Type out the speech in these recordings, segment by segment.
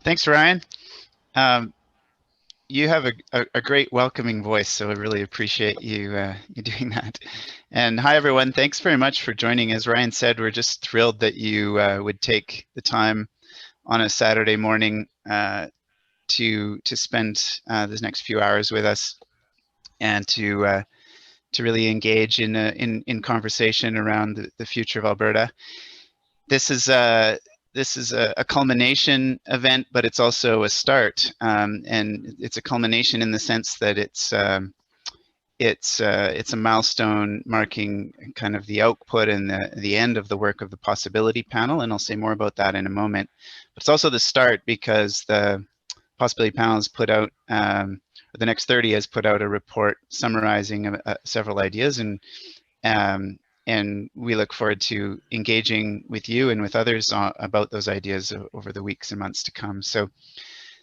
Thanks, Ryan. You have a great welcoming voice, so I really appreciate you doing that. And hi, everyone. Thanks very much for joining. As Ryan said, we're just thrilled that you would take the time on a Saturday morning to spend these next few hours with us and to really engage in conversation around the future of Alberta. This is a culmination event, but it's also a start, and it's a culmination in the sense that it's a milestone marking kind of the output and the end of the work of the possibility panel, and I'll say more about that in a moment. But it's also the start because the possibility panel has put out, the Next 30 has put out a report summarizing several ideas, and we look forward to engaging with you and with others about those ideas over the weeks and months to come. So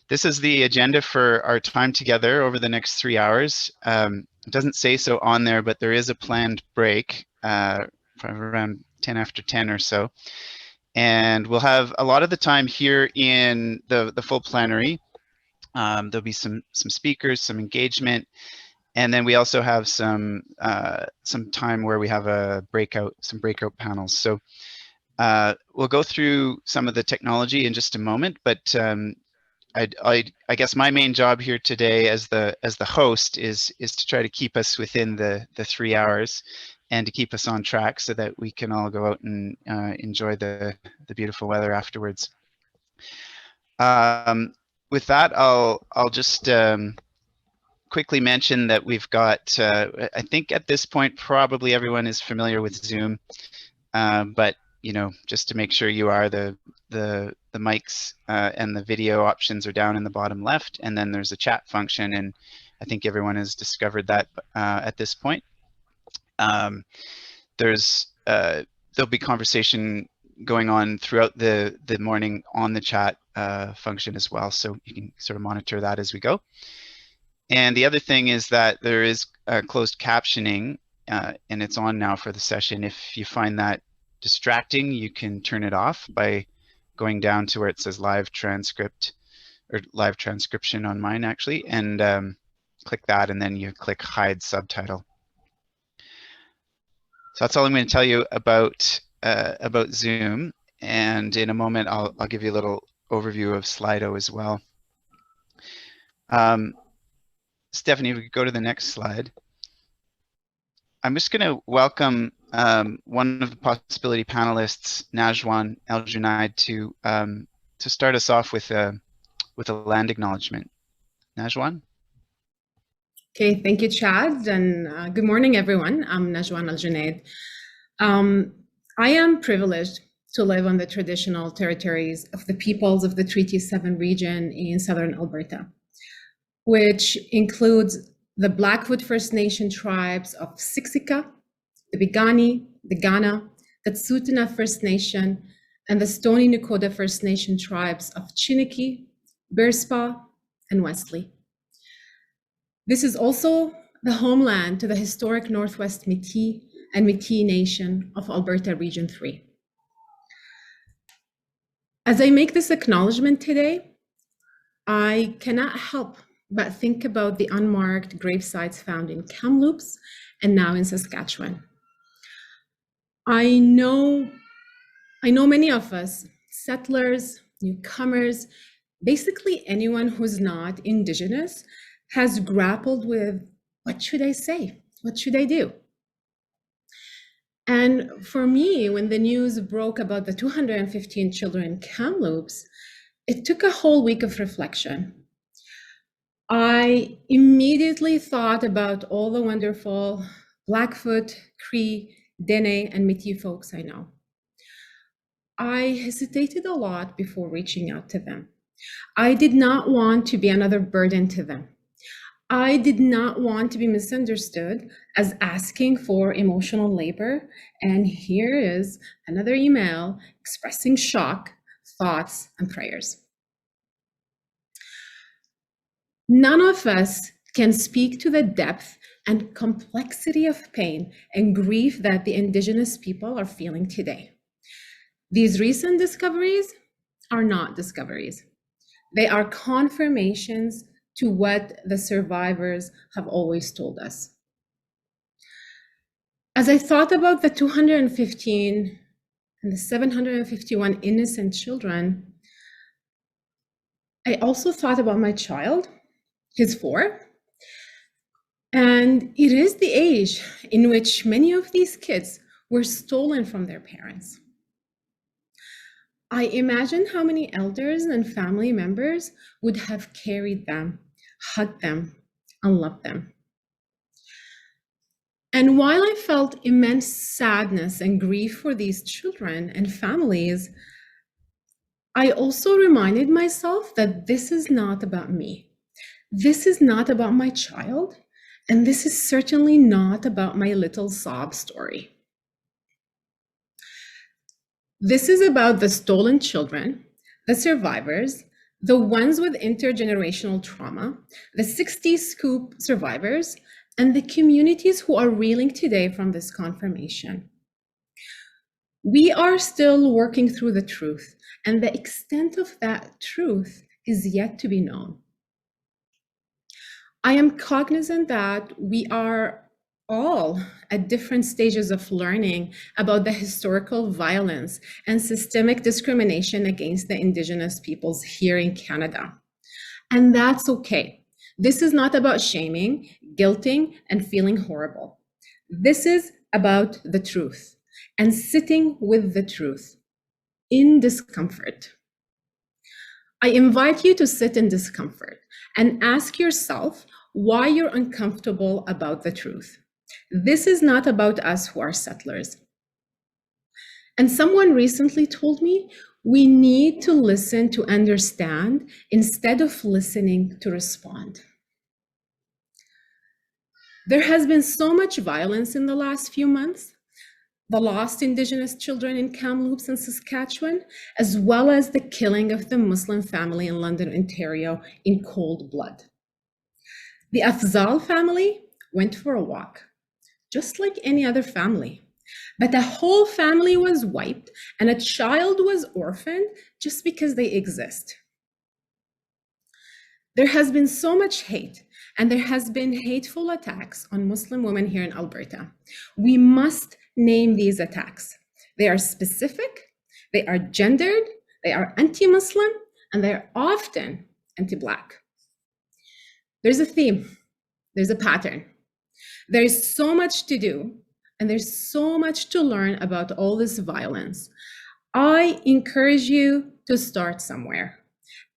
this is the agenda for our time together over the next 3 hours. It doesn't say so on there, but there is a planned break around 10 after 10 or so. And we'll have a lot of the time here in the full plenary. There'll be some speakers, some engagement, and then we also have some time where we have some breakout panels. So we'll go through some of the technology in just a moment, but I guess my main job here today as the host is to try to keep us within the 3 hours and to keep us on track so that we can all go out and enjoy the beautiful weather afterwards. With that, I'll just quickly mention that we've got, I think at this point, probably everyone is familiar with Zoom, but just to make sure you are, the mics and the video options are down in the bottom left, and then there's a chat function, and I think everyone has discovered that at this point. There'll be conversation going on throughout the morning on the chat function as well, so you can sort of monitor that as we go. And the other thing is that there is closed captioning, and it's on now for the session. If you find that distracting, you can turn it off by going down to where it says live transcript or live transcription on mine actually, and click that, and then you click hide subtitle. So that's all I'm going to tell you about Zoom, and in a moment I'll give you a little overview of Slido as well. Stephanie, if we could go to the next slide. I'm just going to welcome one of the possibility panelists, Najwan El-Junaid, to start us off with a land acknowledgement. Najwan? Okay, thank you, Chad, and good morning, everyone. I'm Najwan El-Junaid. I am privileged to live on the traditional territories of the peoples of the Treaty 7 region in southern Alberta, which includes the Blackfoot First Nation tribes of Siksika, the Piikani, the Kainai, the Tsuut'ina First Nation, and the Stoney Nakoda First Nation tribes of Chiniki, Bearspaw, and Wesley. This is also the homeland to the historic Northwest Métis and Métis Nation of Alberta Region 3. As I make this acknowledgement today, I cannot help but think about the unmarked grave sites found in Kamloops and now in Saskatchewan. I know many of us, settlers, newcomers, basically anyone who's not Indigenous, has grappled with, what should I say? What should I do? And for me, when the news broke about the 215 children in Kamloops, it took a whole week of reflection. I immediately thought about all the wonderful Blackfoot, Cree, Dene, and Métis folks I know. I hesitated a lot before reaching out to them. I did not want to be another burden to them. I did not want to be misunderstood as asking for emotional labor. And here is another email expressing shock, thoughts, and prayers. None of us can speak to the depth and complexity of pain and grief that the Indigenous people are feeling today. These recent discoveries are not discoveries. They are confirmations to what the survivors have always told us. As I thought about the 215 and the 751 innocent children, I also thought about my child. He's 4. And it is the age in which many of these kids were stolen from their parents. I imagine how many elders and family members would have carried them, hugged them, and loved them. And while I felt immense sadness and grief for these children and families, I also reminded myself that this is not about me. This is not about my child, and this is certainly not about my little sob story. This is about the stolen children, the survivors, the ones with intergenerational trauma, the 60s scoop survivors, and the communities who are reeling today from this confirmation. We are still working through the truth, and the extent of that truth is yet to be known. I am cognizant that we are all at different stages of learning about the historical violence and systemic discrimination against the Indigenous peoples here in Canada. And that's okay. This is not about shaming, guilting, and feeling horrible. This is about the truth and sitting with the truth in discomfort. I invite you to sit in discomfort and ask yourself why you're uncomfortable about the truth. This is not about us who are settlers. And someone recently told me we need to listen to understand instead of listening to respond. There has been so much violence in the last few months. The lost Indigenous children in Kamloops and Saskatchewan, as well as the killing of the Muslim family in London, Ontario in cold blood. The Afzal family went for a walk, just like any other family. But a whole family was wiped and a child was orphaned just because they exist. There has been so much hate, and there has been hateful attacks on Muslim women here in Alberta. We must name these attacks. They are specific, they are gendered, they are anti-Muslim, and they're often anti-Black. There's a theme, there's a pattern. There's so much to do, and there's so much to learn about all this violence. I encourage you to start somewhere.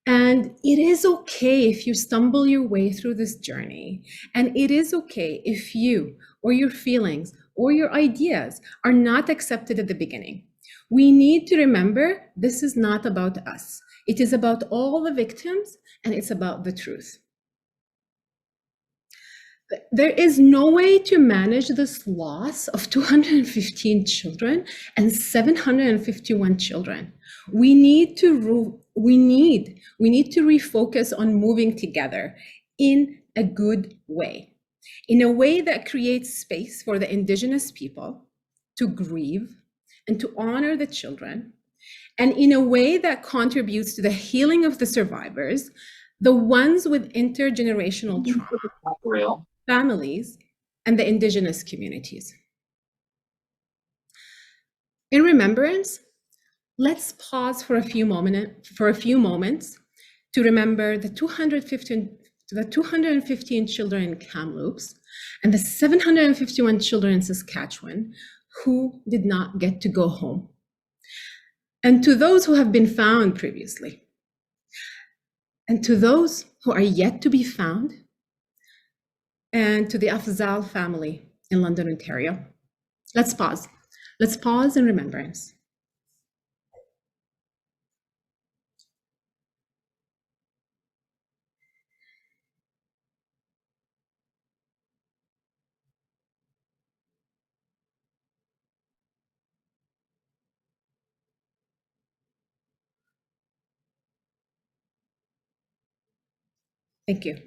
And it is okay if you stumble your way through this journey. And it is okay if you or your feelings or your ideas are not accepted at the beginning. We need to remember this is not about us. It is about all the victims, and it's about the truth. There is no way to manage this loss of 215 children and 751 children. We need to refocus on moving together in a good way, in a way that creates space for the Indigenous people to grieve and to honor the children, and in a way that contributes to the healing of the survivors, the ones with intergenerational trauma, families, and the Indigenous communities. In remembrance, let's pause for a few moments to remember the 215 children in Kamloops and the 751 children in Saskatchewan who did not get to go home. And to those who have been found previously, and to those who are yet to be found, and to the Afzal family in London, Ontario. Let's pause. Let's pause in remembrance. Thank you.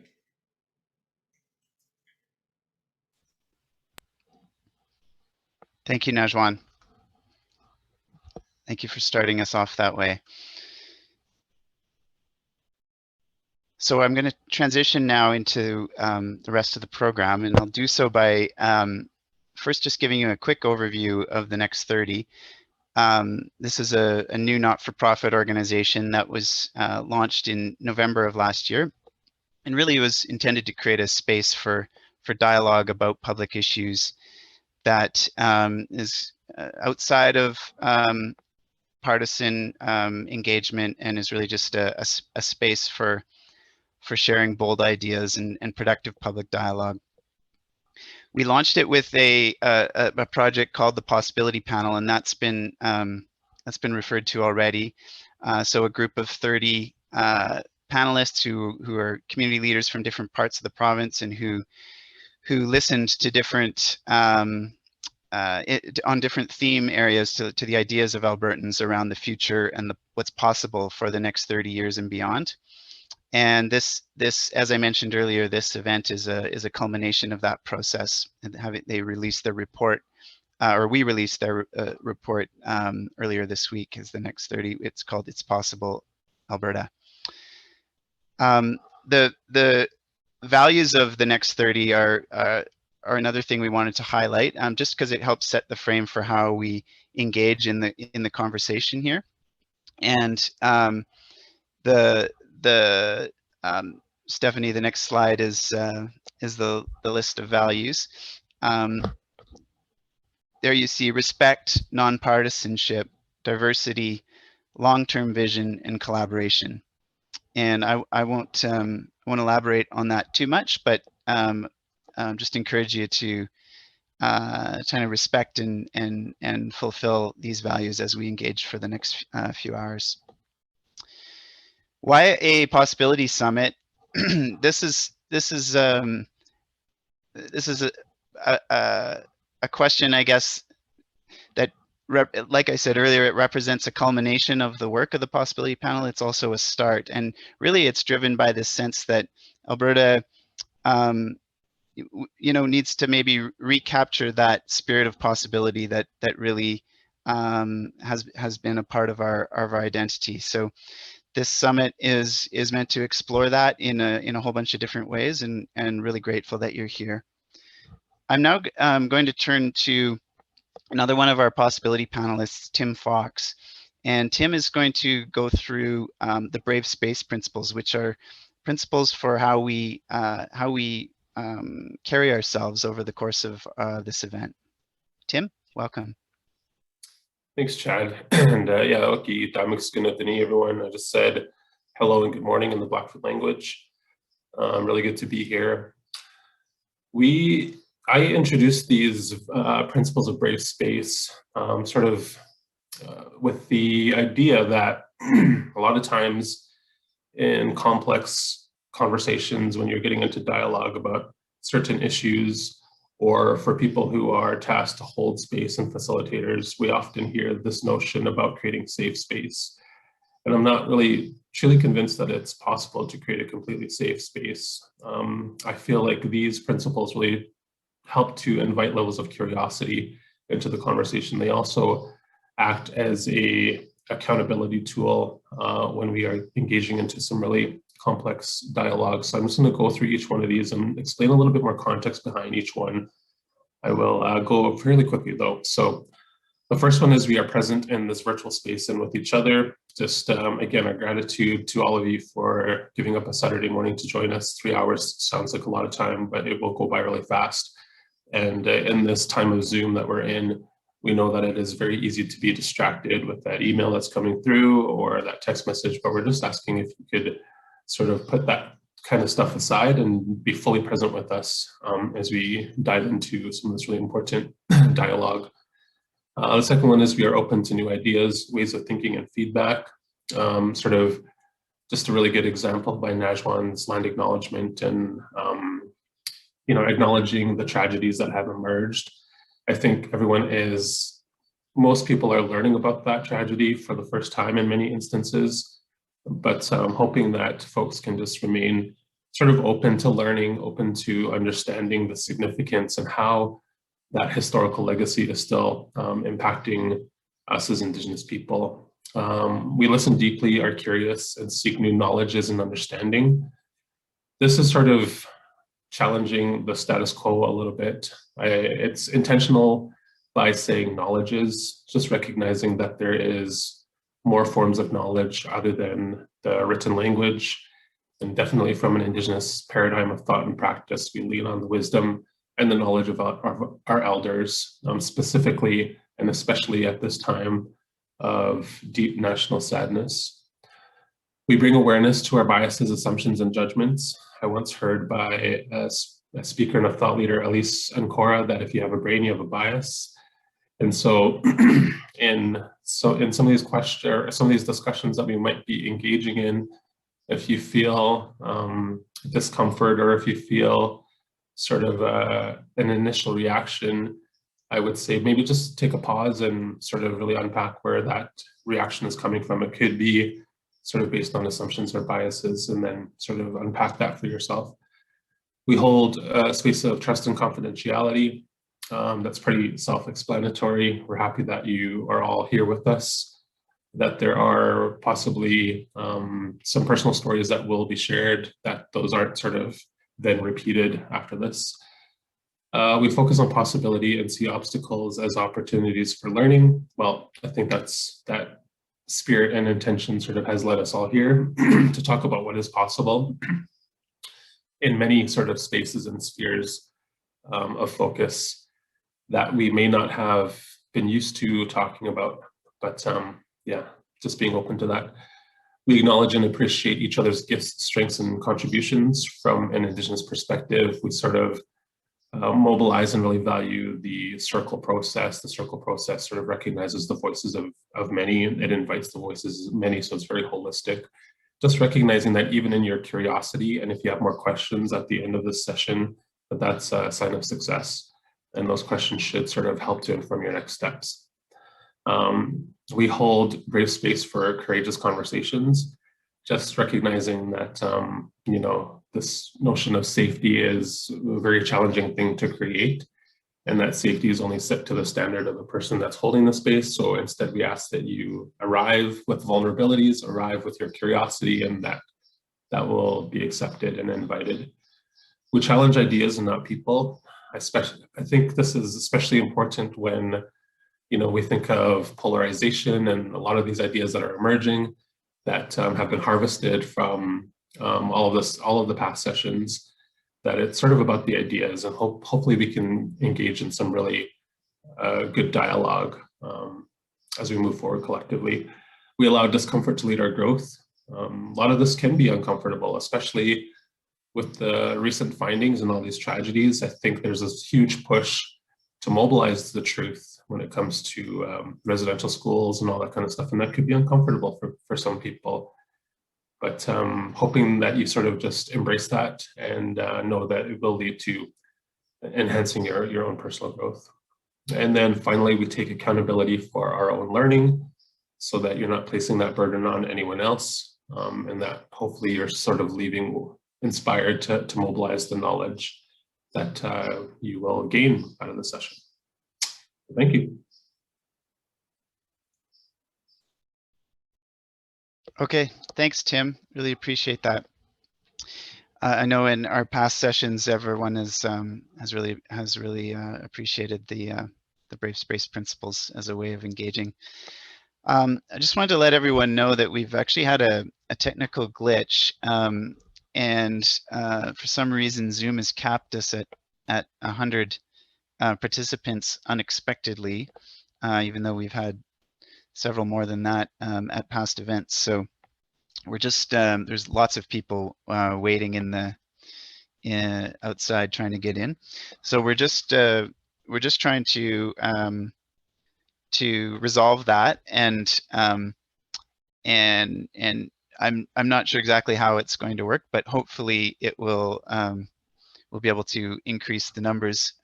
Thank you, Najwan. Thank you for starting us off that way. So I'm going to transition now into the rest of the program, and I'll do so by first just giving you a quick overview of the Next 30. This is a new not-for-profit organization that was launched in November of last year, and really was intended to create a space for dialogue about public issues that is outside of partisan engagement, and is really just a space for sharing bold ideas and productive public dialogue. We launched it with a project called the Possibility Panel, and that's been referred to already. So a group of 30 panelists who are community leaders from different parts of the province, and who listened to different on different theme areas to the ideas of Albertans around the future and what's possible for the next 30 years and beyond. And this, as I mentioned earlier, this event is a culmination of that process. And they released their report, or we released their report earlier this week. Is the Next 30. It's called "It's Possible, Alberta." The values of the Next 30 are another thing we wanted to highlight, just because it helps set the frame for how we engage in the conversation here. And Stephanie, the next slide is the list of values. There you see respect, nonpartisanship, diversity, long-term vision, and collaboration. And I won't elaborate on that too much, but just encourage you to kind of respect and fulfill these values as we engage for the next few hours. Why a possibility summit? This is a question, I guess, that, like I said earlier, it represents a culmination of the work of the Possibility Panel. It's also a start, and really it's driven by this sense that Alberta needs to maybe recapture that spirit of possibility that really has been a part of our identity. So this summit is meant to explore that in a whole bunch of different ways, and really grateful that you're here. I'm now going to turn to another one of our possibility panelists, Tim Fox. And Tim is going to go through the Brave Space principles, which are principles for how we carry ourselves over the course of this event. Tim, welcome. Thanks, Chad. And yeah, okay, everyone. I just said hello and good morning in the Blackfoot language. Really good to be here. I introduced these principles of Brave Space with the idea that a lot of times in complex conversations, when you're getting into dialogue about certain issues, or for people who are tasked to hold space and facilitators, we often hear this notion about creating safe space. And I'm not really truly convinced that it's possible to create a completely safe space. I feel like these principles really help to invite levels of curiosity into the conversation. They also act as an accountability tool when we are engaging into some really complex dialogue. So I'm just going to go through each one of these and explain a little bit more context behind each one. I will go fairly quickly though. So the first one is we are present in this virtual space and with each other. Just again, our gratitude to all of you for giving up a Saturday morning to join us. 3 hours sounds like a lot of time, but it will go by really fast. And in this time of Zoom that we're in, we know that it is very easy to be distracted with that email that's coming through or that text message, but we're just asking if you could sort of put that kind of stuff aside and be fully present with us as we dive into some of this really important dialogue. The second one is we are open to new ideas, ways of thinking, and feedback. Sort of just a really good example by Najwan's land acknowledgement and acknowledging the tragedies that have emerged. I think most people are learning about that tragedy for the first time in many instances. But I'm hoping that folks can just remain sort of open to learning, open to understanding the significance and how that historical legacy is still impacting us as Indigenous people. We listen deeply, are curious, and seek new knowledges and understanding. This is sort of challenging the status quo a little bit. It's intentional by saying knowledges, just recognizing that there is more forms of knowledge other than the written language. And definitely from an Indigenous paradigm of thought and practice, we lean on the wisdom and the knowledge of our elders, specifically and especially at this time of deep national sadness. We bring awareness to our biases, assumptions, and judgments. I once heard by a speaker and a thought leader, Elise Ancora, that if you have a brain, you have a bias. And so in some of these questions, some of these discussions that we might be engaging in, if you feel discomfort or if you feel sort of an initial reaction, I would say maybe just take a pause and sort of really unpack where that reaction is coming from. It could be sort of based on assumptions or biases, and then sort of unpack that for yourself. We hold a space of trust and confidentiality. That's pretty self-explanatory. We're happy that you are all here with us, that there are possibly some personal stories that will be shared, that those aren't sort of then repeated after this. We focus on possibility and see obstacles as opportunities for learning. Well, I think that spirit and intention sort of has led us all here to talk about what is possible in many sort of spaces and spheres of focus that we may not have been used to talking about, but yeah, just being open to that. We acknowledge and appreciate each other's gifts, strengths, and contributions from an Indigenous perspective. We sort of mobilize and really value the circle process. The circle process sort of recognizes the voices of many, and it invites the voices of many, so it's very holistic. Just recognizing that even in your curiosity, and if you have more questions at the end of this session, that's a sign of success. And those questions should sort of help to inform your next steps. We hold brave space for courageous conversations, just recognizing that, you know, this notion of safety is a very challenging thing to create, and that safety is only set to the standard of the person that's holding the space. So instead, we ask that you arrive with vulnerabilities, arrive with your curiosity, and that will be accepted and invited. We challenge ideas and not people. I think this is especially important when, you know, we think of polarization and a lot of these ideas that are emerging that have been harvested from all of the past sessions, that it's sort of about the ideas, and hopefully we can engage in some really good dialogue as we move forward collectively. We allow discomfort to lead our growth. A lot of this can be uncomfortable, especially with the recent findings and all these tragedies. I think there's this huge push to mobilize the truth when it comes to residential schools and all that kind of stuff, and that could be uncomfortable for some people. But hoping that you sort of just embrace that and know that it will lead to enhancing your own personal growth. And then finally, we take accountability for our own learning so that you're not placing that burden on anyone else, and that hopefully you're sort of leaving inspired to mobilize the knowledge that you will gain out of the session. Thank you. Okay, thanks, Tim. Really appreciate that. I know in our past sessions, everyone has really appreciated the brave space principles as a way of engaging. I just wanted to let everyone know that we've actually had a technical glitch, and for some reason, Zoom has capped us at 100 participants unexpectedly, even though we've had several more than that at past events. So we're just there's lots of people waiting outside trying to get in. So we're just trying to resolve that, and I'm not sure exactly how it's going to work, but hopefully it will we'll be able to increase the numbers.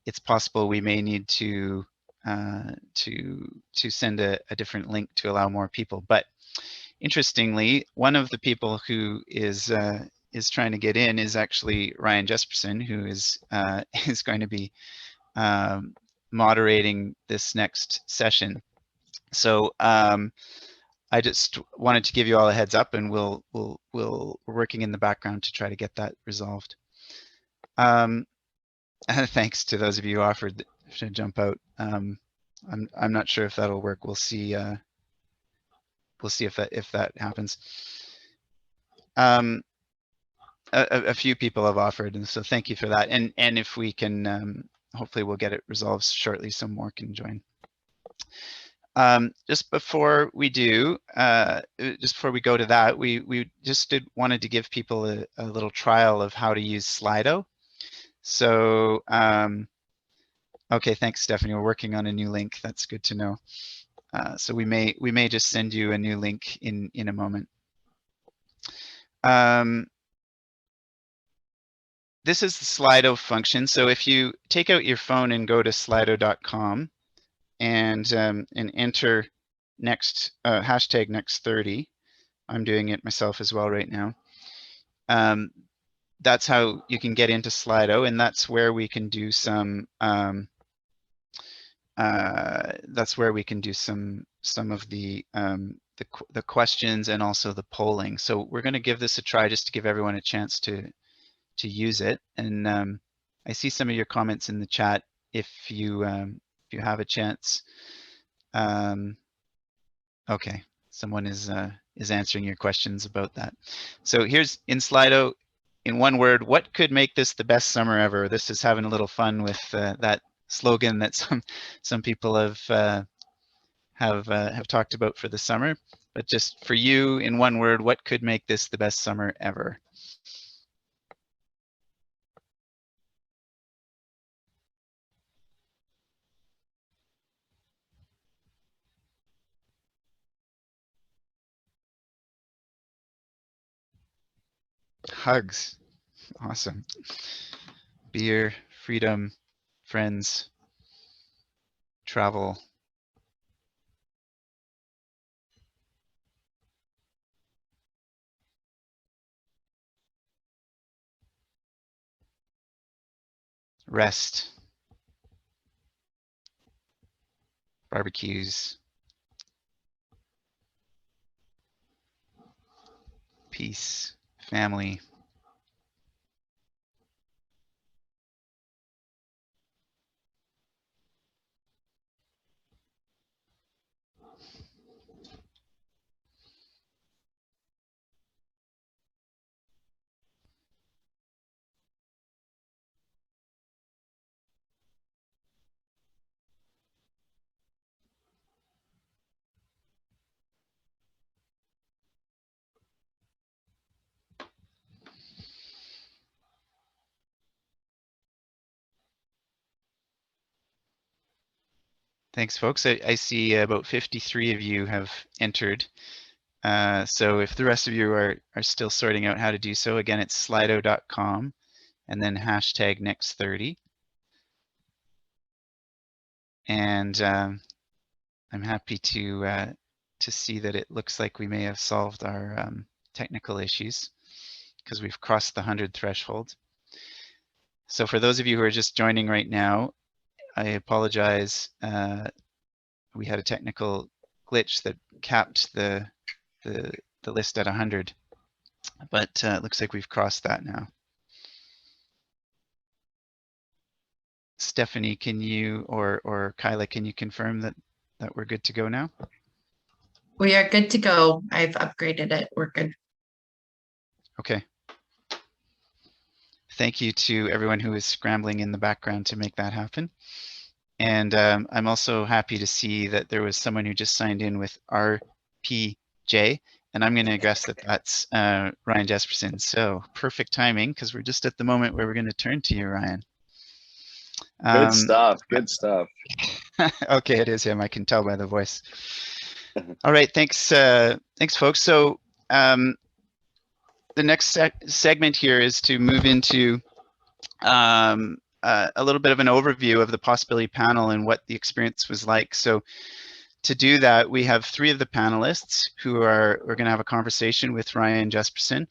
It's possible we may need to send a different link to allow more people. But interestingly, one of the people who is trying to get in is actually Ryan Jesperson, who is going to be moderating this next session. So I just wanted to give you all a heads up, and we're working in the background to try to get that resolved. Thanks to those of you who offered to jump out. I'm not sure if that'll work. We'll see. We'll see if that happens. A few people have offered, and so thank you for that. And if we can, hopefully we'll get it resolved shortly so more can join. Just before we do, just before we go to that, we just wanted to give people a little trial of how to use Slido. So, okay, thanks, Stephanie. We're working on a new link. That's good to know. So we may just send you a new link in a moment. This is the Slido function. So if you take out your phone and go to slido.com and enter hashtag next 30, I'm doing it myself as well right now. That's how you can get into Slido, and that's where we can do some some of the questions and also the polling. So we're going to give this a try just to give everyone a chance to use it. And I see some of your comments in the chat. If you have a chance, okay, someone is answering your questions about that. So here's in Slido, in one word, what could make this the best summer ever? This is having a little fun with that slogan that some people have talked about for the summer. But just for you, in one word, what could make this the best summer ever? Hugs. Awesome. Beer, freedom, friends, travel. Rest. Barbecues. Peace. Family. Thanks, folks. I see about 53 of you have entered. So if the rest of you are still sorting out how to do so, again, it's slido.com and then hashtag next 30. And I'm happy to see that it looks like we may have solved our technical issues because we've crossed the 100 threshold. So for those of you who are just joining right now, I apologize. We had a technical glitch that capped the list at 100, but it looks like we've crossed that now. Stephanie, can you or Kyla, can you confirm that we're good to go now? We are good to go. I've upgraded it. We're good. Okay. Thank you to everyone who is scrambling in the background to make that happen. And I'm also happy to see that there was someone who just signed in with RPJ, and I'm going to guess that that's Ryan Jesperson. So perfect timing, because we're just at the moment where we're going to turn to you, Ryan. Good stuff. Good stuff. Okay, it is him. I can tell by the voice. All right, thanks, thanks, folks. So the next segment here is to move into a little bit of an overview of the possibility panel and what the experience was like. So to do that, we have three of the panelists who we're going to have a conversation with Ryan Jesperson,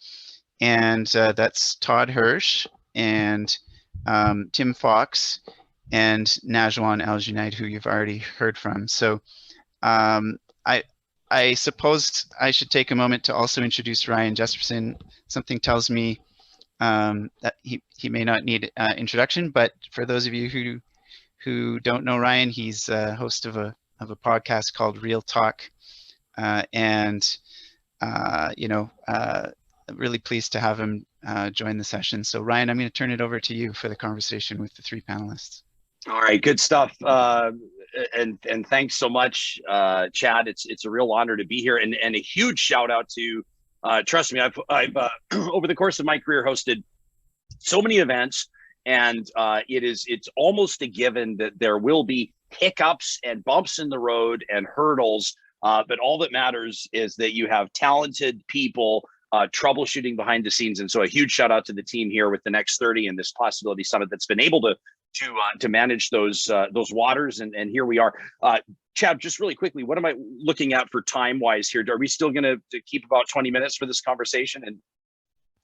and that's Todd Hirsch and Tim Fox and Najwan Al-Junaid, who you've already heard from. So I suppose I should take a moment to also introduce Ryan Jesperson. Something tells me that he may not need introduction, but for those of you who don't know Ryan, he's a host of a podcast called Real Talk, and really pleased to have him join the session. So Ryan, I'm going to turn it over to you for the conversation with the three panelists. All right, good stuff. And thanks so much, Chad. It's a real honor to be here, and a huge shout out to. Trust me, I've over the course of my career hosted so many events, and it's almost a given that there will be hiccups and bumps in the road and hurdles. But all that matters is that you have talented people troubleshooting behind the scenes. And so a huge shout out to the team here with the Next 30 and this Possibility Summit that's been able to manage those waters. And here we are. Chad, just really quickly, what am I looking at for time-wise here? Are we still going to keep about 20 minutes for this conversation? And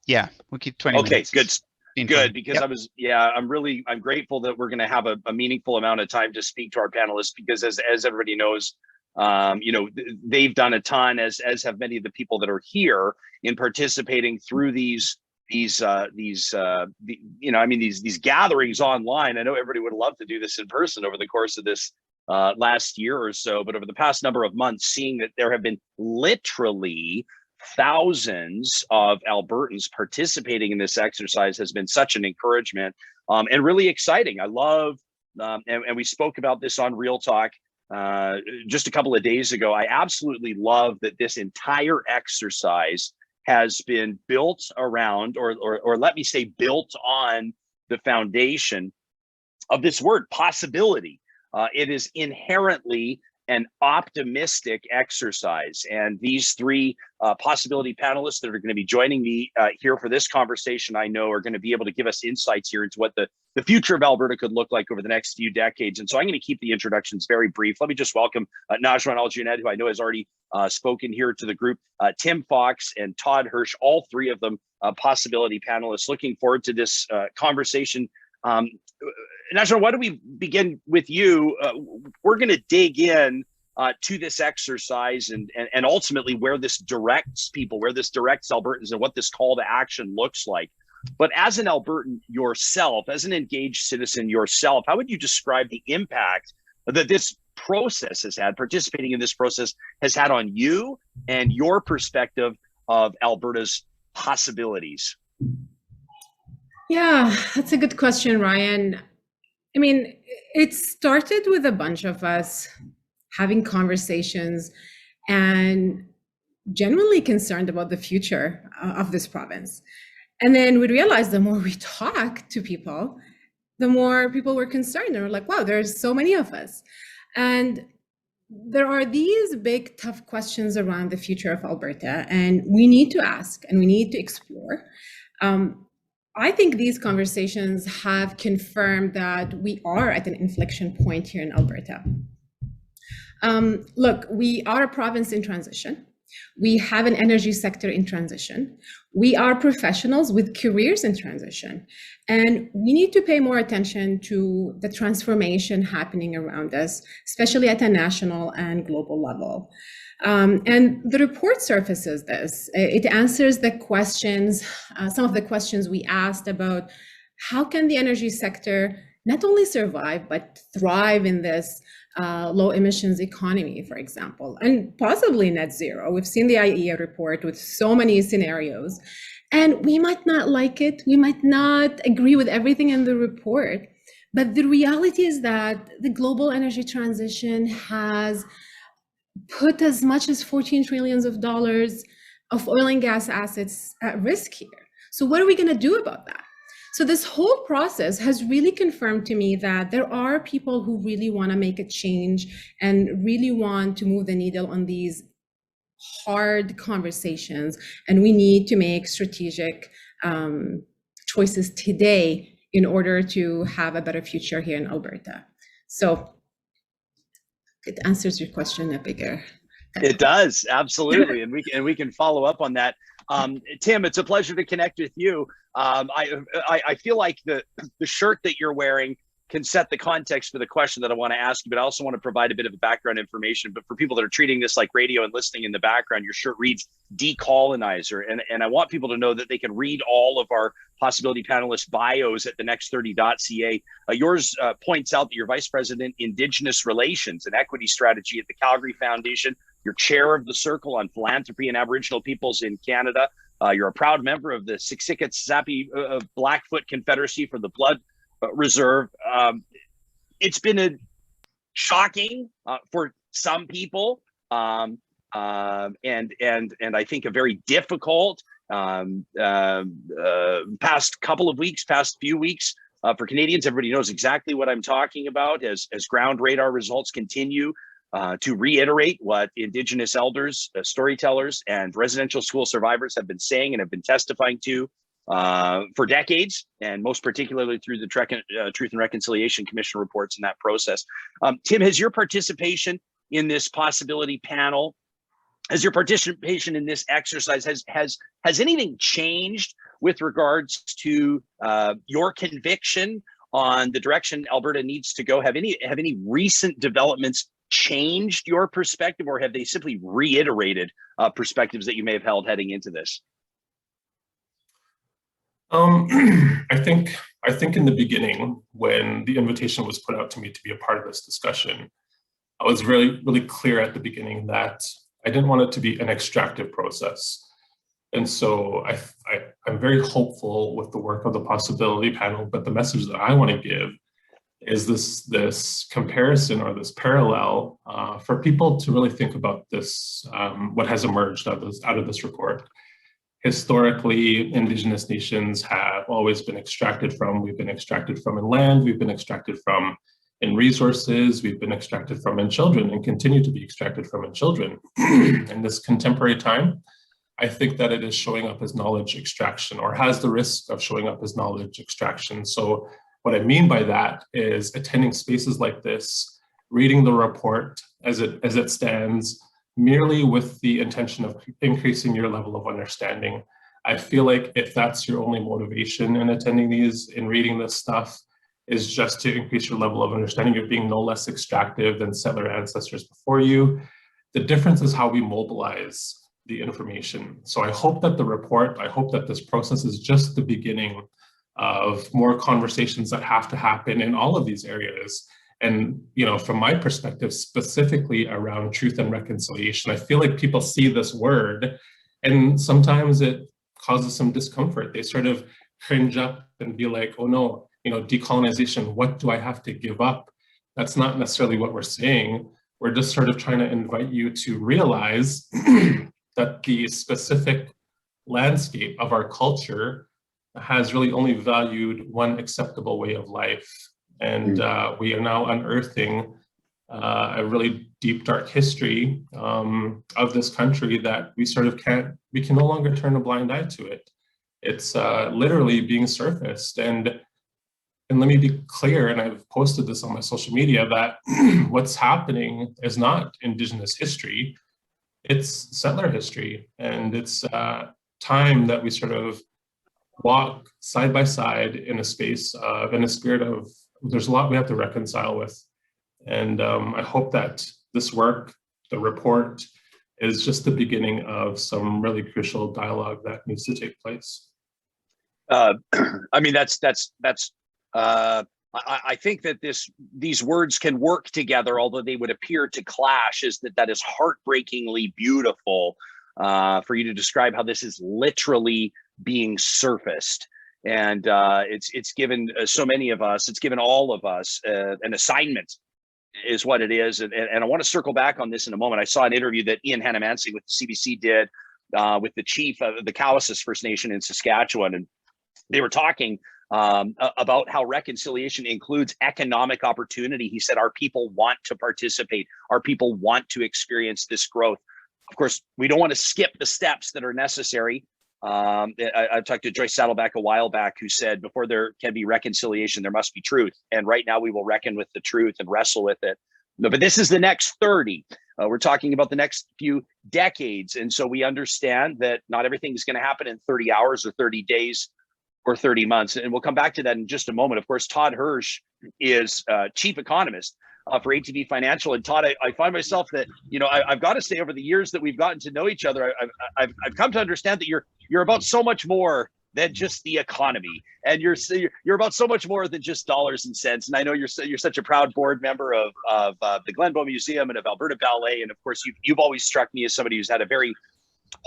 yeah, we'll keep 20 minutes. Okay, good. Because yep. I'm grateful that we're going to have a meaningful amount of time to speak to our panelists, because as everybody knows, they've done a ton, as have many of the people that are here in participating through these gatherings online. I know everybody would love to do this in person over the course of this last year or so, but over the past number of months, seeing that there have been literally thousands of Albertans participating in this exercise has been such an encouragement and really exciting. I love, and we spoke about this on Real Talk just a couple of days ago. I absolutely love that this entire exercise has been built around, or let me say, built on the foundation of this word, possibility. It is inherently an optimistic exercise. And these three possibility panelists that are going to be joining me here for this conversation, I know are going to be able to give us insights here into what the future of Alberta could look like over the next few decades. And so I'm going to keep the introductions very brief. Let me just welcome Najwan Al-Junaid, who I know has already spoken here to the group, Tim Fox and Todd Hirsch, all three of them possibility panelists. Looking forward to this conversation. Najwan, why don't we begin with you? We're going to dig in to this exercise and ultimately where this directs people, where this directs Albertans, and what this call to action looks like. But as an Albertan yourself, as an engaged citizen yourself, how would you describe the impact that this process has had, participating in this process has had on you and your perspective of Alberta's possibilities? Yeah, that's a good question, Ryan. I mean, it started with a bunch of us having conversations and genuinely concerned about the future of this province. And then we realized the more we talk to people, the more people were concerned. They were like, wow, there's so many of us. And there are these big, tough questions around the future of Alberta, and we need to ask and we need to explore. I think these conversations have confirmed that we are at an inflection point here in Alberta. Look, we are a province in transition. We have an energy sector in transition. We are professionals with careers in transition. And we need to pay more attention to the transformation happening around us, especially at a national and global level. And the report surfaces this. It answers the questions, some of the questions we asked about how can the energy sector not only survive, but thrive in this low emissions economy, for example, and possibly net zero. We've seen the IEA report with so many scenarios, and we might not like it. We might not agree with everything in the report, but the reality is that the global energy transition has put as much as $14 trillion of oil and gas assets at risk here. So what are we going to do about that? So this whole process has really confirmed to me that there are people who really want to make a change and really want to move the needle on these hard conversations. And we need to make strategic choices today in order to have a better future here in Alberta. So it answers your question a bigger. It does, absolutely, and we can follow up on that. Tim, it's a pleasure to connect with you. I feel like the shirt that you're wearing can set the context for the question that I want to ask you, but I also want to provide a bit of background information. But for people that are treating this like radio and listening in the background, your shirt reads decolonizer. And I want people to know that they can read all of our possibility panelists' bios at thenext30.ca. Yours points out that you're Vice President, Indigenous Relations and Equity Strategy at the Calgary Foundation. You're chair of the Circle on Philanthropy and Aboriginal Peoples in Canada. You're a proud member of the Siksika-Sapi Blackfoot Confederacy for the Blood Reserve. It's been shocking for some people, and I think a very difficult past couple of weeks, past few weeks for Canadians. Everybody knows exactly what I'm talking about as ground radar results continue to reiterate what Indigenous elders, storytellers, and residential school survivors have been saying and have been testifying to for decades, and most particularly through the Truth and Reconciliation Commission reports in that process. Tim, has your participation in this possibility panel, has your participation in this exercise, has anything changed with regards to your conviction on the direction Alberta needs to go? Have any recent developments changed your perspective, or have they simply reiterated perspectives that you may have held heading into this? I think in the beginning, when the invitation was put out to me to be a part of this discussion, I was really clear at the beginning that I didn't want it to be an extractive process. And so I'm very hopeful with the work of the possibility panel, but the message that I want to give is this comparison or this parallel for people to really think about this, what has emerged out of this report. Historically, Indigenous nations have always been extracted from. We've been extracted from in land, we've been extracted from in resources, we've been extracted from in children, and continue to be extracted from in children. In this contemporary time, I think that it is showing up as knowledge extraction, or has the risk of showing up as knowledge extraction. So what I mean by that is attending spaces like this, reading the report as it stands, merely with the intention of increasing your level of understanding. I feel like if that's your only motivation in attending these, in reading this stuff, is just to increase your level of understanding, you're being no less extractive than settler ancestors before you. The difference is how we mobilize the information. So I hope that the report, I hope that this process is just the beginning of more conversations that have to happen in all of these areas. And, you know, from my perspective, specifically around truth and reconciliation, I feel like people see this word and sometimes it causes some discomfort. They sort of cringe up and be like, oh no, you know, decolonization, what do I have to give up? That's not necessarily what we're saying. We're just sort of trying to invite you to realize that the specific landscape of our culture has really only valued one acceptable way of life. And we are now unearthing a really deep, dark history of this country that we sort of we can no longer turn a blind eye to it. It's literally being surfaced. And let me be clear, and I've posted this on my social media, that what's happening is not Indigenous history, it's settler history. And it's time that we sort of walk side by side in a space of, in a spirit of, there's a lot we have to reconcile with. And I hope that this work, the report, is just the beginning of some really crucial dialogue that needs to take place. I mean, I think that these words can work together, although they would appear to clash. That is heartbreakingly beautiful for you to describe how this is literally being surfaced. And it's given so many of us, it's given all of us an assignment, is what it is. And I want to circle back on this in a moment. I saw an interview that Ian Hannamansing with the CBC did with the chief of the Cowessess First Nation in Saskatchewan. And they were talking about how reconciliation includes economic opportunity. He said, our people want to participate. Our people want to experience this growth. Of course, we don't want to skip the steps that are necessary. I talked to Joyce Saddleback a while back, who said, before there can be reconciliation, there must be truth. And right now we will reckon with the truth and wrestle with it. No, but this is the next 30. We're talking about the next few decades. And so we understand that not everything is going to happen in 30 hours or 30 days or 30 months. And we'll come back to that in just a moment. Of course, Todd Hirsch is chief economist for ATB Financial. And Todd, I find myself that, you know, I've got to say, over the years that we've gotten to know each other, I've come to understand that you're about so much more than just the economy, and you're about so much more than just dollars and cents. And I know you're such a proud board member of the Glenbow Museum and of Alberta Ballet, and of course you've always struck me as somebody who's had a very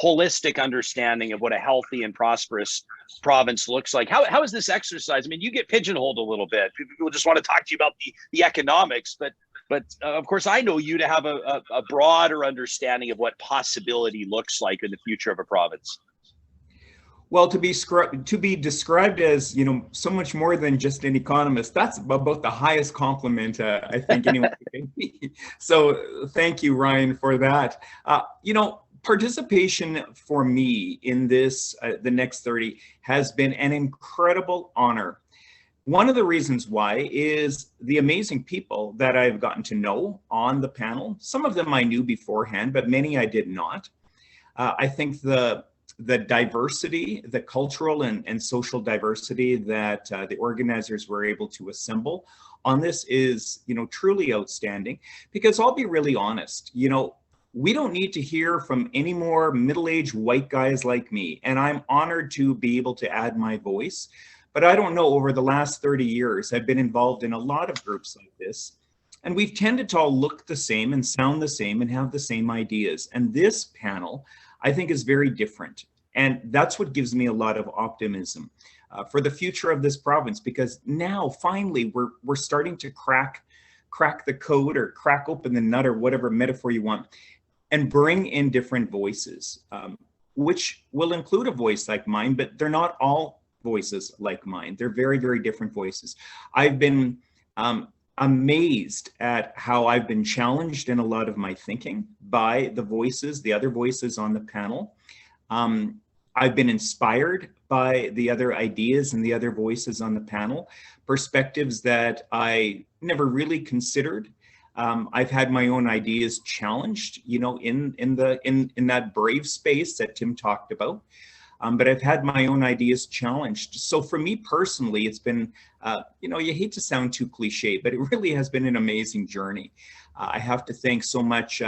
holistic understanding of what a healthy and prosperous province looks like. How is this exercise? I mean, you get pigeonholed a little bit. People just want to talk to you about the economics, but of course I know you to have a broader understanding of what possibility looks like in the future of a province. Well, to be described as, you know, so much more than just an economist, that's about the highest compliment I think anyone can be. So thank you, Ryan, for that. You know, participation for me in this, the next 30, has been an incredible honor. One of the reasons why is the amazing people that I've gotten to know on the panel. Some of them I knew beforehand, but many I did not. I think the diversity, the cultural and social diversity that the organizers were able to assemble on this is, you know, truly outstanding. Because I'll be really honest, you know, we don't need to hear from any more middle-aged white guys like me, and I'm honored to be able to add my voice. But I don't know, over the last 30 years, I've been involved in a lot of groups like this, and we've tended to all look the same and sound the same and have the same ideas. And this panel, I think, is very different. And that's what gives me a lot of optimism for the future of this province, because now finally we're starting to crack the code, or crack open the nut, or whatever metaphor you want, and bring in different voices, which will include a voice like mine, but they're not all voices like mine. They're very, very different voices. I've been amazed at how I've been challenged in a lot of my thinking by the other voices on the panel. I've been inspired by the other ideas and the other voices on the panel, perspectives that I never really considered. I've had my own ideas challenged, you know, in that brave space that Tim talked about. But I've had my own ideas challenged. So for me personally, it's been, you know, you hate to sound too cliche, but it really has been an amazing journey. I have to thank so much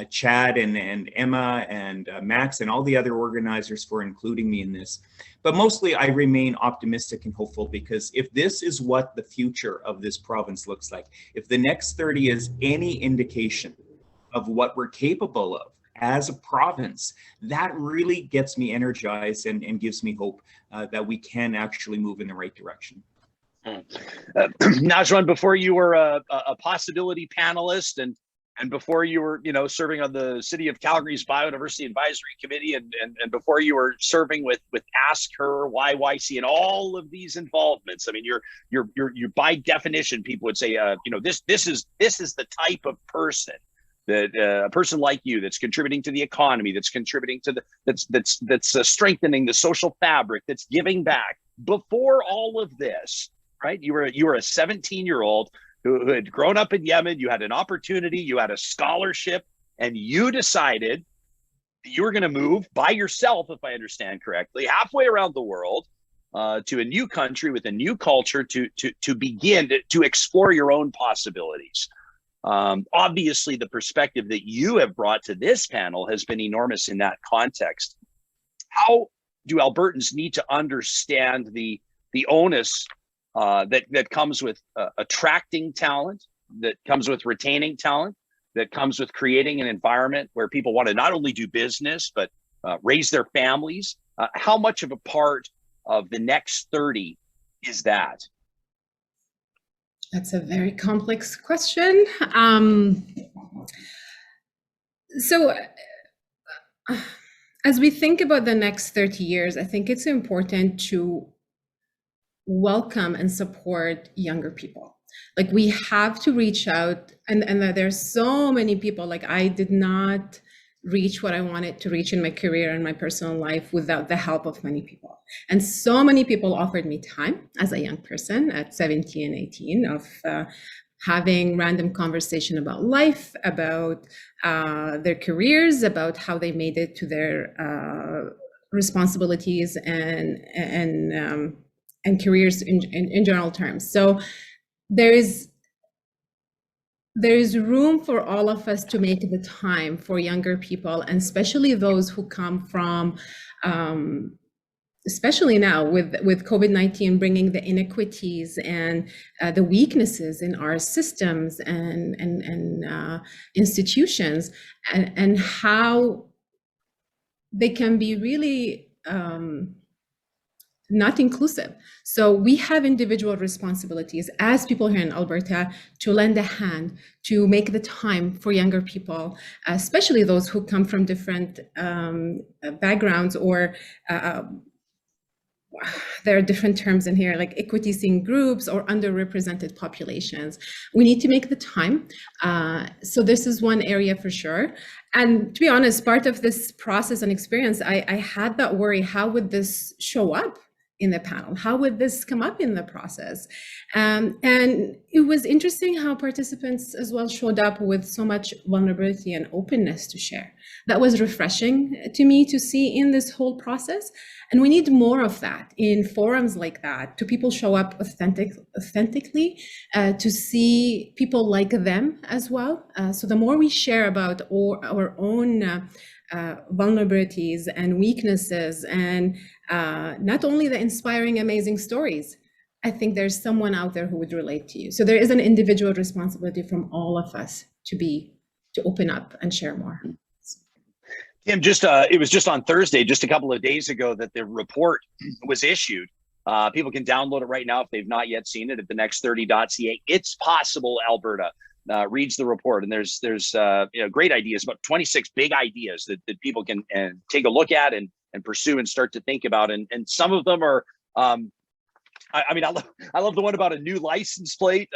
Chad and Emma and Max and all the other organizers for including me in this. But mostly I remain optimistic and hopeful, because if this is what the future of this province looks like, if the next 30 is any indication of what we're capable of as a province, that really gets me energized and gives me hope that we can actually move in the right direction. Najwan, before you were a possibility panelist, and before you were, you know, serving on the City of Calgary's Biodiversity Advisory Committee, and before you were serving with Ask Her, YYC, and all of these involvements, I mean, you're by definition, people would say, you know, this is the type of person that a person like you that's contributing to the economy, that's contributing to that's strengthening the social fabric, that's giving back. Before all of this, right? You were a 17-year-old who had grown up in Yemen. You had an opportunity, you had a scholarship, and you decided you were going to move by yourself, if I understand correctly, halfway around the world to a new country with a new culture to begin to explore your own possibilities. Obviously, the perspective that you have brought to this panel has been enormous in that context. How do Albertans need to understand the onus that comes with attracting talent, that comes with retaining talent, that comes with creating an environment where people want to not only do business, but raise their families? How much of a part of the next 30 is that? That's a very complex question. So as we think about the next 30 years, I think it's important to welcome and support younger people. Like, we have to reach out, and there's so many people, like, I did not reach what I wanted to reach in my career and my personal life without the help of many people. And so many people offered me time as a young person at 17 and 18 of having random conversation about life, about their careers, about how they made it to their responsibilities and careers in general terms. So there is room for all of us to make the time for younger people, and especially those who come from, especially now with COVID-19 bringing the inequities and the weaknesses in our systems and institutions, and how they can be really not inclusive. So we have individual responsibilities as people here in Alberta to lend a hand, to make the time for younger people, especially those who come from different backgrounds, or there are different terms in here, like equity-seeking groups or underrepresented populations. We need to make the time. So this is one area for sure. And to be honest, part of this process and experience, I had that worry, how would this show up in the panel? How would this come up in the process? And it was interesting how participants as well showed up with so much vulnerability and openness to share. That was refreshing to me to see in this whole process. And we need more of that in forums like that, to people show up authentically, to see people like them as well. So the more we share about our own vulnerabilities and weaknesses, and not only the inspiring, amazing stories, I think there's someone out there who would relate to you. So there is an individual responsibility from all of us to open up and share more. Tim, it was just on Thursday, just a couple of days ago, that the report was issued. People can download it right now if they've not yet seen it at thenext30.ca. It's possible Alberta reads the report, and there's great ideas, about 26 big ideas that people can take a look at and pursue and start to think about. And some of them are, I love the one about a new license plate.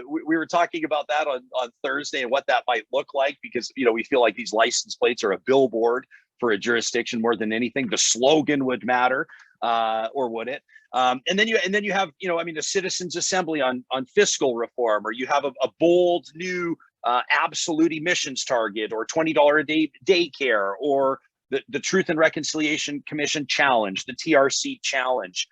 We were talking about that on Thursday and what that might look like, because we feel like these license plates are a billboard for a jurisdiction more than anything. The slogan would matter, or would it? And then you have a citizens assembly on fiscal reform, or you have a bold new absolute emissions target, or $20 a day daycare, or the Truth and Reconciliation Commission challenge, the TRC challenge.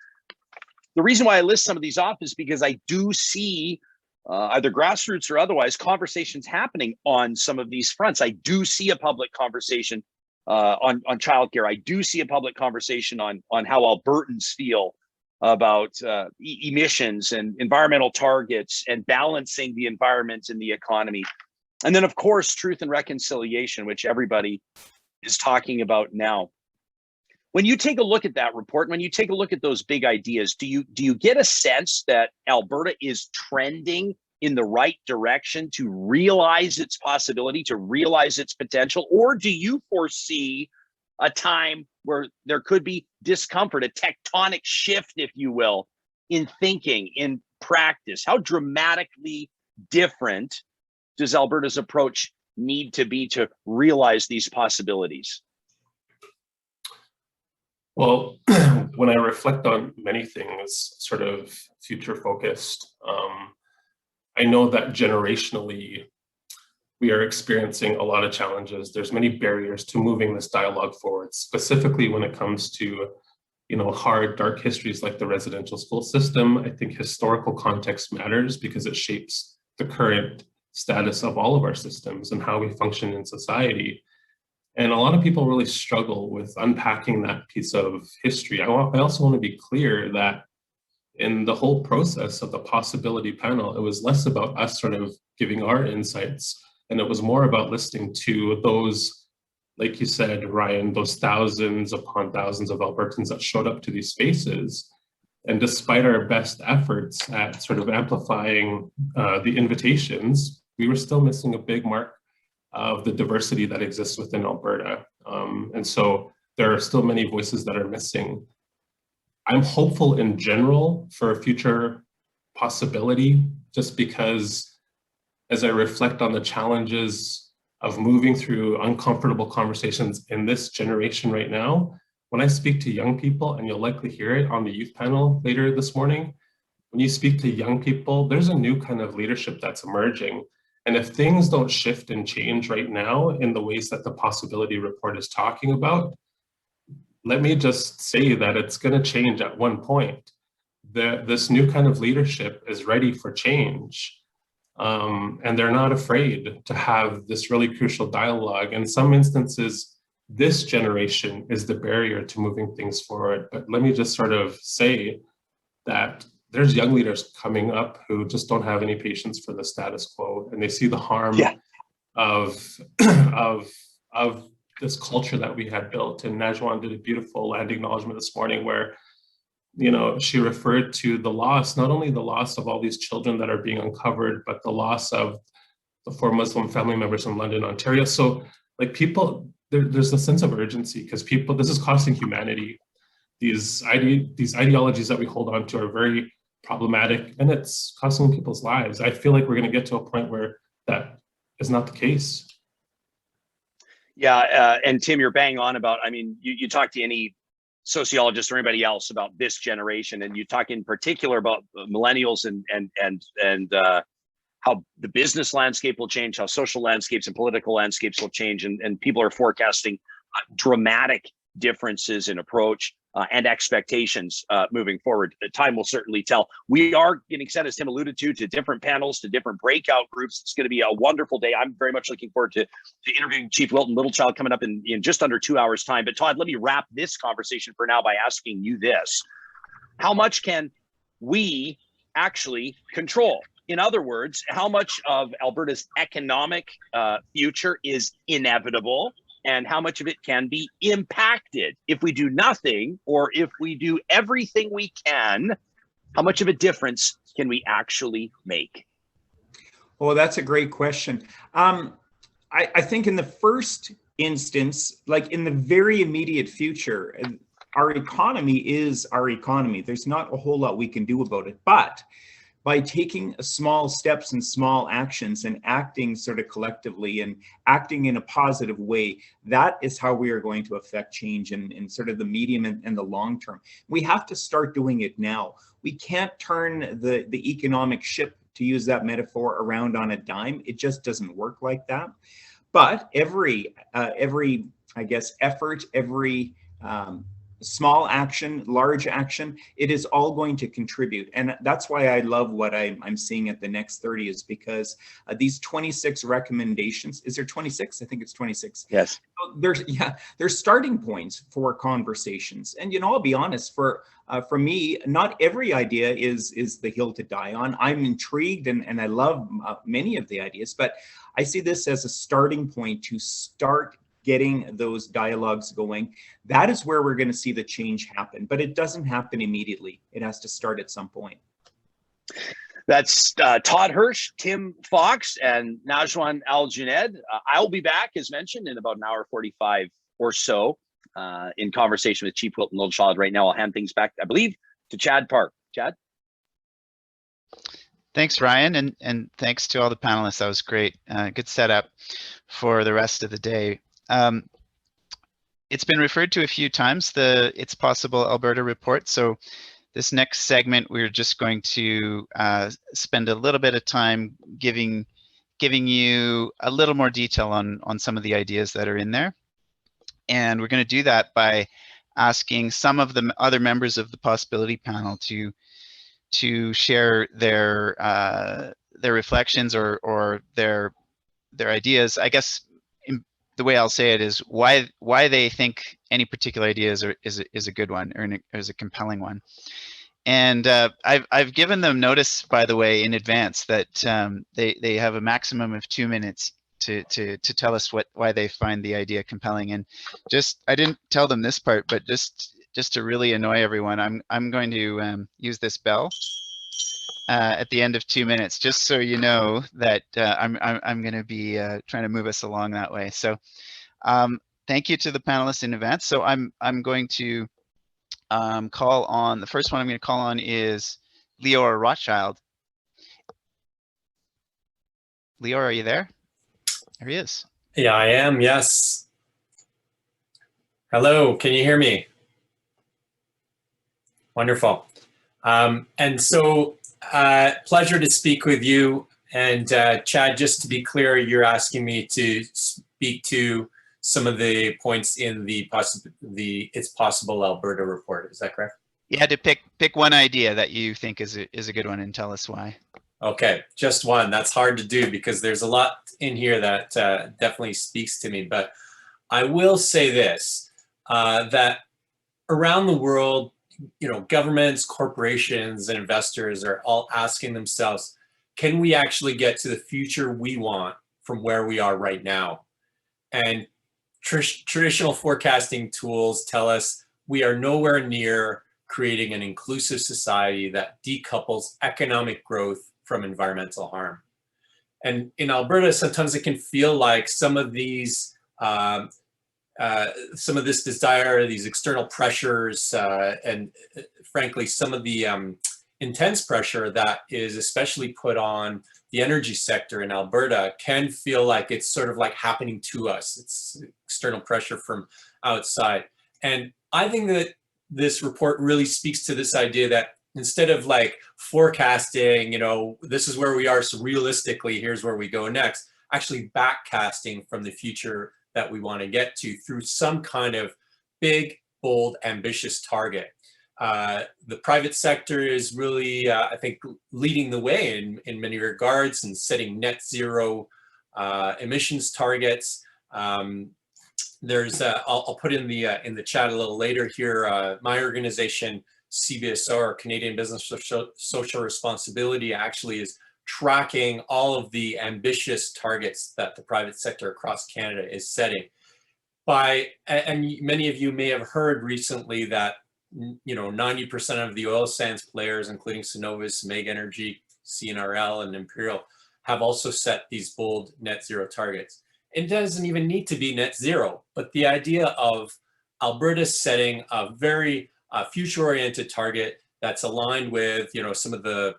The reason why I list some of these off is because I do see either grassroots or otherwise conversations happening on some of these fronts. I do see a public conversation on childcare. I do see a public conversation on how Albertans feel about emissions and environmental targets and balancing the environment and the economy. And then, of course, truth and reconciliation, which everybody is talking about now. When you take a look at that report, when you take a look at those big ideas, do you get a sense that Alberta is trending in the right direction to realize its possibility, to realize its potential? Or do you foresee a time where there could be discomfort, a tectonic shift, if you will, in thinking, in practice? How dramatically different does Alberta's approach need to be to realize these possibilities? Well, when I reflect on many things sort of future focused, I know that generationally we are experiencing a lot of challenges. There's many barriers to moving this dialogue forward, specifically when it comes to hard, dark histories like the residential school system. I think historical context matters because it shapes the current status of all of our systems and how we function in society. And a lot of people really struggle with unpacking that piece of history. I also want to be clear that in the whole process of the possibility panel, it was less about us sort of giving our insights, and it was more about listening to those, like you said, Ryan, those thousands upon thousands of Albertans that showed up to these spaces. And despite our best efforts at sort of amplifying the invitations, we were still missing a big mark of the diversity that exists within Alberta. And so there are still many voices that are missing. I'm hopeful in general for a future possibility, just because as I reflect on the challenges of moving through uncomfortable conversations in this generation right now, when I speak to young people, and you'll likely hear it on the youth panel later this morning, when you speak to young people, there's a new kind of leadership that's emerging. And if things don't shift and change right now in the ways that the possibility report is talking about, let me just say that it's going to change at one point. This new kind of leadership is ready for change. And they're not afraid to have this really crucial dialogue. In some instances, this generation is the barrier to moving things forward. But let me just sort of say that there's young leaders coming up who just don't have any patience for the status quo, and they see the harm of this culture that we had built. And Najwan did a beautiful land acknowledgement this morning where, you know, she referred to the loss, not only the loss of all these children that are being uncovered, but the loss of the 4 Muslim family members in London, Ontario. So like people, there's a sense of urgency because people, this is costing humanity. These ideologies that we hold on to are very problematic, and it's costing people's lives. I feel like we're going to get to a point where that is not the case. Yeah, and Tim, you're bang on about, I mean, you talk to any sociologist or anybody else about this generation, and you talk in particular about millennials and how the business landscape will change, how social landscapes and political landscapes will change, and people are forecasting dramatic differences in approach and expectations moving forward. Time will certainly tell. We are getting set, as Tim alluded to different panels, to different breakout groups. It's going to be a wonderful day. I'm very much looking forward to interviewing Chief Wilton Littlechild coming up in just under 2 hours' time. But Todd, let me wrap this conversation for now by asking you this. How much can we actually control? In other words, how much of Alberta's economic future is inevitable, and how much of it can be impacted if we do nothing, or if we do everything we can? How much of a difference can we actually make? Oh, that's a great question. I think in the first instance, like in the very immediate future, our economy is our economy. There's not a whole lot we can do about it, but by taking small steps and small actions and acting sort of collectively and acting in a positive way, that is how we are going to affect change in sort of the medium and the long term. We have to start doing it now. We can't turn the economic ship, to use that metaphor, around on a dime. It just doesn't work like that. But every I guess effort, every small action, large action, it is all going to contribute. And that's why I love what I'm seeing at the Next 30, is because these 26 recommendations, is there 26? I think it's 26. Yes. There's starting points for conversations. And, you know, I'll be honest, for me, not every idea is the hill to die on. I'm intrigued and I love many of the ideas, but I see this as a starting point to start getting those dialogues going. That is where we're going to see the change happen, but it doesn't happen immediately. It has to start at some point. That's Todd Hirsch, Tim Fox, and Najwan Al-Junaid. I'll be back, as mentioned, in about an hour 45 or so in conversation with Chief Wilton Littlechild. Right now, I'll hand things back, I believe, to Chad Park. Chad? Thanks, Ryan, and thanks to all the panelists. That was great. Good setup for the rest of the day. It's been referred to a few times, the It's Possible Alberta report. So this next segment, we're just going to spend a little bit of time giving you a little more detail on some of the ideas that are in there. And we're going to do that by asking some of the other members of the possibility panel to share their reflections or their ideas. I guess the way I'll say it is why they think any particular idea is a good one or is a compelling one. And I've given them notice, by the way, in advance that they have a maximum of 2 minutes to tell us why they find the idea compelling. And I didn't tell them this part, but just to really annoy everyone, I'm going to use this bell at the end of 2 minutes, just so you know that I'm going to be trying to move us along that way. So thank you to the panelists in advance. So I'm going to call on, the first one I'm going to call on is Leora Rothschild. Leora, are you there? There he is. Yeah, I am, yes. Hello, can you hear me? Wonderful. And so pleasure to speak with you. And Chad, just to be clear, you're asking me to speak to some of the points in the It's Possible Alberta report. Is that correct? You had to pick one idea that you think is a good one and tell us why. Okay, just one. That's hard to do because there's a lot in here that definitely speaks to me. But I will say this, that around the world, governments, corporations, and investors are all asking themselves, can we actually get to the future we want from where we are right now? And traditional forecasting tools tell us we are nowhere near creating an inclusive society that decouples economic growth from environmental harm. And in Alberta, sometimes it can feel like some of this desire, these external pressures, and frankly, some of the intense pressure that is especially put on the energy sector in Alberta can feel like it's sort of like happening to us. It's external pressure from outside. And I think that this report really speaks to this idea that instead of like forecasting, this is where we are, so realistically, here's where we go next, actually backcasting from the future that we want to get to through some kind of big, bold, ambitious target. The private sector is really, I think, leading the way in many regards and setting net zero emissions targets. There's, I'll put in the chat a little later here, my organization, CBSR, Canadian Business for Social Responsibility, actually is tracking all of the ambitious targets that the private sector across Canada is setting. And many of you may have heard recently that 90% of the oil sands players, including Cenovus, Meg Energy, CNRL, and Imperial, have also set these bold net zero targets. It doesn't even need to be net zero, but the idea of Alberta setting a very future-oriented target that's aligned with some of the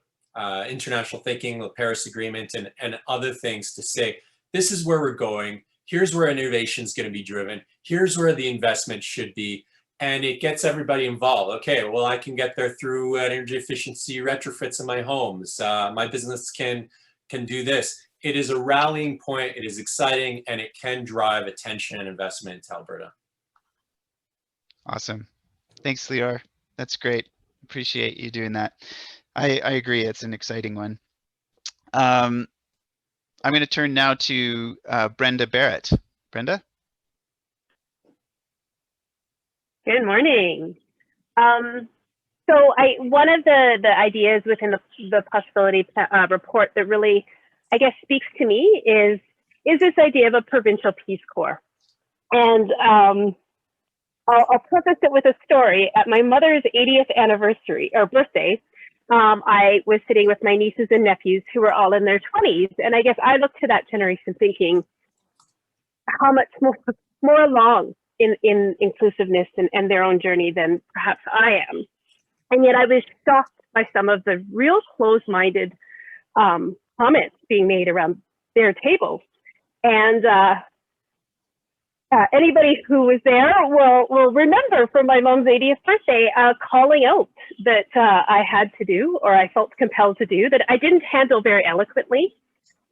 international thinking, the Paris Agreement, and other things to say, this is where we're going, here's where innovation is going to be driven, here's where the investment should be, and it gets everybody involved. Okay, well, I can get there through energy efficiency retrofits in my homes. My business can do this. It is a rallying point, it is exciting, and it can drive attention and investment into Alberta. Awesome. Thanks, Lior. That's great. Appreciate you doing that. I agree, it's an exciting one. I'm going to turn now to Brenda Barrett. Brenda? Good morning. So one of the ideas within the possibility report that really, I guess, speaks to me is this idea of a provincial Peace Corps. And I'll preface it with a story. At my mother's 80th anniversary or birthday, I was sitting with my nieces and nephews who were all in their 20s. And I guess I look to that generation thinking how much more along in inclusiveness and their own journey than perhaps I am. And yet I was shocked by some of the real closed-minded comments being made around their tables. And anybody who was there will remember from my mom's 80th birthday calling out that I had to do, or I felt compelled to do, that I didn't handle very eloquently.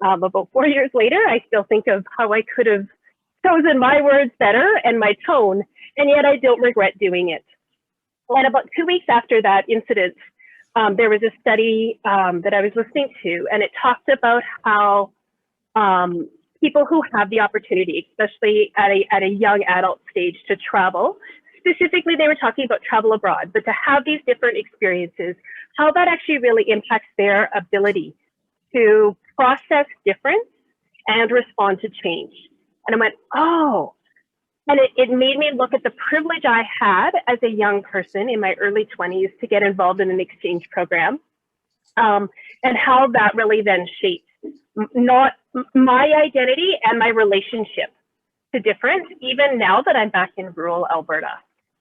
About 4 years later, I still think of how I could have chosen my words better and my tone, and yet I don't regret doing it. And about 2 weeks after that incident, there was a study that I was listening to, and it talked about how people who have the opportunity, especially at a young adult stage, to travel, specifically they were talking about travel abroad, but to have these different experiences, how that actually really impacts their ability to process difference and respond to change. And I went, oh, and it made me look at the privilege I had as a young person in my early 20s to get involved in an exchange program, and how that really then shaped not my identity and my relationship to difference, even now that I'm back in rural Alberta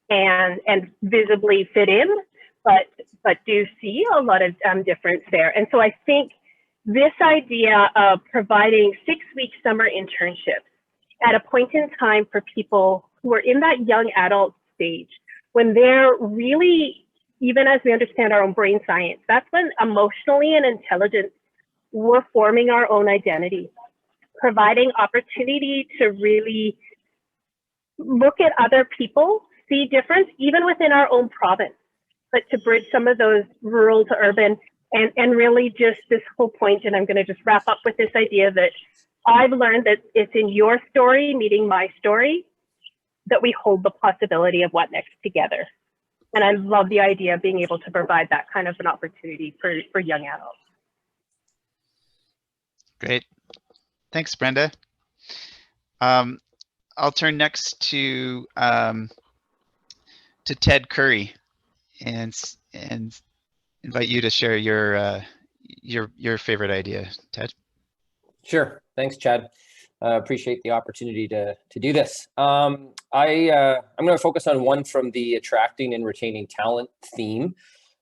and visibly fit in, but do see a lot of difference there. And so I think this idea of providing 6-week summer internships at a point in time for people who are in that young adult stage, when they're really, even as we understand our own brain science, that's when emotionally and intelligently we're forming our own identity, providing opportunity to really look at other people, see difference, even within our own province, but to bridge some of those rural to urban, and really just this whole point, and I'm going to just wrap up with this idea that I've learned that it's in your story meeting my story that we hold the possibility of what next together. And I love the idea of being able to provide that kind of an opportunity for young adults. Great. Thanks, Brenda. I'll turn next to Ted Curry and invite you to share your favorite idea, Ted. Sure. Thanks, Chad. Appreciate the opportunity to do this. I'm going to focus on one from the attracting and retaining talent theme.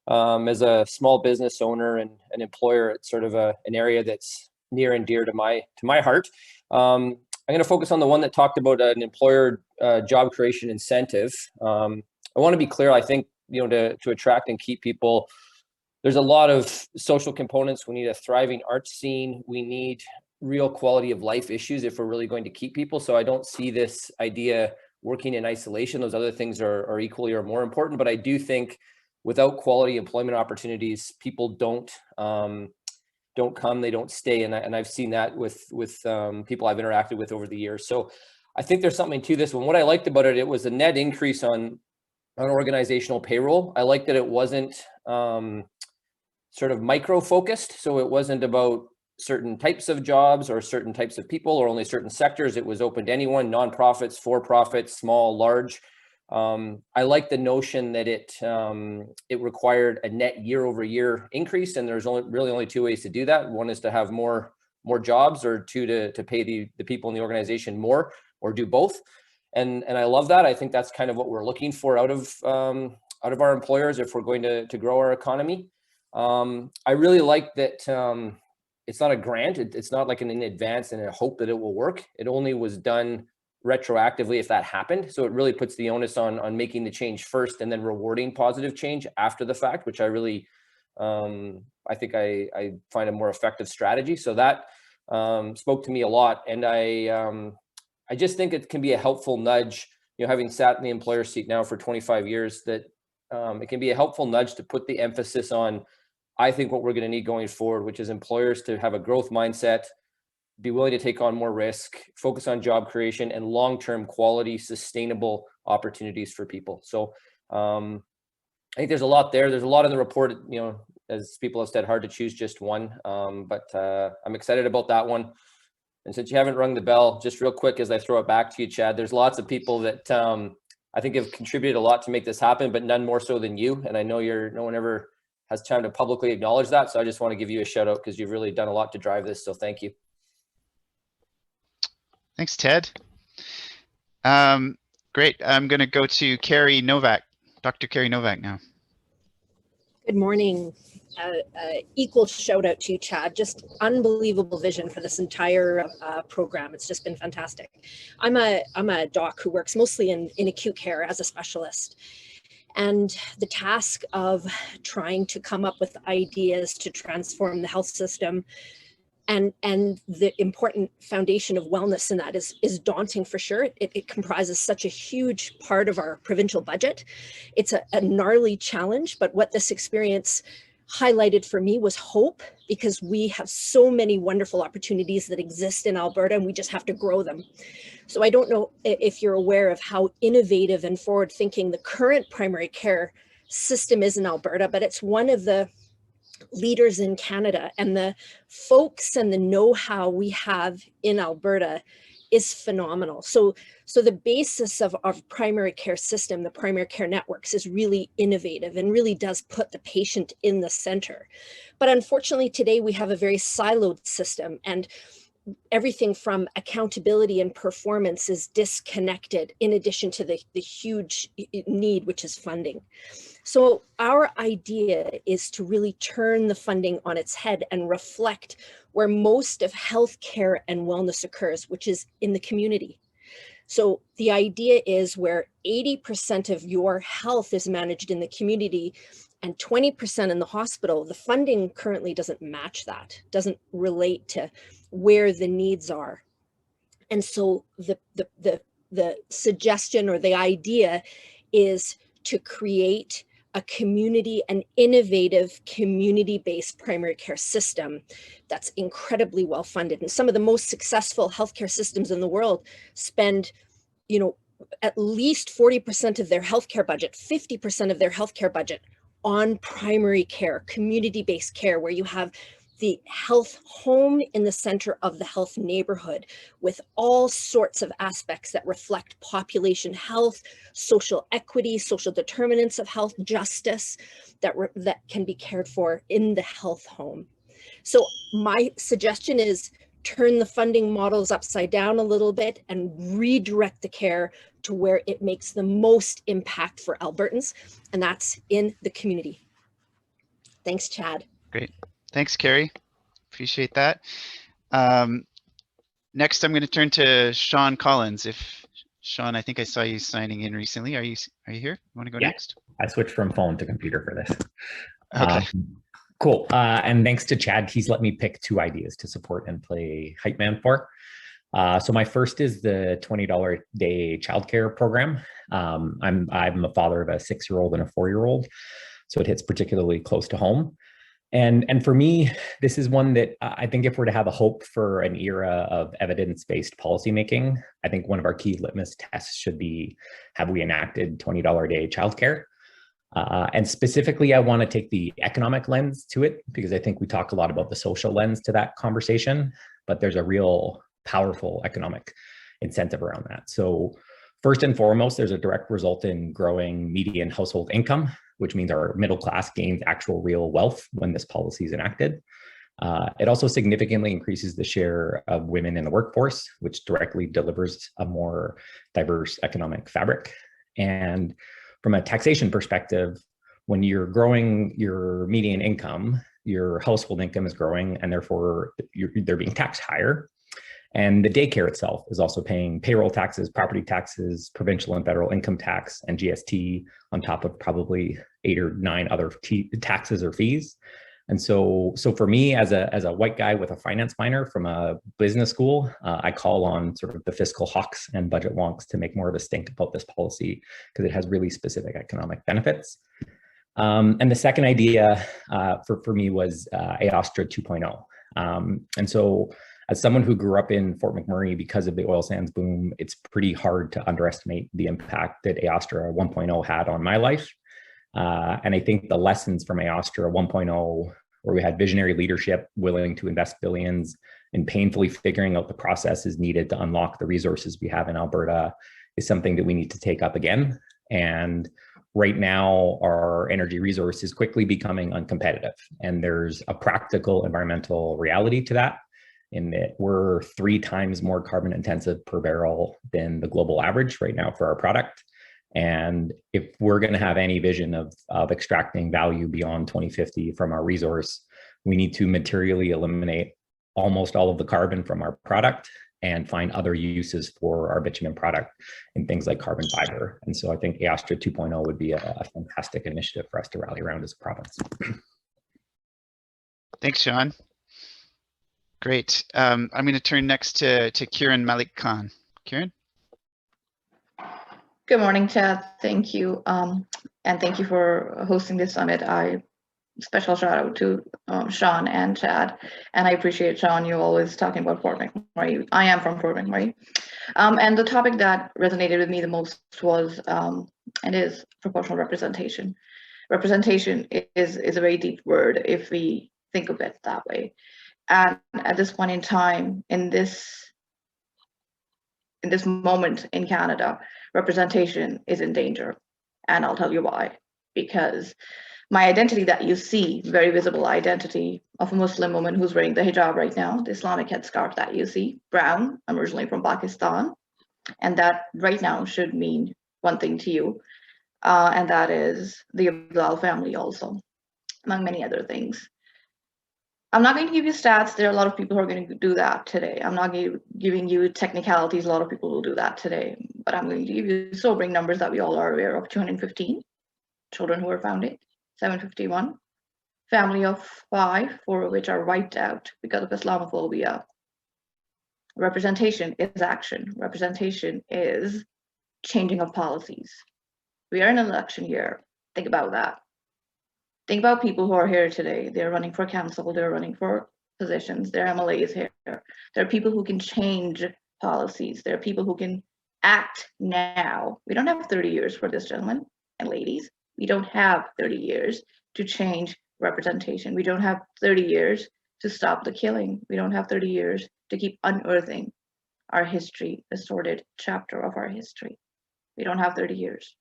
As a small business owner and an employer, it's sort of an area that's near and dear to my heart. I'm going to focus on the one that talked about an employer job creation incentive. I want to be clear. I think, to attract and keep people, there's a lot of social components. We need a thriving arts scene. We need real quality of life issues if we're really going to keep people. So I don't see this idea working in isolation. Those other things are equally or more important. But I do think without quality employment opportunities, people don't come, they don't stay. And I've seen that with people I've interacted with over the years. So I think there's something to this one. What I liked about it, it was a net increase on organizational payroll. I liked that it wasn't sort of micro focused. So it wasn't about certain types of jobs or certain types of people or only certain sectors. It was open to anyone, nonprofits, for-profits, small, large. I like the notion that it required a net year-over-year increase, and there's only two ways to do that. One is to have more jobs, or two, to pay the people in the organization more, or do both. And I love that. I think that's kind of what we're looking for out of our employers if we're going to grow our economy. I really like that it's not a grant. It's not like in advance and a hope that it will work. It only was done retroactively if that happened. So it really puts the onus on making the change first and then rewarding positive change after the fact, which I really, I think I find a more effective strategy. So that spoke to me a lot. And I just think it can be a helpful nudge, having sat in the employer seat now for 25 years, that it can be a helpful nudge to put the emphasis on, I think, what we're going to need going forward, which is employers to have a growth mindset, be willing to take on more risk, focus on job creation and long-term quality, sustainable opportunities for people. So I think there's a lot there. There's a lot in the report, as people have said, hard to choose just one, but I'm excited about that one. And since you haven't rung the bell, just real quick as I throw it back to you, Chad, there's lots of people that I think have contributed a lot to make this happen, but none more so than you. And I know no one ever has time to publicly acknowledge that. So I just want to give you a shout out because you've really done a lot to drive this. So thank you. Thanks, Ted. Great. I'm going to go to Carrie Novak, Dr. Carrie Novak now. Good morning. Equal shout out to you, Chad. Just unbelievable vision for this entire program. It's just been fantastic. I'm a doc who works mostly in acute care as a specialist. And the task of trying to come up with ideas to transform the health system and the important foundation of wellness in that is daunting for sure. It comprises such a huge part of our provincial budget. It's a gnarly challenge, but what this experience highlighted for me was hope, because we have so many wonderful opportunities that exist in Alberta and we just have to grow them. So I don't know if you're aware of how innovative and forward thinking the current primary care system is in Alberta, but it's one of the leaders in Canada, and the folks and the know-how we have in Alberta is phenomenal. So the basis of our primary care system, the primary care networks, is really innovative and really does put the patient in the center. But unfortunately today we have a very siloed system, and everything from accountability and performance is disconnected, in addition to the huge need, which is funding. So our idea is to really turn the funding on its head and reflect where most of healthcare and wellness occurs, which is in the community. So the idea is where 80% of your health is managed in the community and 20% in the hospital, the funding currently doesn't match that, doesn't relate to where the needs are. And so the the suggestion or the idea is to create a community, an innovative community-based primary care system that's incredibly well funded. And some of the most successful healthcare systems in the world spend, you know, at least 40% of their healthcare budget, 50% of their healthcare budget on primary care, community-based care, where you have the health home in the center of the health neighborhood with all sorts of aspects that reflect population health, social equity, social determinants of health, justice that can be cared for in the health home. So my suggestion is turn the funding models upside down a little bit and redirect the care to where it makes the most impact for Albertans, and that's in the community. Thanks, Chad. Great. Thanks, Carrie. Appreciate that. Next, I'm going to turn to Sean Collins. If Sean, I think I saw you signing in recently. Are you here? You want to go next? I switched from phone to computer for this. Okay. Cool. And thanks to Chad, he's let me pick 2 ideas to support and play hype man for. So my first is the $20 a day childcare program. I'm a father of a 6-year-old and a 4-year-old, so it hits particularly close to home. And for me, this is one that I think if we're to have a hope for an era of evidence-based policymaking, I think one of our key litmus tests should be, have we enacted $20 a day childcare? And specifically, I want to take the economic lens to it, because I think we talk a lot about the social lens to that conversation, but there's a real powerful economic incentive around that. So first and foremost, there's a direct result in growing median household income, which means our middle class gains actual real wealth when this policy is enacted. It also significantly increases the share of women in the workforce, which directly delivers a more diverse economic fabric. And from a taxation perspective, when you're growing your median income, your household income is growing, and therefore they're being taxed higher. And the daycare itself is also paying payroll taxes, property taxes, provincial and federal income tax, and GST on top of probably 8 or 9 other taxes or fees. And so for me, as a white guy with a finance minor from a business school, I call on sort of the fiscal hawks and budget wonks to make more of a stink about this policy, because it has really specific economic benefits. And the second idea for me was AOSTRA 2.0. And so as someone who grew up in Fort McMurray because of the oil sands boom, it's pretty hard to underestimate the impact that AOSTRA 1.0 had on my life. And I think the lessons from AOSTRA 1.0, where we had visionary leadership willing to invest billions in painfully figuring out the processes needed to unlock the resources we have in Alberta, is something that we need to take up again. And right now, our energy resource is quickly becoming uncompetitive. And there's a practical environmental reality to that, in that we're 3 times more carbon intensive per barrel than the global average right now for our product. And if we're going to have any vision of extracting value beyond 2050 from our resource, we need to materially eliminate almost all of the carbon from our product and find other uses for our bitumen product in things like carbon fiber. And so I think AOSTRA 2.0 would be a fantastic initiative for us to rally around as a province. Thanks, Sean. Great. I'm going to turn next to Kieran Malik Khan. Kieran? Good morning, Chad. Thank you. And thank you for hosting this summit. Special shout out to Sean and Chad. And I appreciate, Sean, you always talking about Fort McMurray. I am from Fort McMurray. And the topic that resonated with me the most was, and is proportional representation. Representation is a very deep word if we think of it that way. And at this point in time, in this moment in Canada, representation is in danger. And I'll tell you why. Because my identity that you see, very visible identity of a Muslim woman who's wearing the hijab right now, the Islamic headscarf that you see, brown, I'm originally from Pakistan. And that right now should mean one thing to you. And that is the Abdal family also, among many other things. I'm not going to give you stats. There are a lot of people who are going to do that today. I'm not giving you technicalities. A lot of people will do that today. But I'm going to give you sobering numbers that we all are aware of. 215 children who were founded, 751. Family of 5, 4 of which are wiped out because of Islamophobia. Representation is action. Representation is changing of policies. We are in an election year. Think about that. Think about people who are here today. They're running for council, they're running for positions, they're MLAs here. There are people who can change policies. There are people who can act now. We don't have 30 years for this, gentlemen and ladies. We don't have 30 years to change representation. We don't have 30 years to stop the killing. We don't have 30 years to keep unearthing our history, the sordid chapter of our history. We don't have 30 years.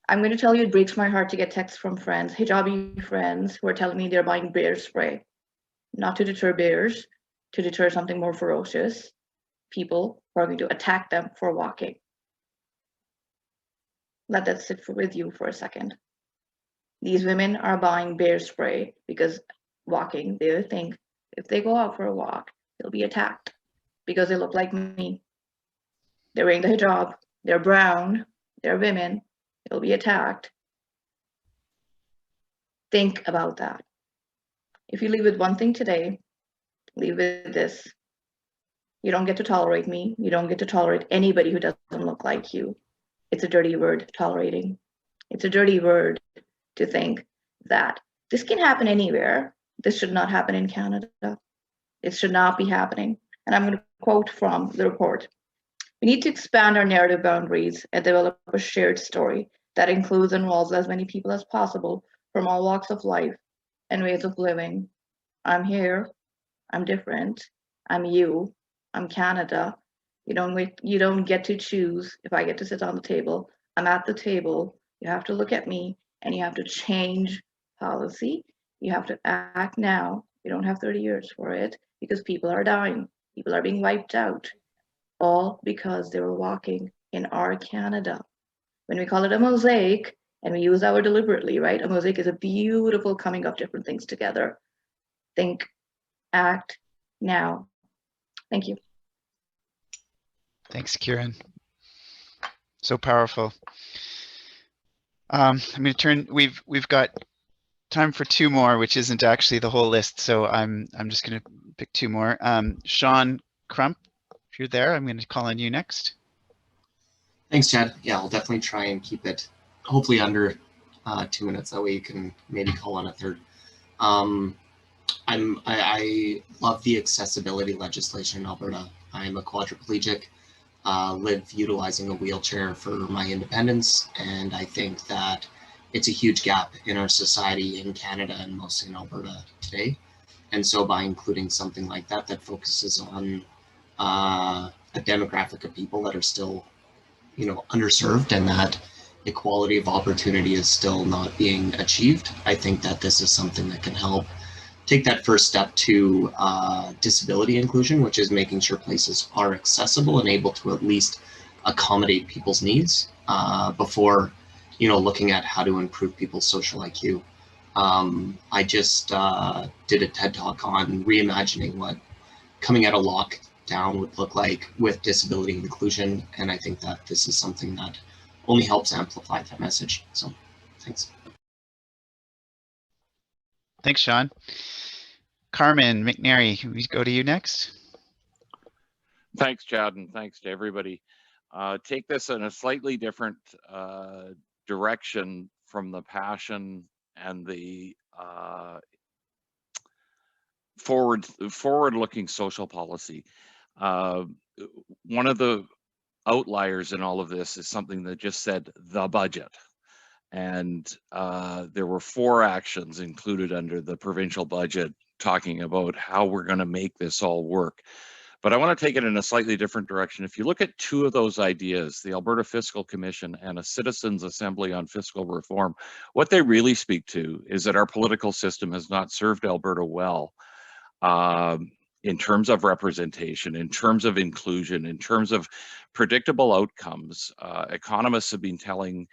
I'm going to tell you, it breaks my heart to get texts from friends, hijabi friends, who are telling me they're buying bear spray, not to deter bears, to deter something more ferocious, people who are going to attack them for walking. Let that sit with you for a second. These women are buying bear spray because walking, they think if they go out for a walk, they'll be attacked because they look like me. They're wearing the hijab, they're brown, they're women, they'll be attacked. Think about that. If you leave with one thing today, leave with this. You don't get to tolerate me. You don't get to tolerate anybody who doesn't look like you. It's a dirty word, tolerating. It's a dirty word to think that this can happen anywhere. This should not happen in Canada. It should not be happening. And I'm going to quote from the report. We need to expand our narrative boundaries and develop a shared story that includes and involves as many people as possible from all walks of life and ways of living. I'm here. I'm different. I'm you. I'm Canada. You don't get to choose if I get to sit on the table. I'm at the table. You have to look at me and you have to change policy. You have to act now. You don't have 30 years for it because people are dying. People are being wiped out, all because they were walking in our Canada. When we call it a mosaic, and we use that word deliberately, right? A mosaic is a beautiful coming of different things together. Think, act now. Thank you. Thanks, Kieran. So powerful. I'm going to turn. We've got time for two more, which isn't actually the whole list. So I'm just going to pick two more. Sean Crump, if you're there, I'm going to call on you next. Thanks, Chad. Yeah, I'll definitely try and keep it hopefully under 2 minutes. That way you can maybe call on a third. I love the accessibility legislation in Alberta. I'm a quadriplegic, live utilizing a wheelchair for my independence, and I think that it's a huge gap in our society in Canada and mostly in Alberta today. And so by including something like that that focuses on a demographic of people that are still, you know, underserved and that equality of opportunity is still not being achieved, I think that this is something that can help take that first step to disability inclusion, which is making sure places are accessible and able to at least accommodate people's needs before, you know, looking at how to improve people's social IQ. I just did a TED Talk on reimagining what coming out of lockdown would look like with disability inclusion, and I think that this is something that only helps amplify that message. So, thanks. Thanks, Sean. Carmen McNary, can we go to you next? Thanks, Chad, and thanks to everybody. Take this in a slightly different direction from the passion and the forward-looking social policy. One of the outliers in all of this is something that just said the budget. And there were 4 actions included under the provincial budget talking about how we're going to make this all work. But I want to take it in a slightly different direction. If you look at 2 of those ideas, the Alberta Fiscal Commission and a Citizens Assembly on Fiscal Reform, what they really speak to is that our political system has not served Alberta well in terms of representation, in terms of inclusion, in terms of predictable outcomes. Economists have been telling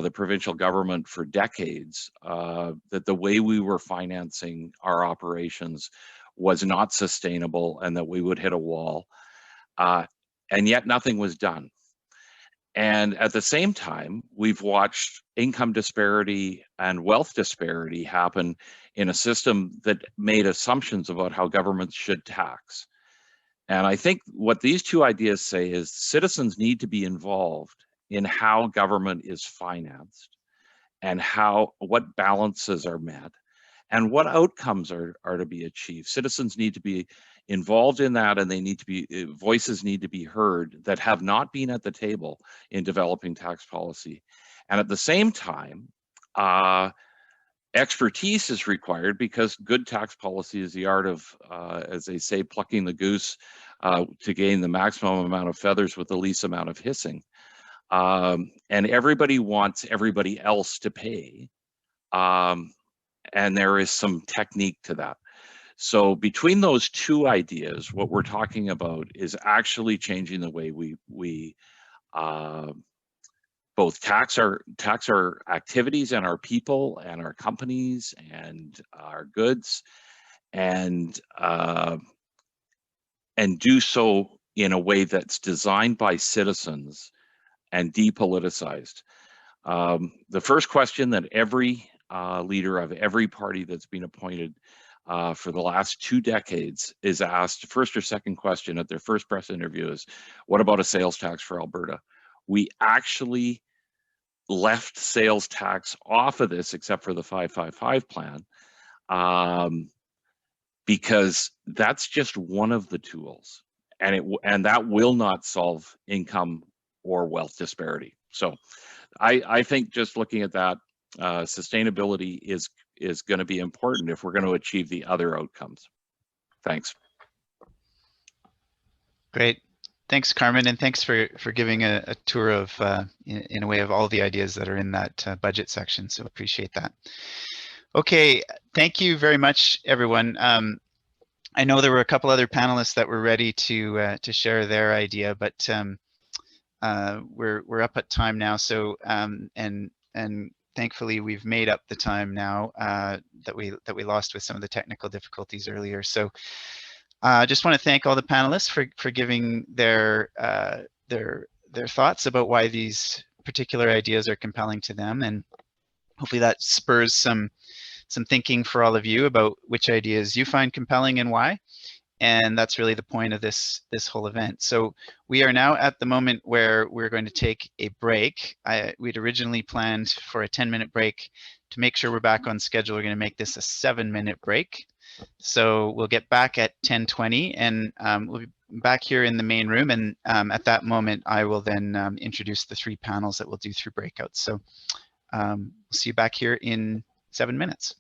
the provincial government for decades that the way we were financing our operations was not sustainable and that we would hit a wall. And yet nothing was done. And at the same time, we've watched income disparity and wealth disparity happen in a system that made assumptions about how governments should tax. And I think what these two ideas say is citizens need to be involved in how government is financed and what balances are met and what outcomes are to be achieved. Citizens need to be involved in that, and they need to be, voices need to be heard that have not been at the table in developing tax policy. And at the same time, expertise is required, because good tax policy is the art of, as they say, plucking the goose to gain the maximum amount of feathers with the least amount of hissing. And everybody wants everybody else to pay. And there is some technique to that. So between those two ideas, what we're talking about is actually changing the way we both tax our activities and our people and our companies and our goods, and do so in a way that's designed by citizens and depoliticized. The first question that every leader of every party that's been appointed for the last 2 decades is asked, first or second question at their first press interview, is, what about a sales tax for Alberta? We actually left sales tax off of this, except for the 555 plan, because that's just one of the tools, and that will not solve income or wealth disparity. So I think just looking at that, sustainability is going to be important if we're going to achieve the other outcomes. Thanks. Great. Thanks, Carmen, and thanks for giving a tour of, in a way, of all the ideas that are in that budget section. So appreciate that. Okay, thank you very much, everyone. I know there were a couple other panelists that were ready to share their idea, but we're up at time now. So and thankfully we've made up the time now that we lost with some of the technical difficulties earlier. So I just want to thank all the panelists for giving their thoughts about why these particular ideas are compelling to them, and hopefully that spurs some thinking for all of you about which ideas you find compelling and why. And that's really the point of this whole event. So we are now at the moment where we're going to take a break. We'd originally planned for a 10-minute break. To make sure we're back on schedule, we're going to make this a 7-minute break. So we'll get back at 10:20, and we'll be back here in the main room. And at that moment, I will then introduce the 3 panels that we'll do through breakouts. So we'll see you back here in 7 minutes.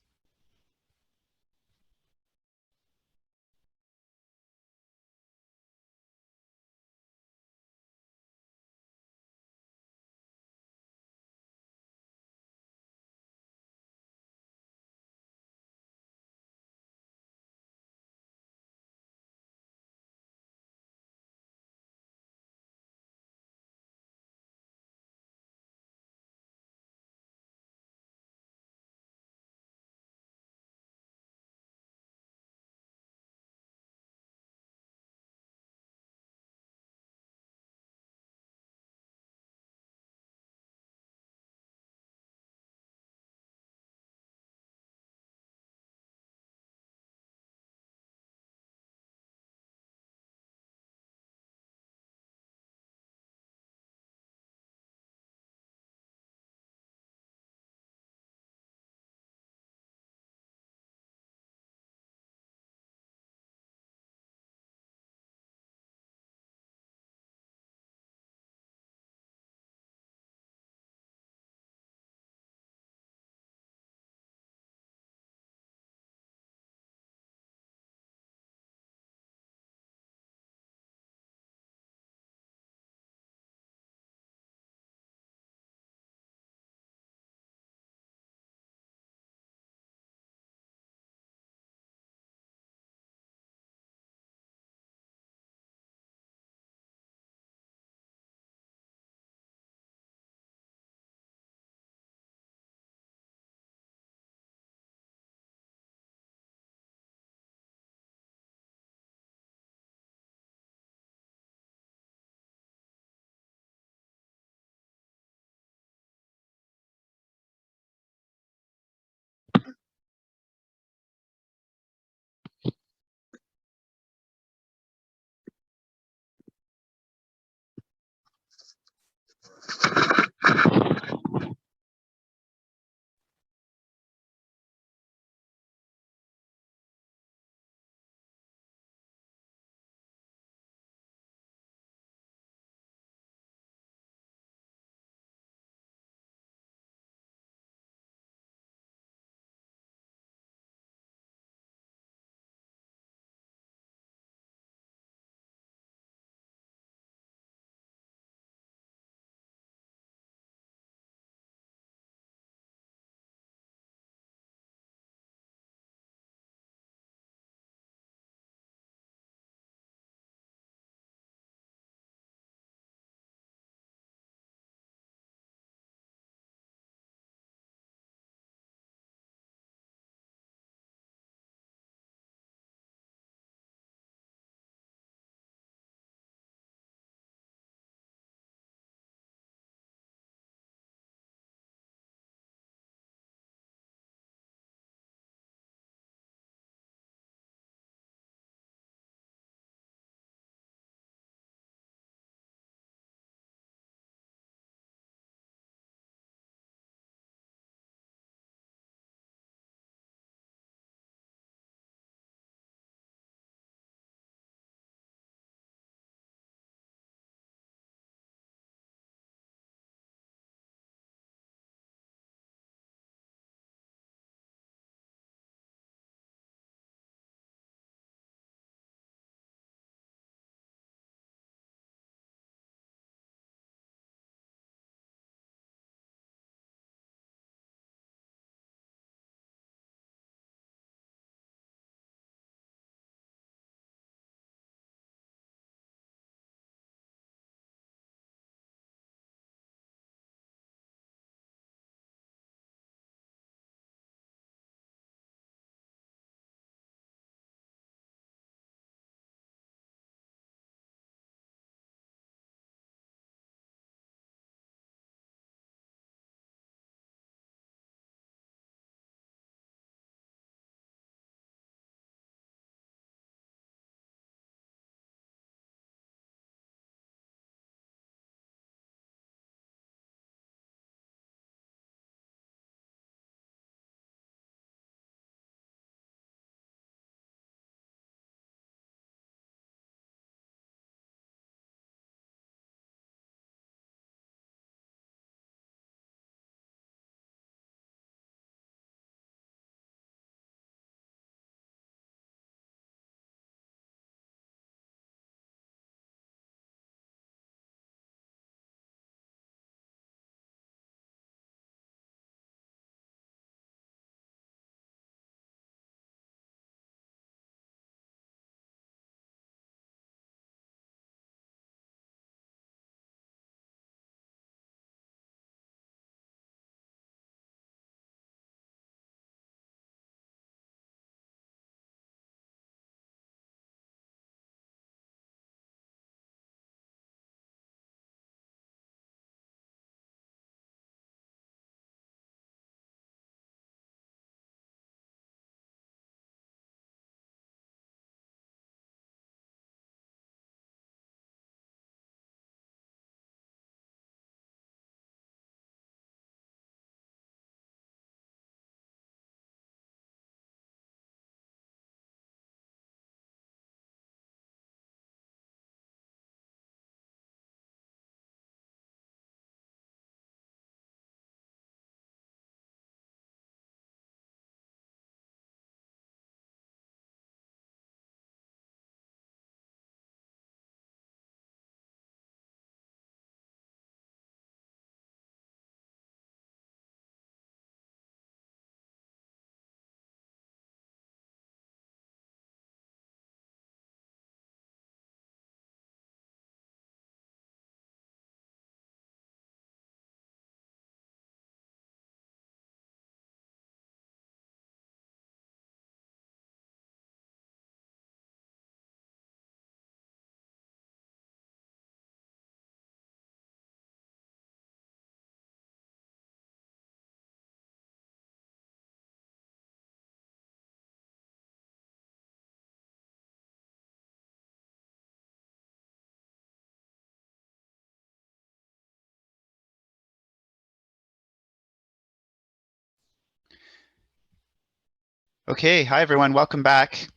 Okay, hi everyone, welcome back.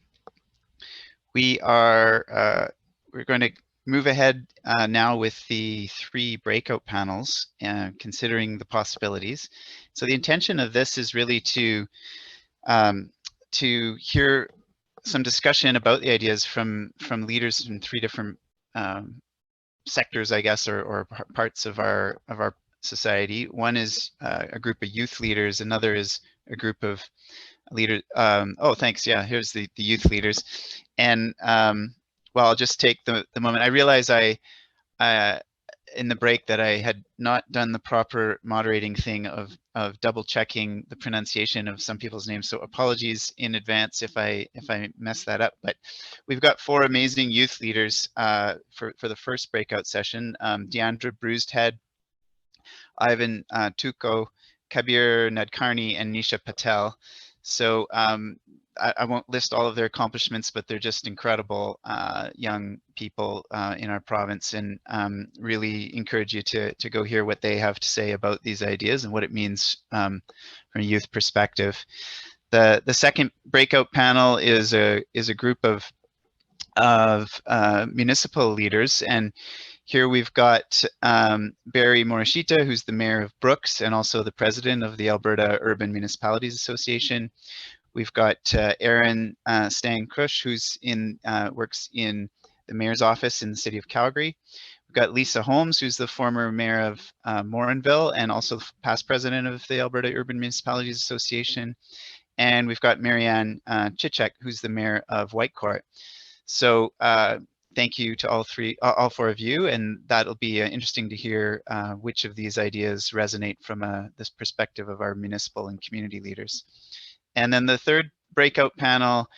We're going to move ahead now with the 3 breakout panels, considering the possibilities. So the intention of this is really to hear some discussion about the ideas from leaders in 3 different sectors, I guess, or parts of our society. One is a group of youth leaders. Another is a group of leaders. Oh, thanks. Yeah, here's the youth leaders. And well, I'll just take the moment. I realize in the break that I had not done the proper moderating thing of double checking the pronunciation of some people's names. So apologies in advance if I mess that up. But we've got 4 amazing youth leaders for the first breakout session. Deandra Bruised-Head, Ivan Tuko, Kabir Nadkarni, and Nisha Patel. So I won't list all of their accomplishments, but they're just incredible young people in our province, and really encourage you to go hear what they have to say about these ideas and what it means from a youth perspective. The second breakout panel is a group of municipal leaders, and here we've got Barry Morishita, who's the mayor of Brooks and also the president of the Alberta Urban Municipalities Association. We've got Aaron Stang-Krush, who's works in the mayor's office in the city of Calgary. We've got Lisa Holmes, who's the former mayor of Morinville and also past president of the Alberta Urban Municipalities Association. And we've got Marianne Chichek, who's the mayor of Whitecourt. So thank you to all 4 of you, and that'll be interesting to hear which of these ideas resonate from this perspective of our municipal and community leaders. And then the third breakout panel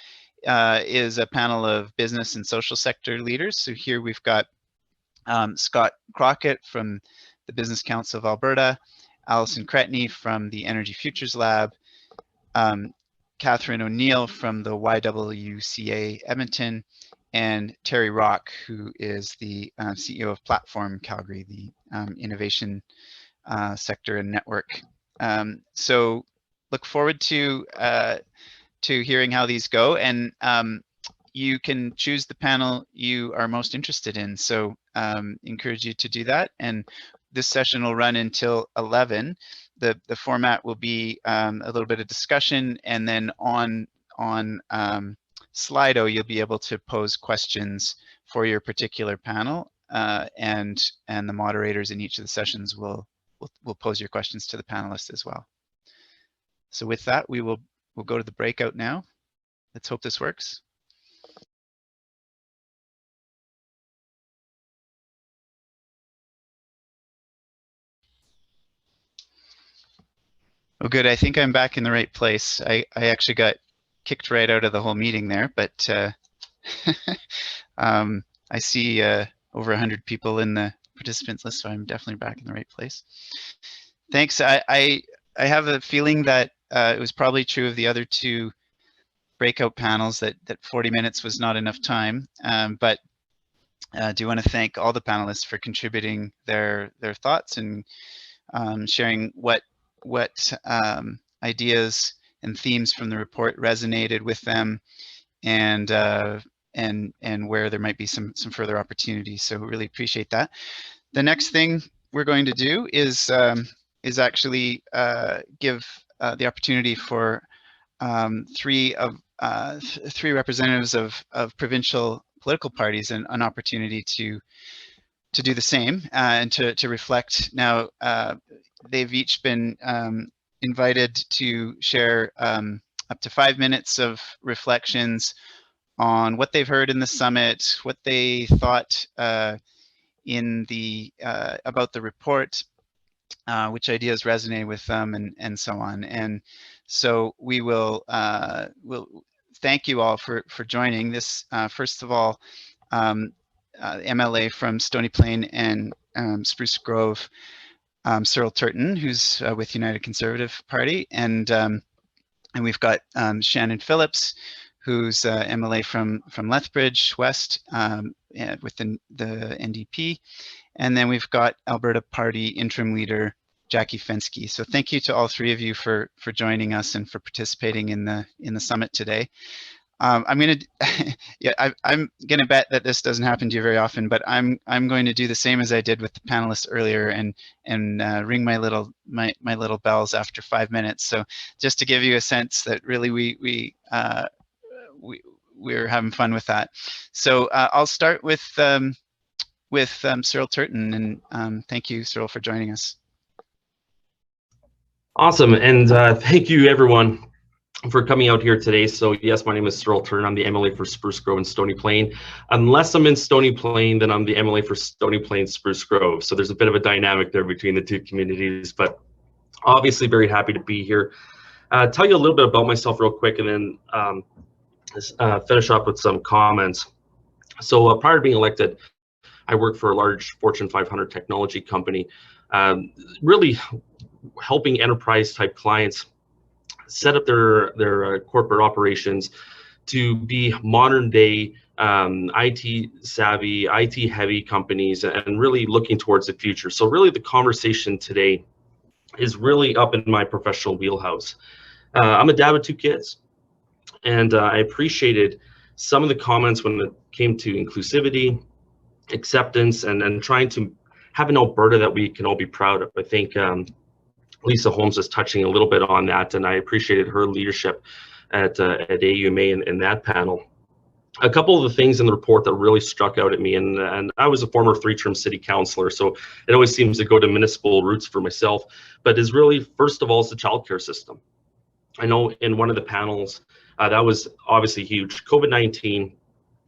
is a panel of business and social sector leaders. So here we've got Scott Crockett from the Business Council of Alberta, Alison Cretney from the Energy Futures Lab, Catherine O'Neill from the YWCA Edmonton, and Terry Rock, who is the CEO of Platform Calgary, the innovation sector and network. So look forward to hearing how these go, and you can choose the panel you are most interested in. So encourage you to do that, and this session will run until 11. The format will be a little bit of discussion, and then on Slido, you'll be able to pose questions for your particular panel, and the moderators in each of the sessions will pose your questions to the panelists as well. So with that, we'll go to the breakout now. Let's hope this works. Oh, good. I think I'm back in the right place. I actually got kicked right out of the whole meeting there, but I see over 100 people in the participants list, so I'm definitely back in the right place. Thanks. I have a feeling that it was probably true of the other 2 breakout panels that 40 minutes was not enough time, but I do want to thank all the panelists for contributing their thoughts and sharing what ideas and themes from the report resonated with them, and where there might be some further opportunities. So really appreciate that. The next thing we're going to do is actually give the opportunity for 3 representatives of provincial political parties an opportunity to do the same and to reflect. Now, they've each been invited to share up to 5 minutes of reflections on what they've heard in the summit, what they thought in about the report, which ideas resonated with them, and so on. And so we'll thank you all for joining this. First of all, MLA from Stony Plain and Spruce Grove, Cyril Turton, who's with United Conservative Party, and we've got Shannon Phillips, who's MLA from Lethbridge West with the NDP, and then we've got Alberta Party interim leader Jackie Fensky. So thank you to all three of you for joining us and for participating in the summit today. I'm gonna, yeah, I'm gonna bet that this doesn't happen to you very often, but I'm going to do the same as I did with the panelists earlier and ring my little bells after 5 minutes. So just to give you a sense that really we're having fun with that. So I'll start with Cyril Turton, and thank you, Cyril, for joining us. Awesome, and thank you everyone for coming out here today. So yes, my name is Cyril Turton. I'm the MLA for Spruce Grove and Stony Plain. Unless I'm in Stony Plain, then I'm the MLA for Stony Plain Spruce Grove. So there's a bit of a dynamic there between the two communities, but obviously very happy to be here. Tell you a little bit about myself real quick, and then finish up with some comments. So prior to being elected, I worked for a large Fortune 500 technology company, really helping enterprise type clients set up their corporate operations to be modern day IT savvy, IT heavy companies, and really looking towards the future. So really the conversation today is really up in my professional wheelhouse. I'm a dad with 2 kids, and I appreciated some of the comments when it came to inclusivity, acceptance, and trying to have an Alberta that we can all be proud of. I think Lisa Holmes is touching a little bit on that, and I appreciated her leadership at AUMA in that panel. A couple of the things in the report that really struck out at me, and I was a former 3-term city councillor, so it always seems to go to municipal roots for myself, but is really, first of all, is the childcare system. I know in one of the panels, that was obviously huge. COVID-19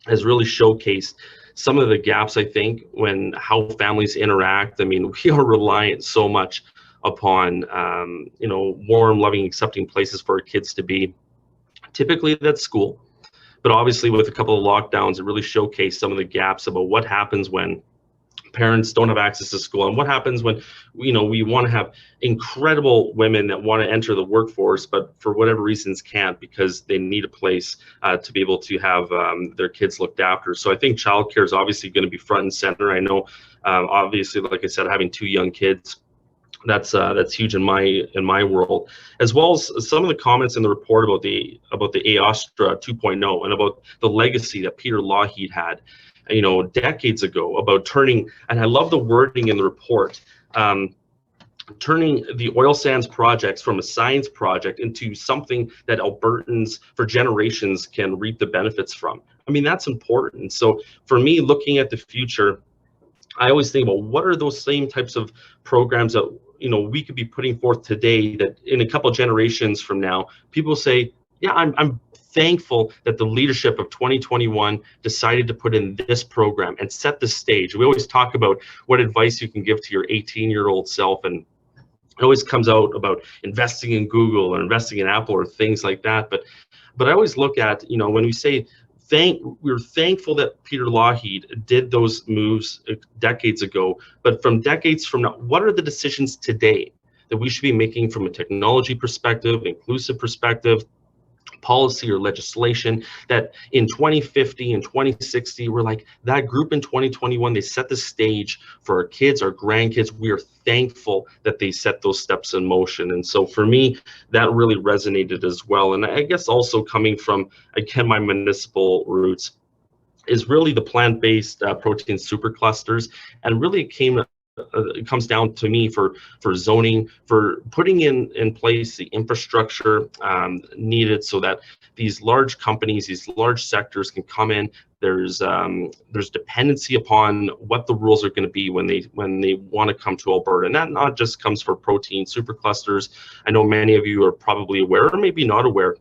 has really showcased some of the gaps, I think, when how families interact. I mean, we are reliant so much upon you know, warm, loving, accepting places for our kids to be. Typically that's school, but obviously with a couple of lockdowns, it really showcased some of the gaps about what happens when parents don't have access to school, and what happens when, you know, we want to have incredible women that want to enter the workforce, but for whatever reasons can't because they need a place to be able to have their kids looked after. So I think childcare is obviously going to be front and center. I know, obviously, like I said, having 2 young kids, that's huge in my world, as well as some of the comments in the report about the AOSTRA 2.0 and about the legacy that Peter Lougheed had, you know, decades ago, about turning, and I love the wording in the report, turning the oil sands projects from a science project into something that Albertans for generations can reap the benefits from. I mean, that's important. So for me, looking at the future, I always think about what are those same types of programs that, you know, we could be putting forth today that in a couple of generations from now, people say, yeah, I'm thankful that the leadership of 2021 decided to put in this program and set the stage. We always talk about what advice you can give to your 18-year-old self, and it always comes out about investing in Google or investing in Apple or things like that. But I always look at, you know, when we say we're thankful that Peter Lougheed did those moves decades ago, but from decades from now, what are the decisions today that we should be making from a technology perspective, inclusive perspective, policy or legislation, that in 2050 and 2060, we're like, that group in 2021, they set the stage for our kids, our grandkids. We are thankful that they set those steps in motion. And so for me, that really resonated as well. And I guess also coming from, again, my municipal roots, is really the plant-based protein superclusters, and really it comes down to me for zoning, for putting in place the infrastructure needed so that these large companies, these large sectors can come in. There's dependency upon what the rules are going to be when they want to come to Alberta, and that not just comes for protein superclusters. I know many of you are probably aware, or maybe not aware,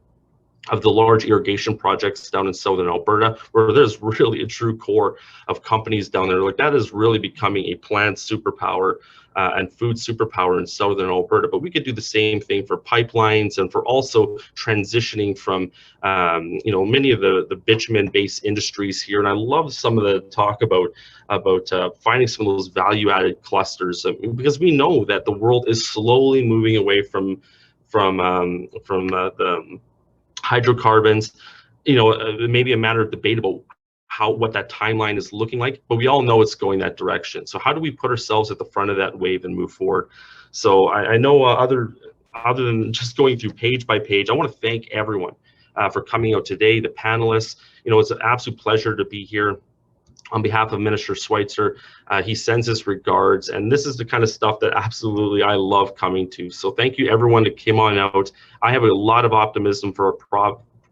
of the large irrigation projects down in southern Alberta, where there's really a true core of companies down there. Like, that is really becoming a plant superpower and food superpower in southern Alberta. But we could do the same thing for pipelines and for also transitioning from, you know, many of the bitumen-based industries here. And I love some of the talk about finding some of those value-added clusters, because we know that the world is slowly moving away from the hydrocarbons. You know, it may be a matter of debate about what that timeline is looking like, but we all know it's going that direction. So how do we put ourselves at the front of that wave and move forward? So I know other than just going through page by page, I want to thank everyone for coming out today, the panelists. It's an absolute pleasure to be here. On behalf of Minister Schweitzer, he sends his regards, and this is the kind of stuff that absolutely I love coming to. So thank you everyone that came on out. I have a lot of optimism for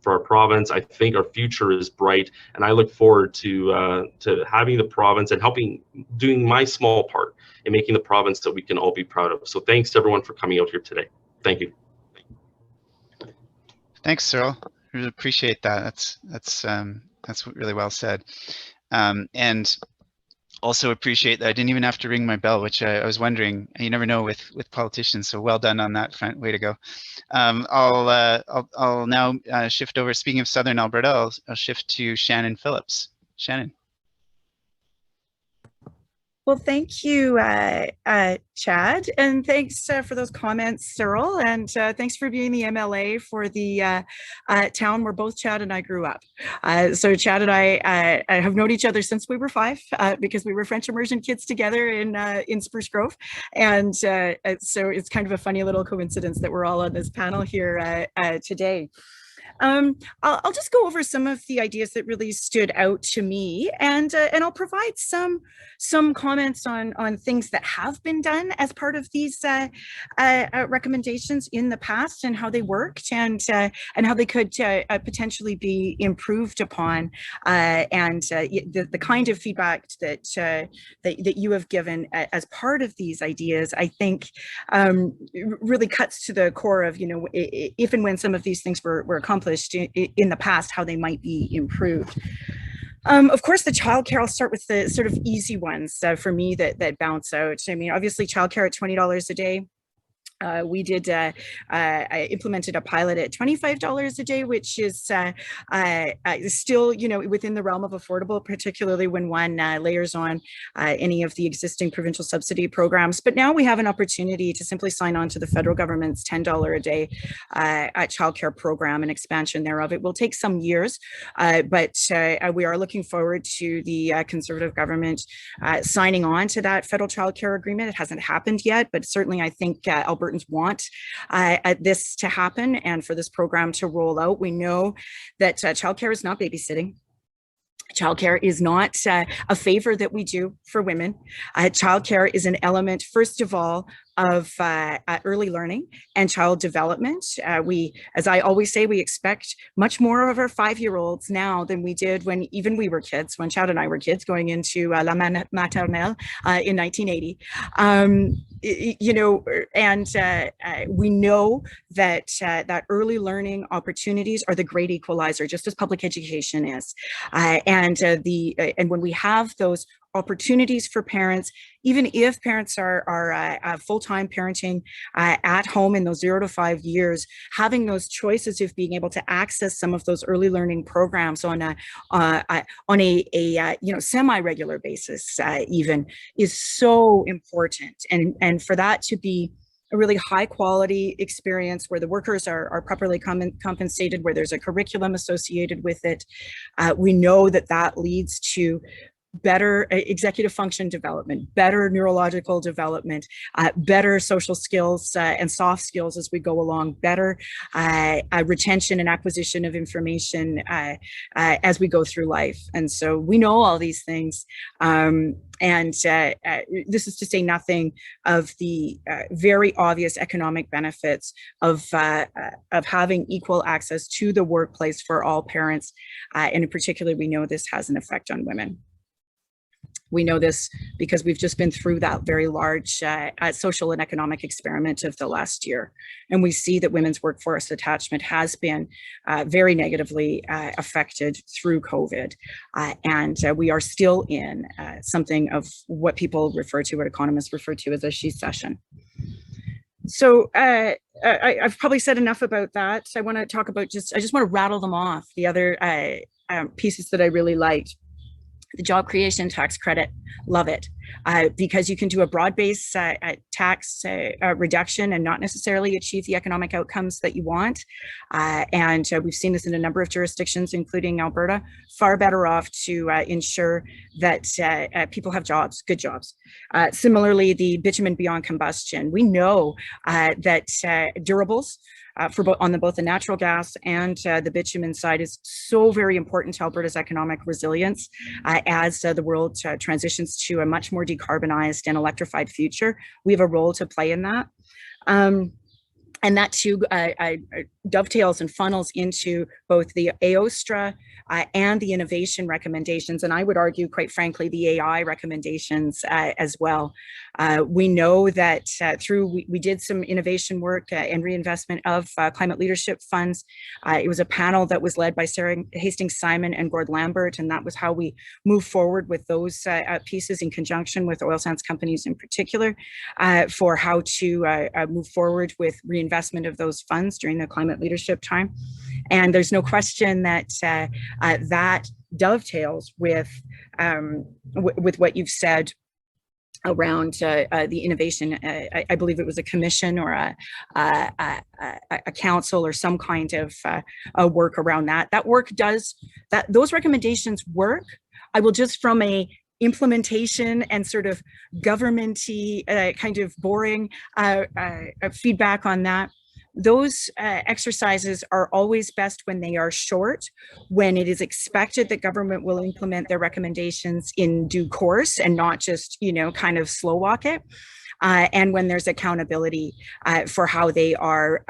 our province. I think our future is bright, and I look forward to having the province and doing my small part in making the province that we can all be proud of. So thanks everyone for coming out here today. Thank you. Thanks, Cyril. Really appreciate that. That's really well said. And also appreciate that I didn't even have to ring my bell, which I was wondering. You never know with politicians, so well done on that front. Way to go. I'll now shift over. Speaking of Southern Alberta, I'll shift to Shannon Phillips. Shannon. Well, thank you, Chad, and thanks for those comments, Cyril, and thanks for being the MLA for the town where both Chad and I grew up. So Chad and I have known each other since we were 5 because we were French immersion kids together in Spruce Grove, and so it's kind of a funny little coincidence that we're all on this panel here today. I'll just go over some of the ideas that really stood out to me, and I'll provide some comments on things that have been done as part of these recommendations in the past and how they worked, and how they could potentially be improved upon, and the kind of feedback that you have given as part of these ideas, I think really cuts to the core of, if and when some of these things were accomplished in the past, how they might be improved. Of course, the childcare, I'll start with the sort of easy ones for me that bounce out. I mean, obviously childcare at $20 a day. We did, I implemented a pilot at $25 a day, which is still, within the realm of affordable, particularly when one layers on any of the existing provincial subsidy programs. But now we have an opportunity to simply sign on to the federal government's $10 a day childcare program and expansion thereof. It will take some years, but we are looking forward to the Conservative government signing on to that federal childcare agreement. It hasn't happened yet, but certainly I think Albertans want this to happen and for this program to roll out. We know that childcare is not babysitting. Childcare is not a favor that we do for women. Childcare is an element, first of all, of early learning and child development. We, as I always say, we expect much more of our 5-year-olds now than we did when even we were kids, when Chad and I were kids going into la maternelle in 1980. We know that that early learning opportunities are the great equalizer, just as public education is. And when we have those opportunities for parents, even if parents are full-time parenting at home in those 0 to 5 years, having those choices of being able to access some of those early learning programs on a semi-regular basis even is so important, and for that to be a really high quality experience where the workers are properly compensated, where there's a curriculum associated with it, we know that leads to better executive function development, better neurological development, better social skills and soft skills as we go along, better retention and acquisition of information as we go through life. And so we know all these things. And this is to say nothing of the very obvious economic benefits of having equal access to the workplace for all parents. And in particular, we know this has an effect on women. We know this because we've just been through that very large social and economic experiment of the last year. And we see that women's workforce attachment has been very negatively affected through COVID. And we are still in something of what people refer to, what economists refer to as a she-cession. So I've probably said enough about that. I want to talk about I just want to rattle them off, the other pieces that I really liked. The job creation tax credit, love it, because you can do a broad-based tax reduction and not necessarily achieve the economic outcomes that you want. And we've seen this in a number of jurisdictions, including Alberta, far better off to ensure that people have jobs, good jobs. Similarly, the bitumen beyond combustion, we know that durables, for both the natural gas and the bitumen side is so very important to Alberta's economic resilience as the world transitions to a much more decarbonized and electrified future. We have a role to play in that. And that too dovetails and funnels into both the AOSTRA and the innovation recommendations, and I would argue, quite frankly, the AI recommendations as well. We know that we did some innovation work and reinvestment of climate leadership funds. It was a panel that was led by Sarah Hastings-Simon and Gord Lambert, and that was how we move forward with those pieces in conjunction with oil sands companies in particular for how to move forward with reinvestment of those funds during the climate leadership time. And there's no question that that dovetails with what you've said around the innovation. I believe it was a commission or a council or some kind of a work around that. That work does, those recommendations work. I will just, from a implementation and sort of government-y kind of boring feedback on that. Those exercises are always best when they are short, when it is expected that government will implement their recommendations in due course and not just, kind of slow walk it. And when there's accountability for how they are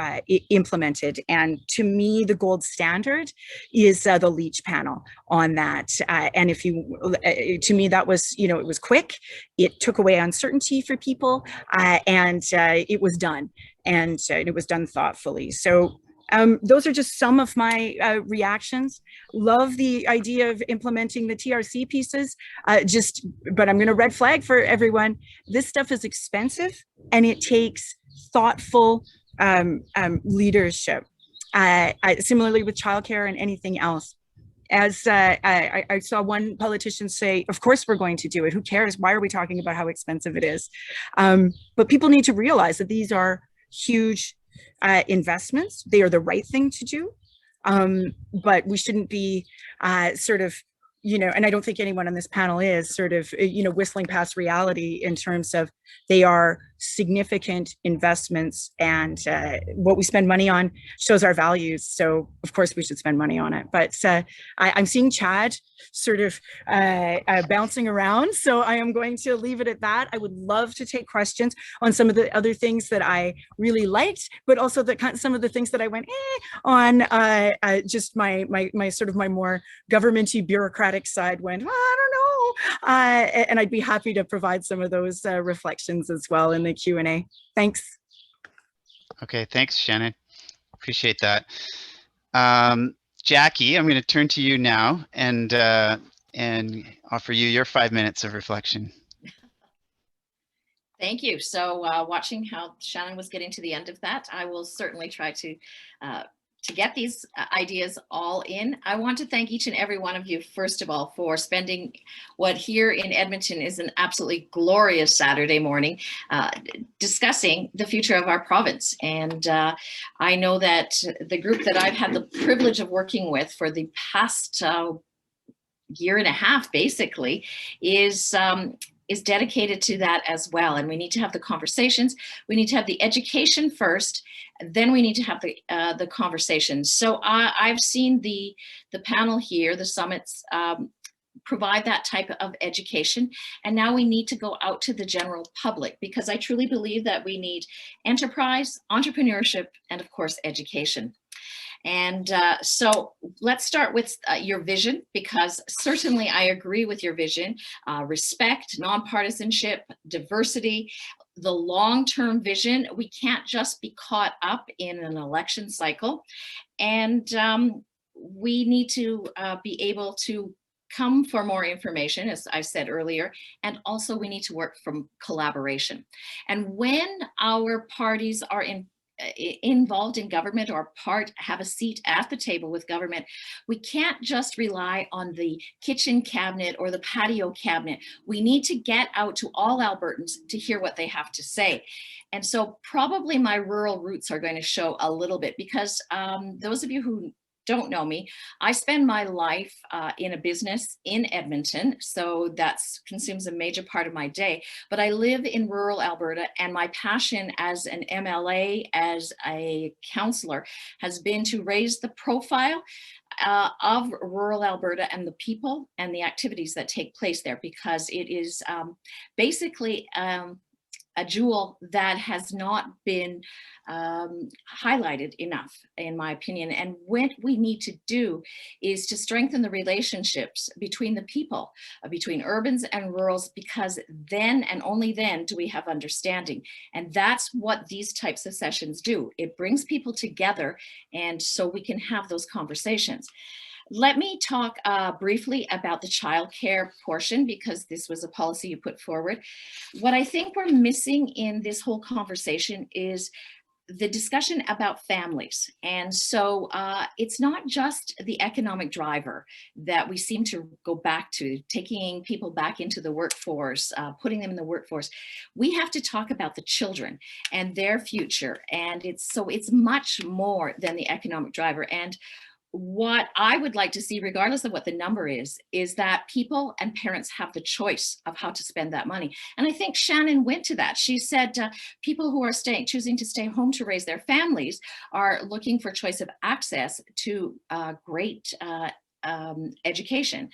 implemented. And to me, the gold standard is the Leach panel on that. And to me, that was, it was quick. It took away uncertainty for people, and it was done. And it was done thoughtfully. So those are just some of my reactions. Love the idea of implementing the TRC pieces, but I'm going to red flag for everyone. This stuff is expensive and it takes thoughtful leadership. Similarly with childcare and anything else. As I saw one politician say, of course we're going to do it. Who cares? Why are we talking about how expensive it is? But people need to realize that these are huge investments. They are the right thing to do, but we shouldn't be sort of, and I don't think anyone on this panel is sort of, whistling past reality in terms of they are significant investments, and what we spend money on shows our values. So of course we should spend money on it. But I'm seeing Chad sort of bouncing around. So I am going to leave it at that. I would love to take questions on some of the other things that I really liked, but also some of the things that I went on. Just my sort of my more governmenty bureaucratic side went, I don't know. And I'd be happy to provide some of those reflections as well in the Q&A. Thanks. Okay, thanks, Shannon. Appreciate that. Jackie, I'm going to turn to you now and offer you your 5 minutes of reflection. Thank you. So watching how Shannon was getting to the end of that, I will certainly try to get these ideas all in. I want to thank each and every one of you, first of all, for spending what here in Edmonton is an absolutely glorious Saturday morning discussing the future of our province. And I know that the group that I've had the privilege of working with for the past year and a half, basically, is dedicated to that as well. And we need to have the conversations. We need to have the education first, then we need to have the conversations. So I've seen the panel here, the summits, provide that type of education. And now we need to go out to the general public, because I truly believe that we need enterprise, entrepreneurship, and of course, education. And so let's start with your vision, because certainly I agree with your vision, respect, nonpartisanship, diversity, the long-term vision. We can't just be caught up in an election cycle. And we need to be able to come for more information, as I said earlier, and also we need to work from collaboration. And when our parties are involved in government or have a seat at the table with government, we can't just rely on the kitchen cabinet or the patio cabinet. We need to get out to all Albertans to hear what they have to say. And so probably my rural roots are going to show a little bit, because those of you who don't know me, I spend my life in a business in Edmonton, so that consumes a major part of my day. But I live in rural Alberta, and my passion as an MLA, as a councillor, has been to raise the profile of rural Alberta and the people and the activities that take place there, because it is basically a jewel that has not been highlighted enough, in my opinion. And what we need to do is to strengthen the relationships between the people, between urbans and rurals, because then and only then do we have understanding. And that's what these types of sessions do. It brings people together, and so we can have those conversations. Let me talk briefly about the childcare portion, because this was a policy you put forward. What I think we're missing in this whole conversation is the discussion about families. And so it's not just the economic driver that we seem to go back to, taking people back into the workforce, putting them in the workforce. We have to talk about the children and their future. And it's much more than the economic driver. And what I would like to see, regardless of what the number is that people and parents have the choice of how to spend that money. And I think Shannon went to that. She said people who are choosing to stay home to raise their families are looking for choice of access to great education,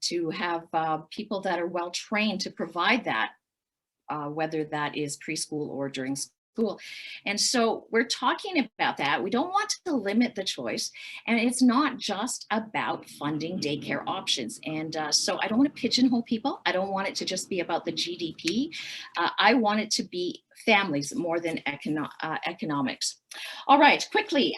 to have people that are well trained to provide that, whether that is preschool or during school. And so we're talking about that. We don't want to limit the choice. And it's not just about funding daycare options. And so I don't want to pigeonhole people. I don't want it to just be about the GDP. I want it to be families more than economics. All right, quickly.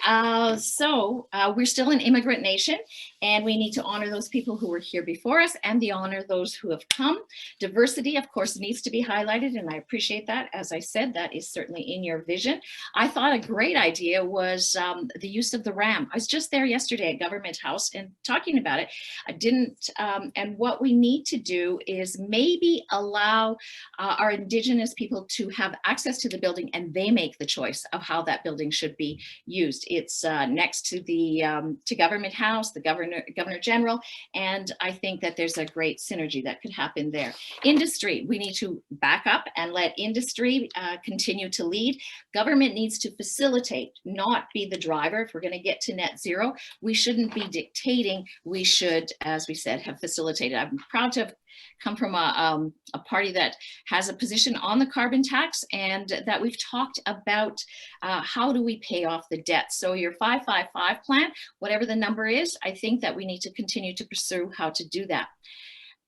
So we're still an immigrant nation, and we need to honor those people who were here before us and honor those who have come. Diversity, of course, needs to be highlighted, and I appreciate that. As I said, that is certainly in your vision. I thought a great idea was the use of the RAM. I was just there yesterday at Government House and talking about it. I didn't, and what we need to do is maybe allow our Indigenous people to have access to the building, and they make the choice of how that building should be used. It's next to the to Government House, the Governor General, and I think that there's a great synergy that could happen there. Industry, we need to back up and let industry continue to lead. Government needs to facilitate, not be the driver. If we're going to get to net zero, we shouldn't be dictating. We should, as we said, have facilitated. I'm proud to have come from a party that has a position on the carbon tax, and that we've talked about how do we pay off the debt. So your 555 plan, whatever the number is, I think that we need to continue to pursue how to do that.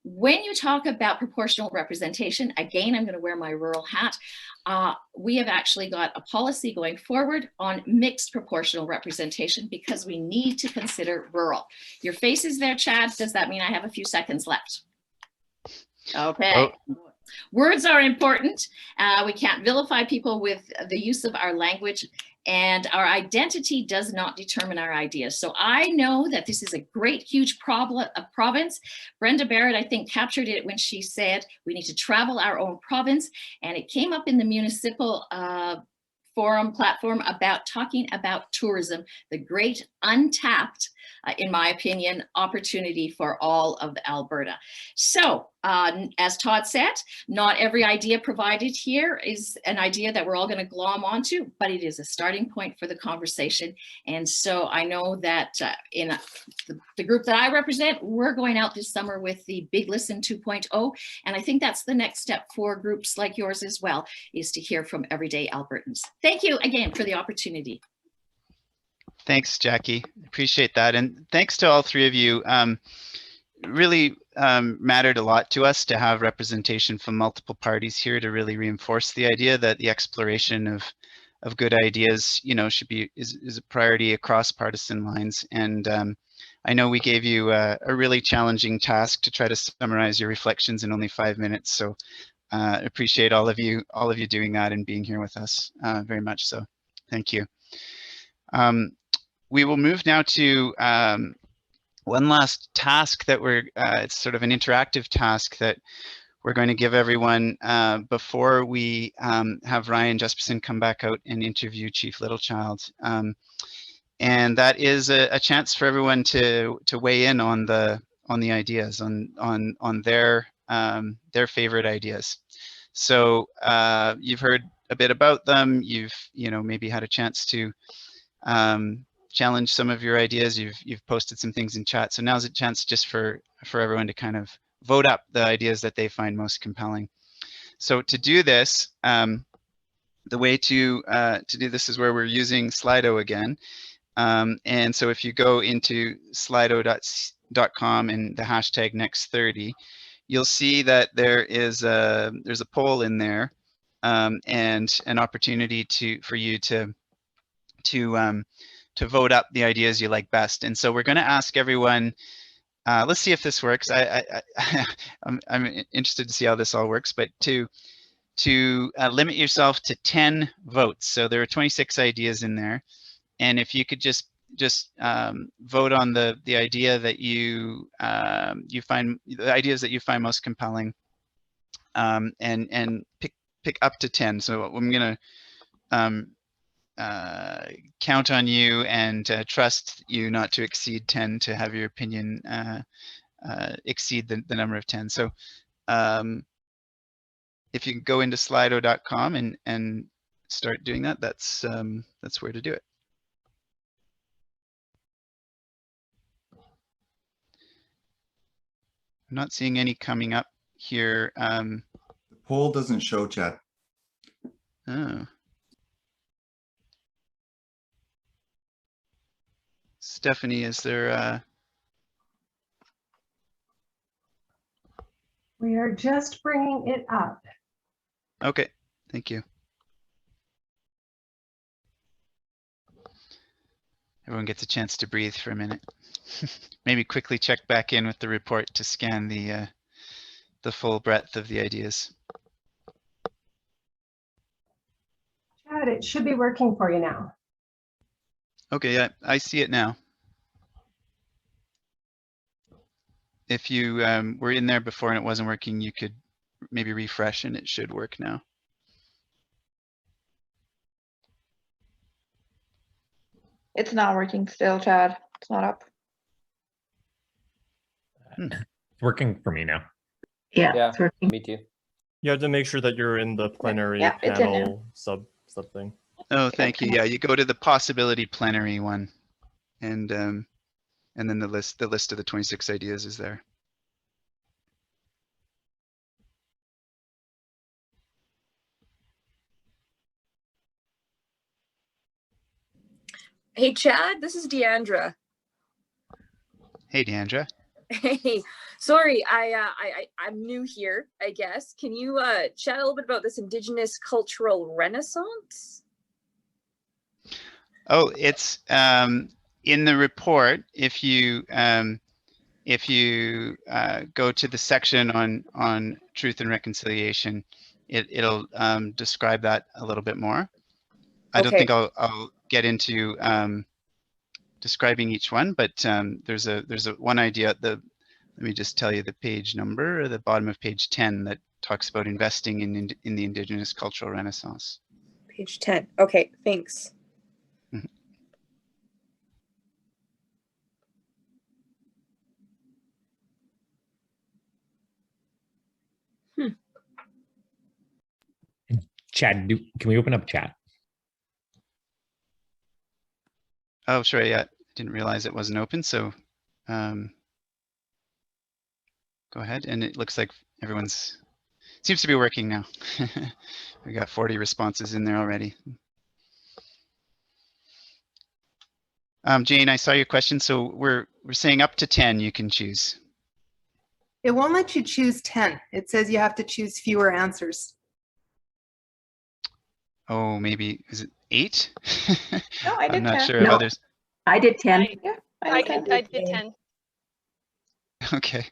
When you talk about proportional representation, again, I'm going to wear my rural hat. We have actually got a policy going forward on mixed proportional representation, because we need to consider rural. Your face is there, Chad. Does that mean I have a few seconds left? Okay. Oh. Words are important. We can't vilify people with the use of our language, and our identity does not determine our ideas. So I know that this is a great, huge province. Brenda Barrett, I think, captured it when she said we need to travel our own province, and it came up in the municipal forum platform about talking about tourism, the great untapped, in my opinion, opportunity for all of Alberta. So as Todd said, not every idea provided here is an idea that we're all going to glom onto, but it is a starting point for the conversation. And so I know that in the group that I represent, we're going out this summer with the Big Listen 2.0. And I think that's the next step for groups like yours as well, is to hear from everyday Albertans. Thank you again for the opportunity. Thanks, Jackie. Appreciate that. And thanks to all three of you. Really mattered a lot to us to have representation from multiple parties here to really reinforce the idea that the exploration of good ideas, you know, is a priority across partisan lines. And I know we gave you a really challenging task to try to summarize your reflections in only 5 minutes. So appreciate all of you doing that and being here with us very much so. Thank you. We will move now to one last task that it's sort of an interactive task that we're going to give everyone before we have Ryan Jesperson come back out and interview Chief Littlechild. And that is a chance for everyone to weigh in on the ideas, on their favorite ideas. So you've heard a bit about them. You've maybe had a chance to challenge some of your ideas. You've posted some things in chat. So now's a chance just for everyone to kind of vote up the ideas that they find most compelling. So to do this, the way to do this is where we're using Slido again. And so if you go into slido.com and the hashtag next30, you'll see that there's a poll in there, and an opportunity for you to vote up the ideas you like best. And so we're going to ask everyone. Let's see if this works. I'm interested to see how this all works, but to limit yourself to 10 votes. So there are 26 ideas in there, and if you could just vote on the idea that you find, the ideas that you find most compelling, and pick up to 10. So I'm gonna count on you and trust you not to exceed 10, to have your opinion exceed the number of 10. So if you go into slido.com and start doing that, that's where to do it. I'm not seeing any coming up here. The poll doesn't show, chat. Oh. Stephanie, is there We are just bringing it up. Okay, thank you. Everyone gets a chance to breathe for a minute. Maybe quickly check back in with the report to scan the full breadth of the ideas. Chad, it should be working for you now. Okay, yeah, I see it now. If you were in there before and it wasn't working, you could maybe refresh and it should work now. It's not working still, Chad. It's not up. It's working for me now. Yeah, it's working. Me too. You have to make sure that you're in the plenary it's in there. panel sub thing. Oh, thank you. Yeah, you go to the possibility plenary one, and then the list of the 26 ideas is there. Hey, Chad, this is Deandra. Hey, Deandra. Hey, sorry, I'm new here, I guess. Can you chat a little bit about this Indigenous cultural renaissance? Oh, it's in the report. If you go to the section on truth and reconciliation, it'll describe that a little bit more. I don't think I'll get into describing each one, but there's one idea. Let me just tell you the page number at the bottom of page 10 that talks about investing in the Indigenous cultural renaissance. Page 10. Okay, thanks. Chad, can we open up chat? Oh, sure. Yeah, didn't realize it wasn't open. So go ahead. And it looks like seems to be working now. We got 40 responses in there already. Jane, I saw your question. So we're saying up to 10 you can choose. It won't let you choose 10. It says you have to choose fewer answers. Oh, maybe, is it 8? No, I did I'm not 10. sure if others. I did 10. Yeah, I did 10. Okay.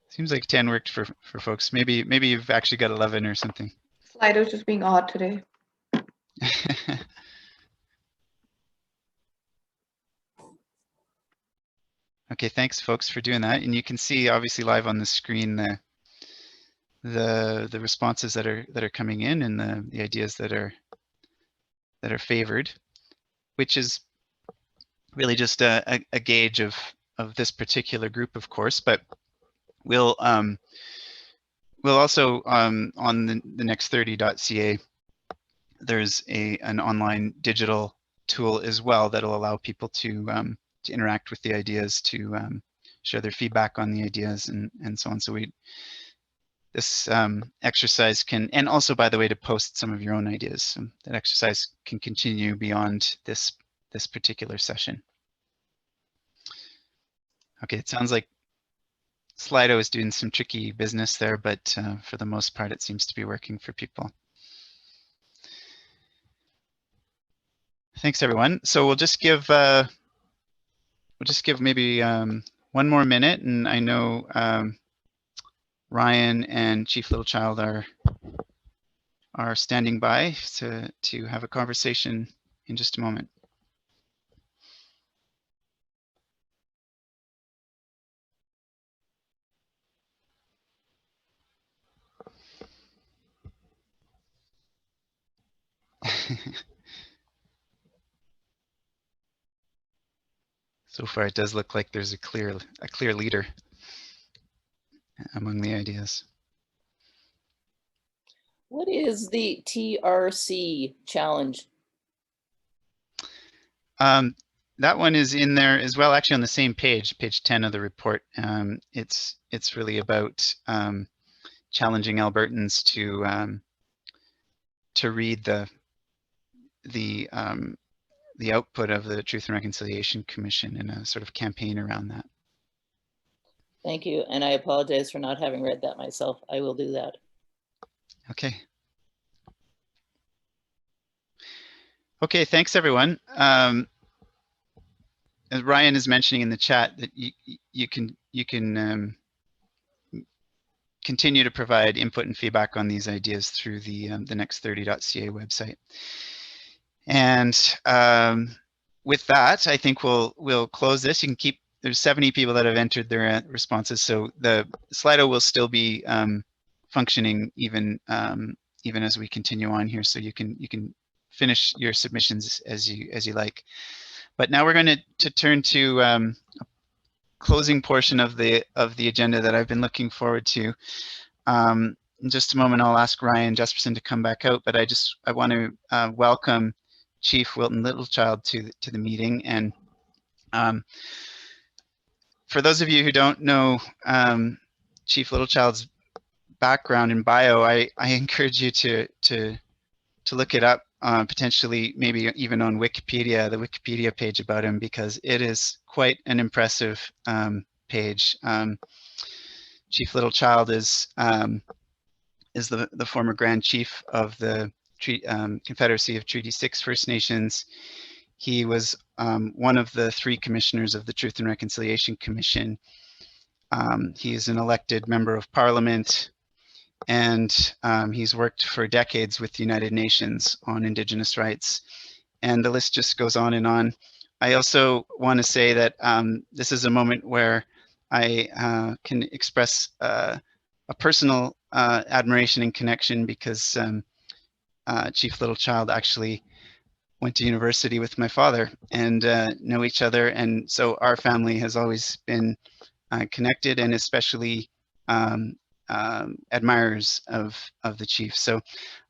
Seems like 10 worked for folks. Maybe you've actually got 11 or something. Slido's just being odd today. Okay, thanks folks for doing that. And you can see obviously live on the screen the responses that are coming in and the ideas that are favored, which is really just a gauge of this particular group, of course. But we'll also on the next30.ca, there's an online digital tool as well that'll allow people to interact with the ideas, to share their feedback on the ideas and so on. So this exercise can, and also by the way, to post some of your own ideas. So that exercise can continue beyond this particular session. Okay, it sounds like Slido is doing some tricky business there, but for the most part, it seems to be working for people. Thanks, everyone. So we'll just give maybe 1 more minute, and I know Ryan and Chief Littlechild are standing by to have a conversation in just a moment. So far, it does look like there's a clear leader among the ideas. What is the TRC challenge? That one is in there as well, actually on the same page 10 of the report. It's really about challenging Albertans to read the output of the Truth and Reconciliation Commission in a sort of campaign around that. Thank you, and I apologize for not having read that myself. I will do that. Okay. Okay, thanks everyone. As Ryan is mentioning in the chat, that you can continue to provide input and feedback on these ideas through the next30.ca website. And with that, I think we'll close this. You can keep. There's 70 people that have entered their responses, so the Slido will still be functioning even as we continue on here. So you can finish your submissions as you like. But now we're going to turn to a closing portion of the agenda that I've been looking forward to. In just a moment, I'll ask Ryan Jesperson to come back out, but I want to welcome Chief Wilton Littlechild to the meeting. And for those of you who don't know Chief Littlechild's background and bio, I encourage you to look it up, potentially maybe even on Wikipedia, the Wikipedia page about him, because it is quite an impressive page. Chief Littlechild is the former Grand Chief of the Confederacy of Treaty 6 First Nations. He was one of the 3 commissioners of the Truth and Reconciliation Commission. He is an elected member of Parliament, and he's worked for decades with the United Nations on Indigenous rights, and the list just goes on and on. I also want to say that this is a moment where I can express a personal admiration and connection, because Chief Littlechild actually went to university with my father and know each other, and so our family has always been connected, and especially admirers of the chief. So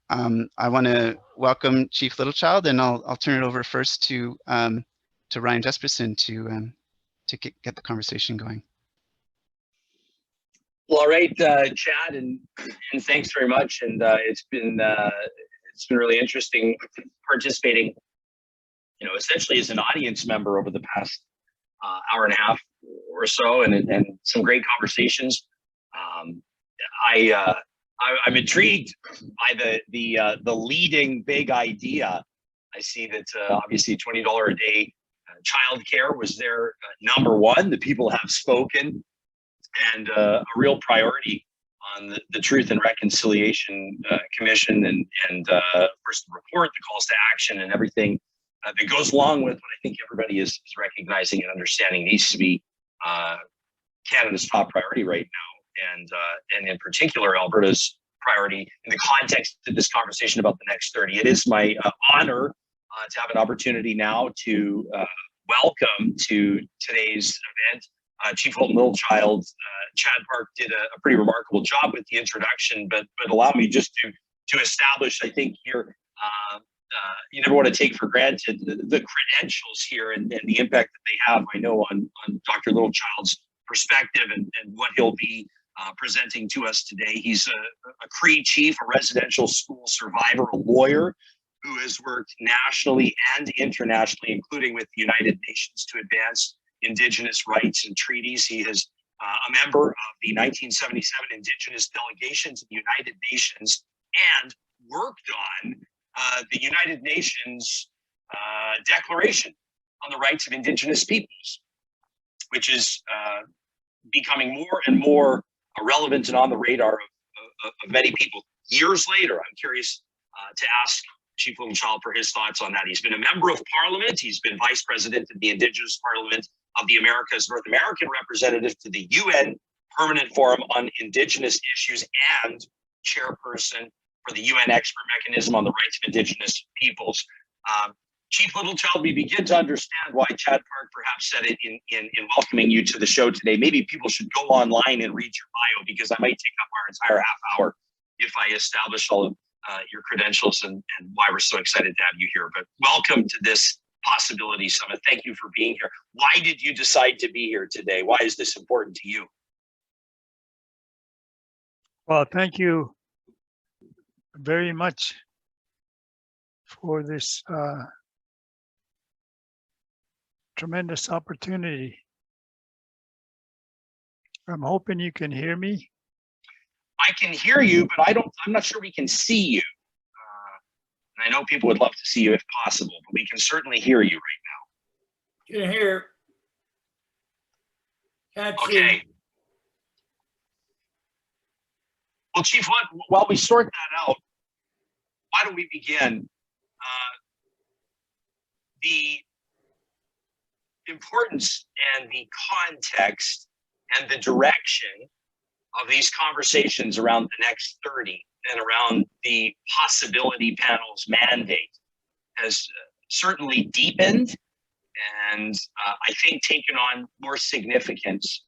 I want to welcome Chief Littlechild, and I'll turn it over first to Ryan Jesperson to get the conversation going. Well, all right, Chad, and thanks very much. And it's been really interesting participating, essentially as an audience member over the past hour and a half or so, and some great conversations. I'm intrigued by the leading big idea. I see that obviously $20 a day childcare was their number one. The people have spoken, and a real priority on the Truth and Reconciliation Commission, and of course the report, the calls to action, and everything that goes along with what I think everybody is recognizing and understanding needs to be Canada's top priority right now, and in particular Alberta's priority in the context of this conversation about the next 30. It is my honor to have an opportunity now to welcome to today's event Chief Holton Littlechild. Chad Park did a pretty remarkable job with the introduction, but allow me just to establish, I think here, you never want to take for granted the credentials here and the impact that they have, I know, on Dr. Littlechild's perspective and what he'll be presenting to us today. He's a Cree chief, a residential school survivor, a lawyer who has worked nationally and internationally, including with the United Nations, to advance Indigenous rights and treaties. He is a member of the 1977 Indigenous delegation to the United Nations and worked on the United Nations Declaration on the Rights of Indigenous Peoples, which is becoming more and more relevant and on the radar of many people. Years later, I'm curious to ask Chief Littlechild for his thoughts on that. He's been a member of Parliament. He's been Vice President of the Indigenous Parliament of the Americas, North American representative to the UN Permanent Forum on Indigenous Issues, and chairperson for the UN Expert Mechanism on the Rights of Indigenous Peoples. Chief Littlechild, we begin to understand why Chad Park perhaps said it in welcoming you to the show today. Maybe people should go online and read your bio, because I might take up our entire half hour if I establish all of your credentials and why we're so excited to have you here. But welcome to this Possibility Summit. Thank you for being here. Why did you decide to be here today? Why is this important to you? Well, thank you very much for this tremendous opportunity. I'm hoping you can hear me. I can hear you, but I'm not sure we can see you. And I know people would love to see you if possible, but we can certainly hear you right now. Can hear. Can't okay. see. Well, Chief, while we sort that out, why don't we begin? The importance and the context and the direction of these conversations around the next 30 and around the Possibility Panels mandate has certainly deepened and I think taken on more significance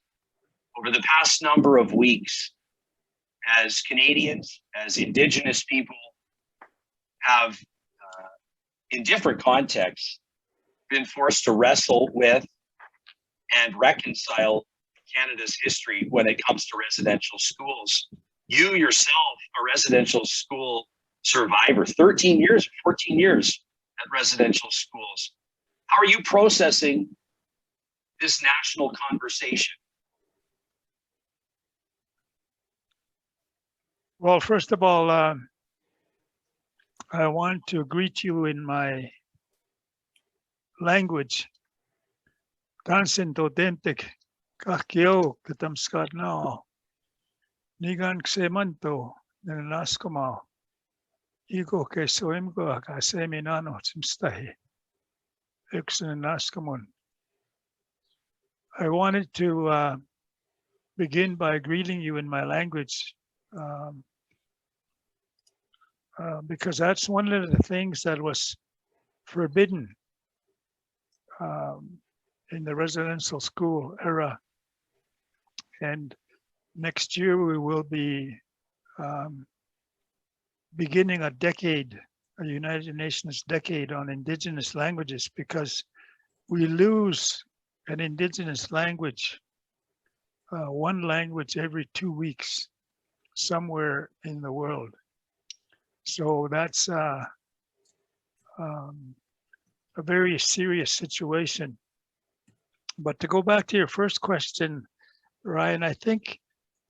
over the past number of weeks as Canadians, as Indigenous people have, in different contexts, been forced to wrestle with and reconcile Canada's history when it comes to residential schools. You yourself, a residential school survivor, 13 years, 14 years at residential schools. How are you processing this national conversation? Well, first of all, I want to greet you in my language. Constant authentic kakyo katamskat now. Nigan ksemanto nanaskoma. Iko kesoimgo akaseminano simstahi. Exanaskamon. I wanted to begin by greeting you in my language. Because that's one of the things that was forbidden in the residential school era. And next year we will be beginning a decade, a United Nations decade on Indigenous languages, because we lose an Indigenous language, one language every 2 weeks somewhere in the world. So that's a very serious situation. But to go back to your first question, Ryan, I think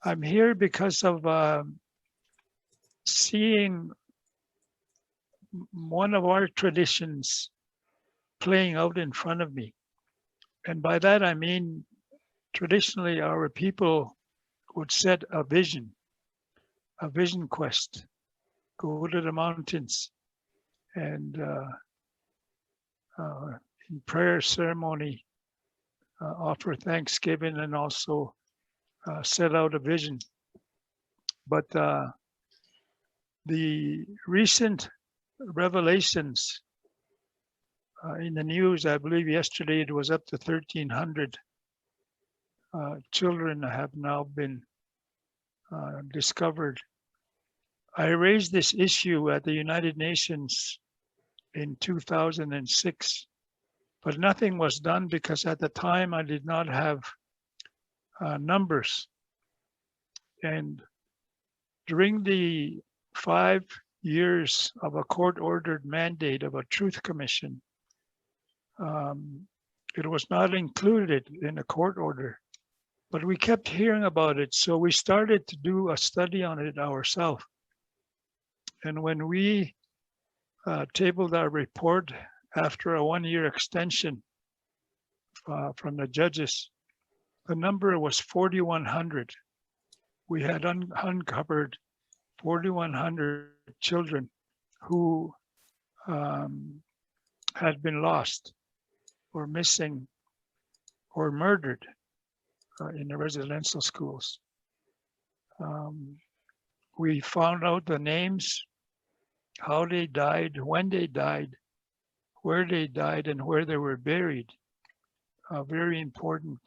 I'm here because of seeing one of our traditions playing out in front of me. And by that, I mean, traditionally, our people would set a vision quest, go to the mountains, and in prayer ceremony, offer Thanksgiving and also set out a vision. But the recent revelations in the news, I believe yesterday it was up to 1,300 children have now been discovered. I raised this issue at the United Nations in 2006, but nothing was done because at the time I did not have numbers. And during the 5 years of a court-ordered mandate of a truth commission, it was not included in the court order, but we kept hearing about it. So we started to do a study on it ourselves. And when we tabled our report after a 1-year extension from the judges, the number was 4,100. We had uncovered 4,100 children who had been lost or missing or murdered in the residential schools. We found out the names, how they died, when they died, where they died, and where they were buried. Very important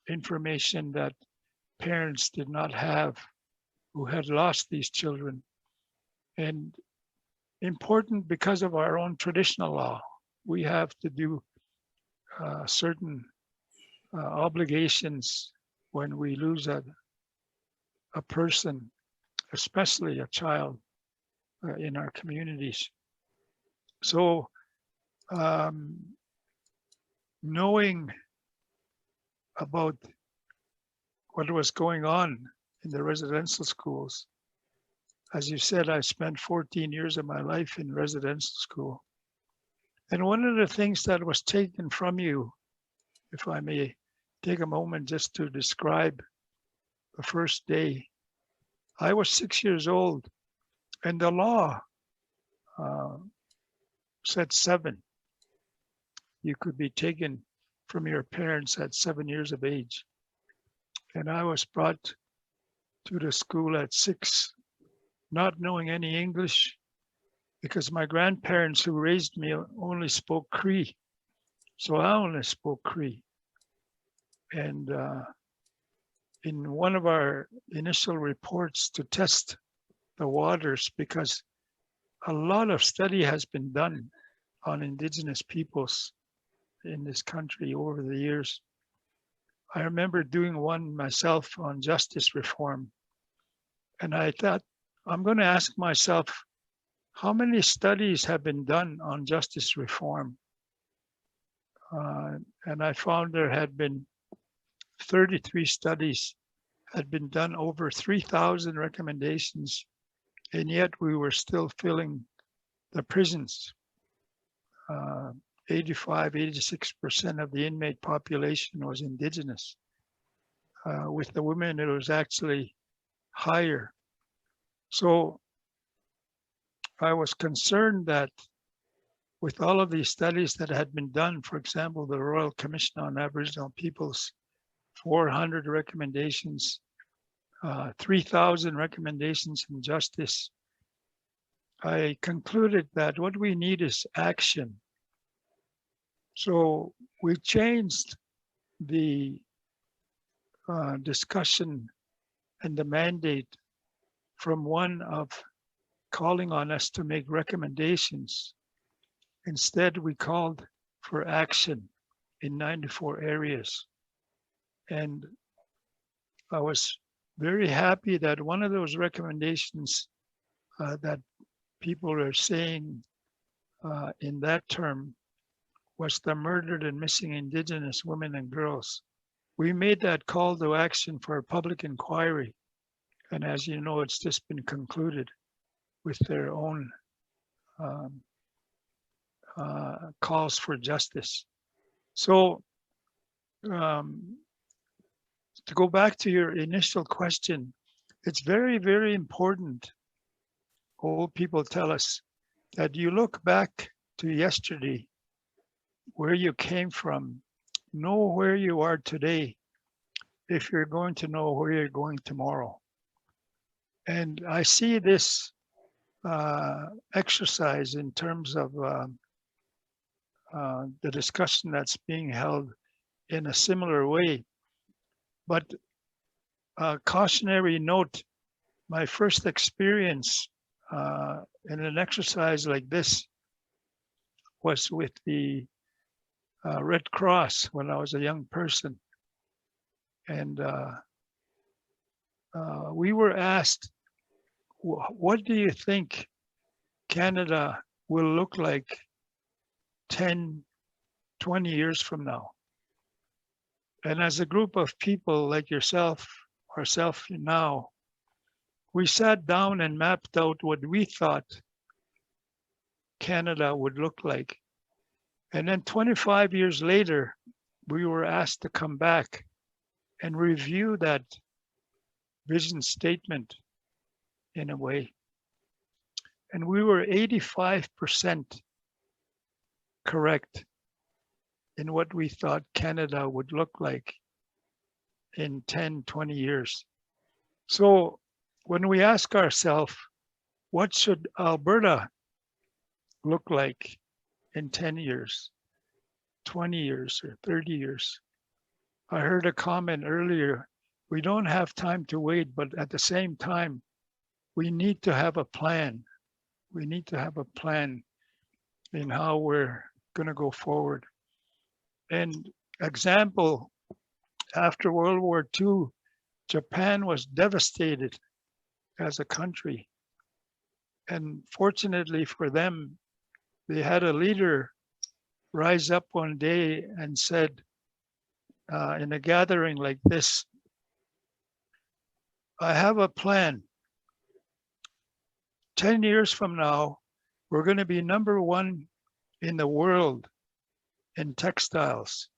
information that parents did not have who had lost these children. And important because of our own traditional law. We have to do certain obligations when we lose a person, especially a child in our communities. So knowing about what was going on in the residential schools, as you said, I spent 14 years of my life in residential school. And one of the things that was taken from you, if I may take a moment just to describe the first day, I was 6 years old and the law said 7. You could be taken from your parents at 7 years of age. And I was brought to the school at 6, not knowing any English, because my grandparents who raised me only spoke Cree. So I only spoke Cree. And in one of our initial reports to test the waters, because a lot of study has been done on Indigenous peoples in this country over the years. I remember doing one myself on justice reform. And I thought, I'm going to ask myself, how many studies have been done on justice reform? And I found there had been 33 studies had been done, over 3,000 recommendations, and yet we were still filling the prisons. 85, 86% of the inmate population was Indigenous. With the women, it was actually higher. So I was concerned that with all of these studies that had been done, for example, the Royal Commission on Aboriginal Peoples, 400 recommendations, 3,000 recommendations in justice, I concluded that what we need is action. So we changed the discussion and the mandate from one of calling on us to make recommendations. Instead, we called for action in 94 areas. And I was very happy that one of those recommendations that people are saying in that term was the murdered and missing Indigenous women and girls. We made that call to action for a public inquiry. And as you know, it's just been concluded with their own calls for justice. So to go back to your initial question, it's very, very important. Old people tell us that you look back to yesterday where you came from. Know where you are today if you're going to know where you're going tomorrow. And I see this exercise in terms of the discussion that's being held in a similar way. But cautionary note, my first experience in an exercise like this was with the Red Cross when I was a young person. And we were asked, what do you think Canada will look like 10, 20 years from now? And as a group of people like yourself, ourselves now, we sat down and mapped out what we thought Canada would look like. And then 25 years later, we were asked to come back and review that vision statement in a way. And we were 85% correct in what we thought Canada would look like in 10, 20 years. So when we ask ourselves, what should Alberta look like in 10 years, 20 years, or 30 years? I heard a comment earlier, we don't have time to wait, but at the same time, we need to have a plan. We need to have a plan in how we're going to go forward. And example, after World War II, Japan was devastated as a country. And fortunately for them, they had a leader rise up one day and said, in a gathering like this, I have a plan. 10 years from now, we're going to be #1 in the world in textiles.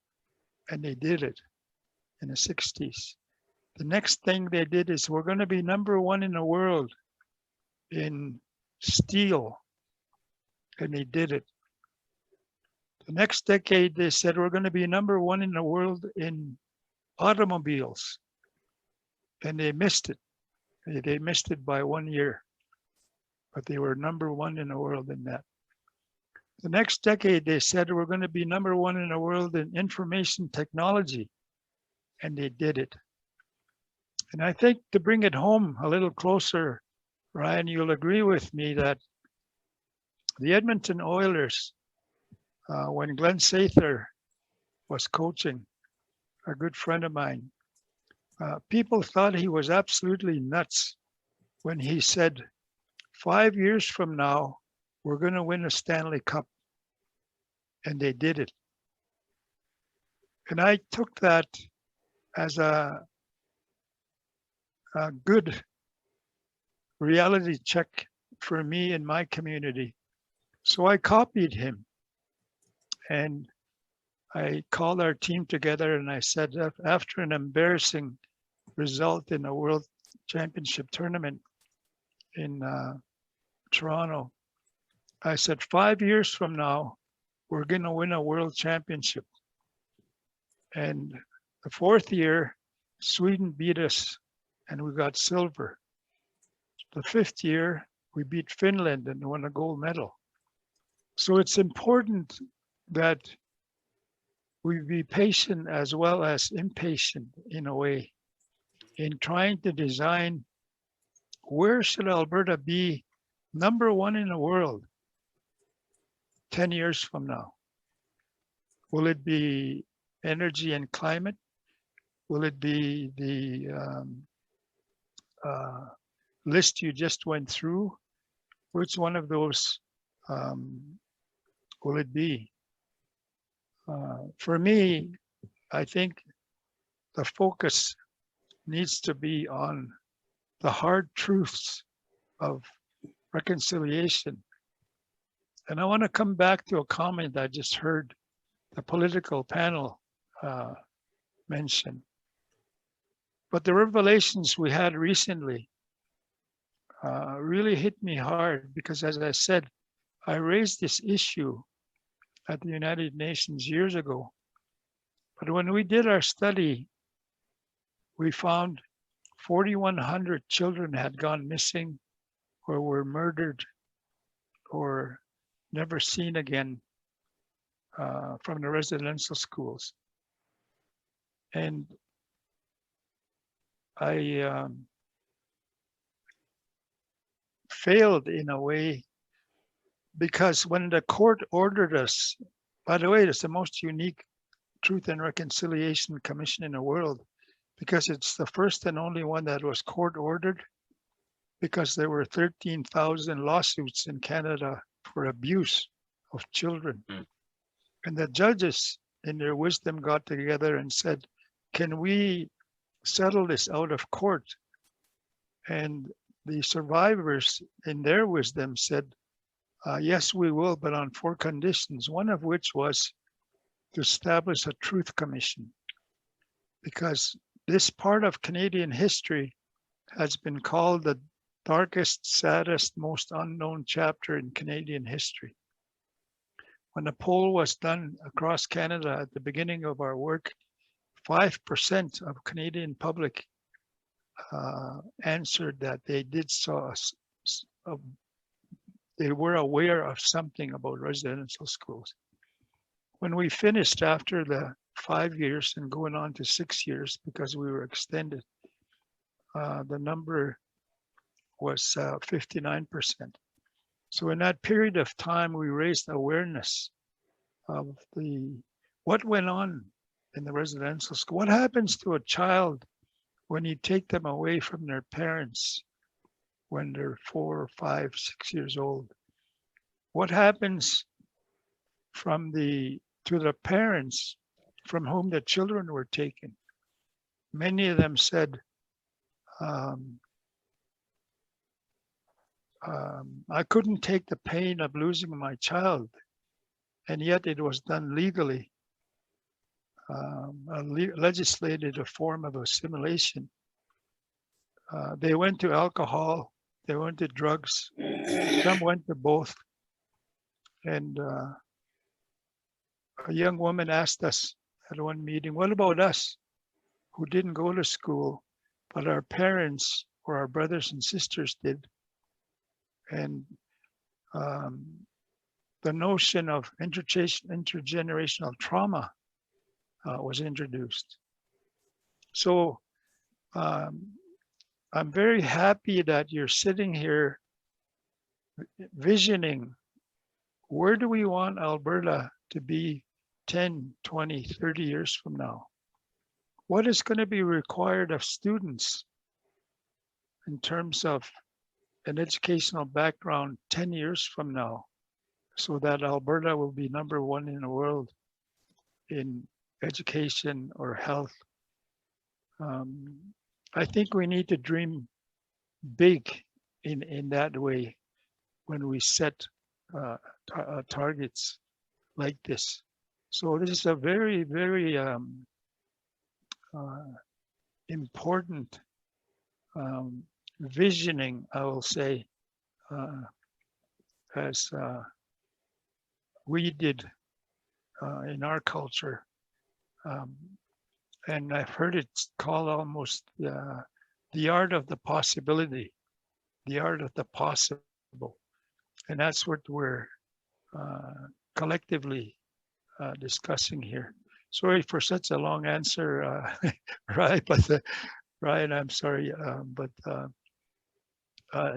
And they did it in the 60s. The next thing they did is we're going to be #1 in the world in steel. And they did it. The next decade, they said we're going to be #1 in the world in automobiles. And they missed it. They missed it by 1 year. But they were #1 in the world in that. The next decade, they said we're going to be #1 in the world in information technology. And they did it. And I think to bring it home a little closer, Ryan, you'll agree with me that the Edmonton Oilers, when Glenn Sather was coaching, a good friend of mine, people thought he was absolutely nuts when he said, 5 years from now, we're going to win a Stanley Cup. And they did it. And I took that as a good reality check for me and my community. So I copied him. And I called our team together and I said, after an embarrassing result in a World Championship tournament in Toronto, I said, 5 years from now, we're going to win a World Championship. And the 4th year, Sweden beat us and we got silver. The 5th year, we beat Finland and won a gold medal. So it's important that we be patient as well as impatient in a way in trying to design where should Alberta be #1 in the world 10 years from now. Will it be energy and climate? Will it be the list you just went through? Which one of those will it be? For me, I think the focus needs to be on the hard truths of reconciliation. And I want to come back to a comment I just heard the political panel mention. But the revelations we had recently really hit me hard because, as I said, I raised this issue at the United Nations years ago. But when we did our study, we found 4,100 children had gone missing or were murdered or never seen again from the residential schools. And I failed in a way because when the court ordered us, by the way, it's the most unique Truth and Reconciliation Commission in the world because it's the first and only one that was court ordered because there were 13,000 lawsuits in Canada for abuse of children. And the judges in their wisdom got together and said, can we settle this out of court? And the survivors in their wisdom said, yes, we will, but on 4 conditions, one of which was to establish a truth commission. Because this part of Canadian history has been called the darkest, saddest, most unknown chapter in Canadian history. When a poll was done across Canada at the beginning of our work, 5% of Canadian public answered that they did saw they were aware of something about residential schools. When we finished after the 5 years and going on to 6 years because we were extended, the number was 59%. So in that period of time, we raised awareness of what went on in the residential school. What happens to a child when you take them away from their parents when they're 4, 5, 6 years old? What happens to the parents from whom the children were taken? Many of them said, I couldn't take the pain of losing my child, and yet it was done legally, a legislated form of assimilation. They went to alcohol, they went to drugs, some went to both. And a young woman asked us at one meeting, what about us who didn't go to school, but our parents or our brothers and sisters did? And the notion of intergenerational trauma was introduced. So I'm very happy that you're sitting here visioning, where do we want Alberta to be 10, 20, 30 years from now? What is going to be required of students in terms of an educational background 10 years from now, so that Alberta will be #1 in the world in education or health? I think we need to dream big in that way when we set targets like this. So this is a very, very important visioning, I will say, as we did in our culture. And I've heard it called almost the art of the possibility, the art of the possible. And that's what we're collectively discussing here. Sorry for such a long answer, right? But Ryan, I'm sorry, but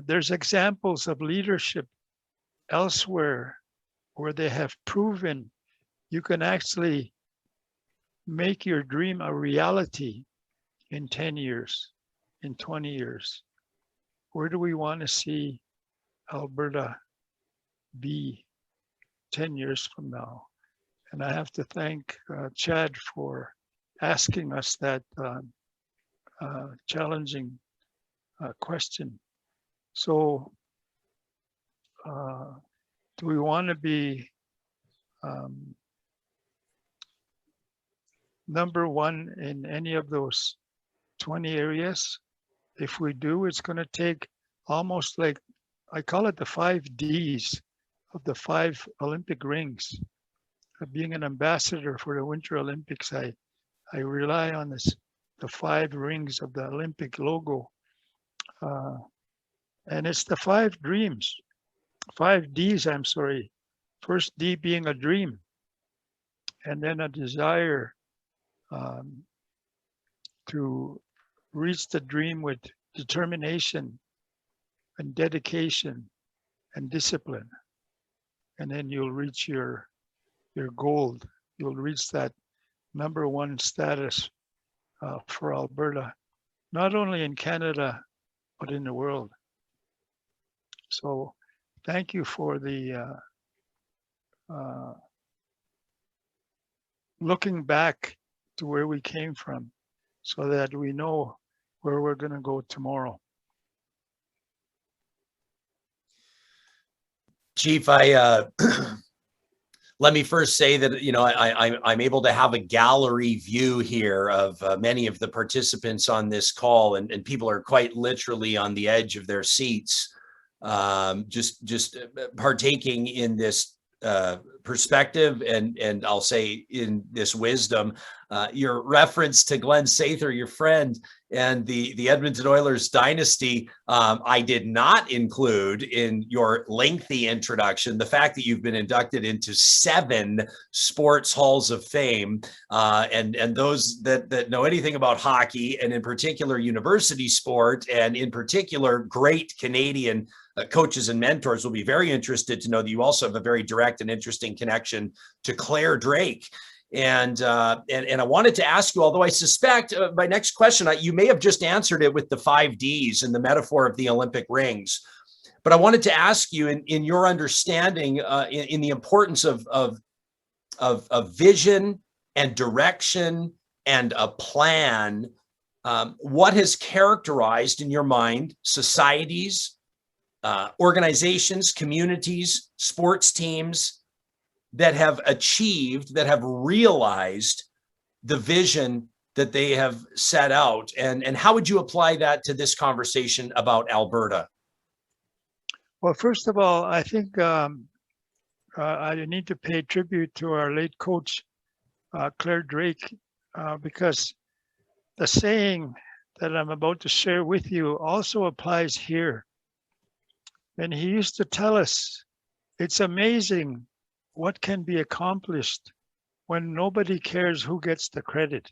there's examples of leadership elsewhere where they have proven you can actually make your dream a reality in 10 years, in 20 years. Where do we want to see Alberta be 10 years from now? And I have to thank Chad for asking us that challenging question. So do we want to be #1 in any of those 20 areas? If we do, it's going to take almost like, I call it the 5 Ds of the 5 Olympic rings. being an ambassador for the Winter Olympics, I rely on the 5 rings of the Olympic logo. And it's the 5 dreams, 5 Ds, I'm sorry. First D being a dream, and then a desire to reach the dream with determination and dedication and discipline. And then you'll reach your goal. You'll reach that #1 status for Alberta, not only in Canada, but in the world. So thank you for the looking back to where we came from so that we know where we're going to go tomorrow. Chief, let me first say that, you know, I'm able to have a gallery view here of many of the participants on this call, and people are quite literally on the edge of their seats, just partaking in this perspective and I'll say in this wisdom. Your reference to Glenn Sather, your friend, and the Edmonton Oilers dynasty, I did not include in your lengthy introduction the fact that you've been inducted into 7 sports halls of fame, and those that know anything about hockey, and in particular university sport, and in particular great Canadian coaches and mentors will be very interested to know that you also have a very direct and interesting connection to Claire Drake. And I wanted to ask you, although I suspect my next question, you may have just answered it with the 5 Ds and the metaphor of the Olympic rings, but I wanted to ask you in your understanding in the importance of vision and direction and a plan, what has characterized in your mind societies, organizations, communities, sports teams that have achieved, that have realized the vision that they have set out? And how would you apply that to this conversation about Alberta? Well, first of all, I think I need to pay tribute to our late coach, Claire Drake, because the saying that I'm about to share with you also applies here. And he used to tell us, it's amazing what can be accomplished when nobody cares who gets the credit.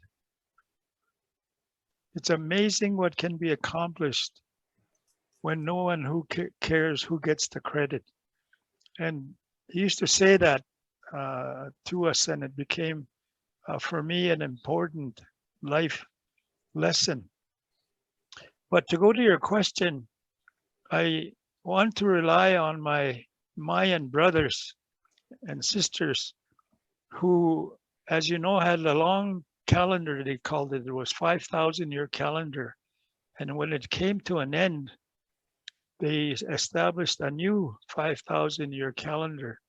It's amazing what can be accomplished when no one who cares who gets the credit. And he used to say that to us, and it became, for me, an important life lesson. But to go to your question, I want to rely on my Mayan brothers and sisters who, as you know, had a long calendar, they called it. It was 5,000-year calendar. And when it came to an end, they established a new 5,000-year calendar.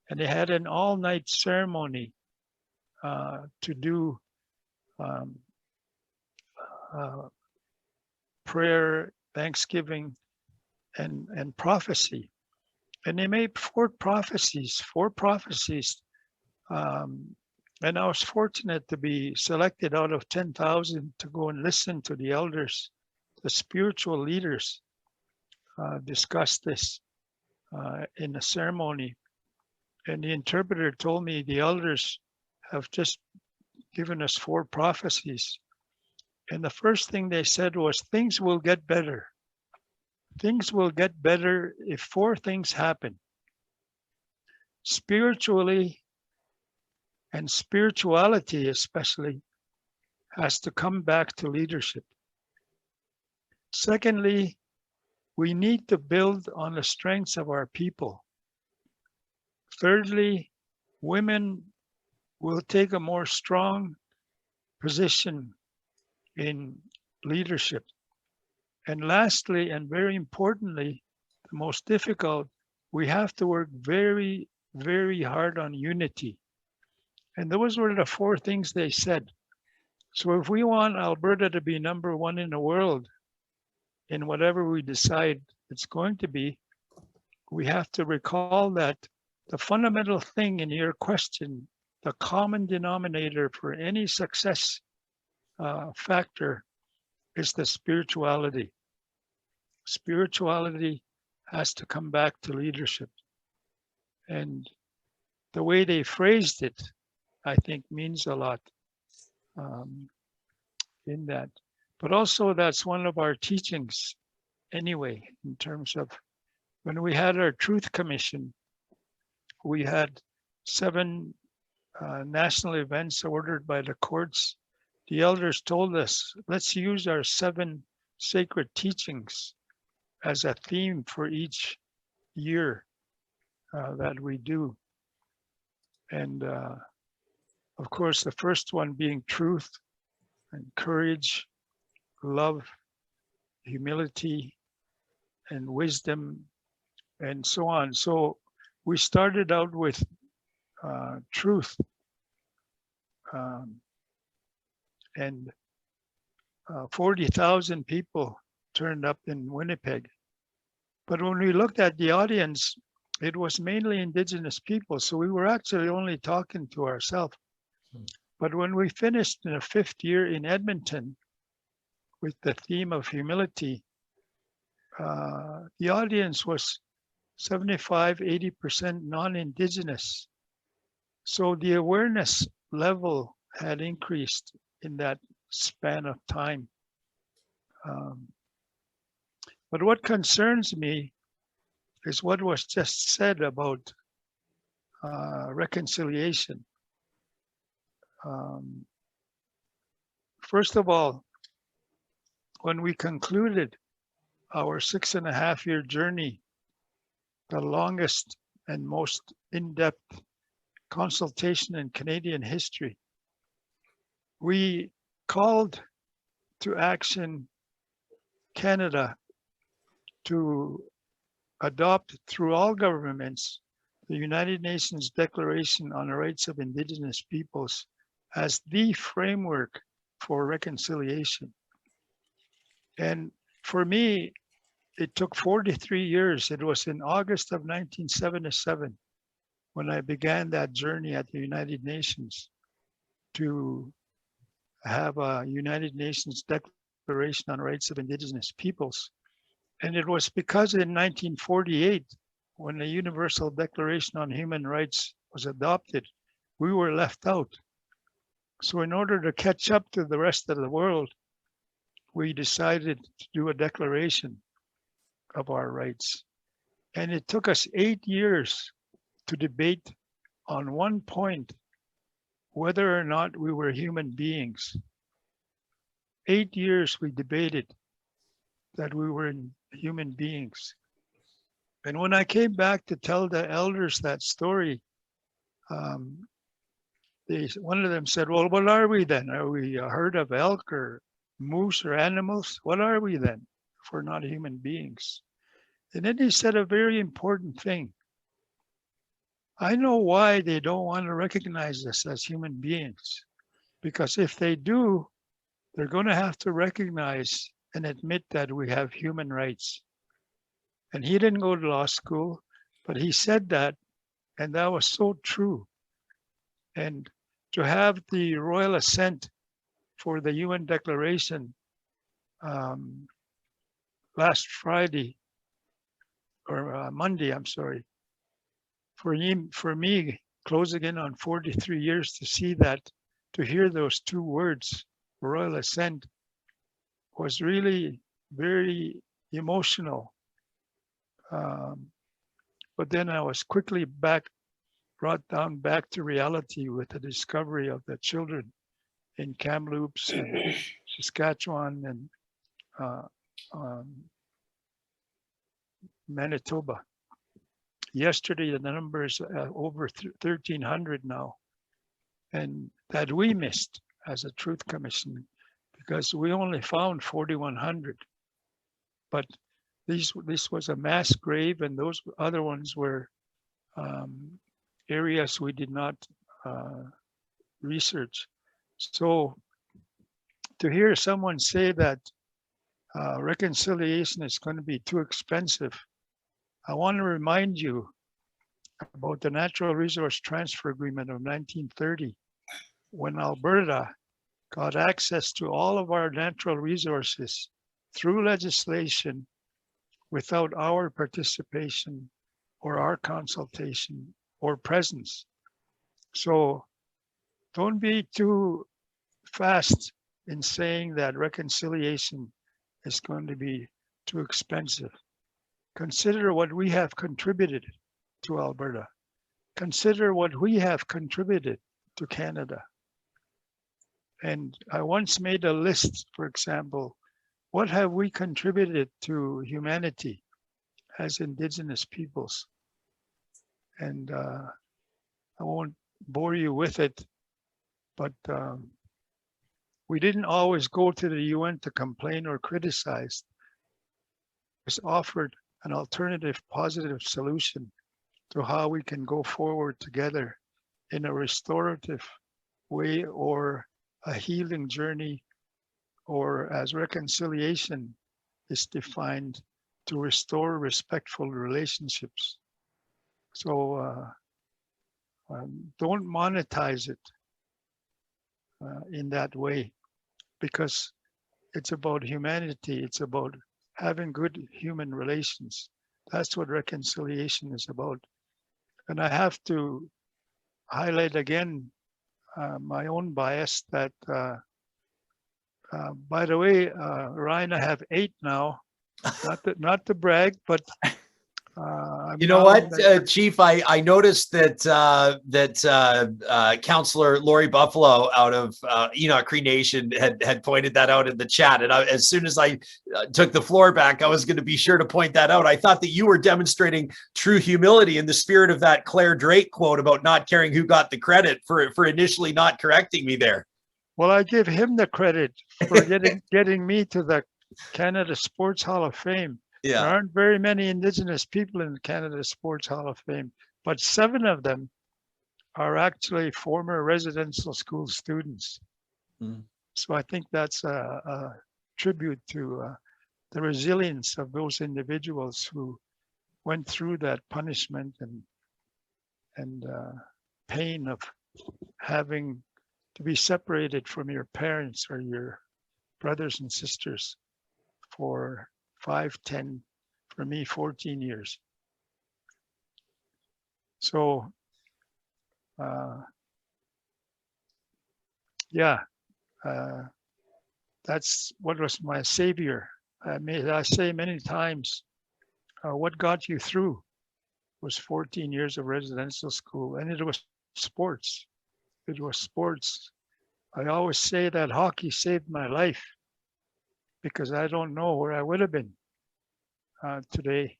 And they had an all-night ceremony to do prayer, thanksgiving, and prophecy. And they made 4 prophecies. And I was fortunate to be selected out of 10,000 to go and listen to the elders, the spiritual leaders, discuss this in the ceremony. And the interpreter told me the elders have just given us 4 prophecies. And the first thing they said was, things will get better. Things will get better if 4 things happen. Spiritually, and spirituality especially, has to come back to leadership. Secondly, we need to build on the strengths of our people. Thirdly, women will take a more strong position in leadership. And lastly, and very importantly, the most difficult, we have to work very, very hard on unity. And those were the 4 things they said. So if we want Alberta to be #1 in the world, in whatever we decide it's going to be, we have to recall that the fundamental thing in your question the common denominator for any success factor is the spirituality. Spirituality has to come back to leadership. And the way they phrased it, I think, means a lot in that. But also that's one of our teachings anyway, in terms of when we had our Truth Commission, we had 7 national events ordered by the courts. The elders told us, let's use our 7 sacred teachings as a theme for each year that we do. And of course, the first one being truth and courage, love, humility, and wisdom, and so on. So we started out with truth. And 40,000 people turned up in Winnipeg. But when we looked at the audience, it was mainly Indigenous people. So we were actually only talking to ourselves. But when we finished in the 5th year in Edmonton with the theme of humility, the audience was 75–80% non-Indigenous. So the awareness level had increased in that span of time. But what concerns me is what was just said about reconciliation. First of all, when we concluded our 6.5-year journey, the longest and most in-depth consultation in Canadian history, we called to action Canada to adopt through all governments the United Nations Declaration on the Rights of Indigenous Peoples as the framework for reconciliation. And for me, it took 43 years. It was in August of 1977 when I began that journey at the United Nations to have a United Nations Declaration on Rights of Indigenous Peoples. And it was because in 1948, when the Universal Declaration on Human Rights was adopted, we were left out. So in order to catch up to the rest of the world, we decided to do a declaration of our rights. And it took us 8 years to debate on one point, whether or not we were human beings. 8 years we debated that we were human beings. And when I came back to tell the elders that story, one of them said, well, what are we then? Are we a herd of elk or moose or animals? What are we then if we're not human beings? And then he said a very important thing. I know why they don't want to recognize us as human beings, because if they do, they're going to have to recognize and admit that we have human rights. And he didn't go to law school, but he said that, and that was so true. And to have the royal assent for the UN Declaration last Friday, or Monday, I'm sorry, for me, closing in on 43 years to see that, to hear those 2 words, royal assent, was really very emotional. But then I was quickly brought down back to reality with the discovery of the children in Kamloops and Saskatchewan and Manitoba. Yesterday, the number is over 1,300 now, and that we missed as a Truth Commission because we only found 4,100. But this was a mass grave, and those other ones were areas we did not research. So to hear someone say that reconciliation is going to be too expensive, I want to remind you about the Natural Resource Transfer Agreement of 1930, when Alberta got access to all of our natural resources through legislation without our participation or our consultation or presence. So don't be too fast in saying that reconciliation is going to be too expensive. Consider what we have contributed to Alberta. Consider what we have contributed to Canada. And I once made a list, for example, what have we contributed to humanity as Indigenous peoples? And I won't bore you with it, but we didn't always go to the UN to complain or criticize. It was offered an alternative positive solution to how we can go forward together in a restorative way or a healing journey, or as reconciliation is defined, to restore respectful relationships. So don't monetize it in that way, because it's about humanity. It's about having good human relations. That's what reconciliation is about. And I have to highlight again my own bias that, by the way, Ryan, I have 8 now, not to brag, but you know what, Chief, I noticed that Councillor Lori Buffalo out of Enoch Cree Nation had pointed that out in the chat. And as soon as I took the floor back, I was going to be sure to point that out. I thought that you were demonstrating true humility in the spirit of that Claire Drake quote about not caring who got the credit for initially not correcting me there. Well, I give him the credit for getting me to the Canada Sports Hall of Fame. Yeah. There aren't very many Indigenous people in the Canada Sports Hall of Fame, but 7 of them are actually former residential school students. Mm. So I think that's a tribute to the resilience of those individuals who went through that punishment and pain of having to be separated from your parents or your brothers and sisters for 5, 10, for me, 14 years. So, yeah, that's what was my savior. I say many times, what got you through was 14 years of residential school, and it was sports. It was sports. I always say that hockey saved my life, because I don't know where I would have been today,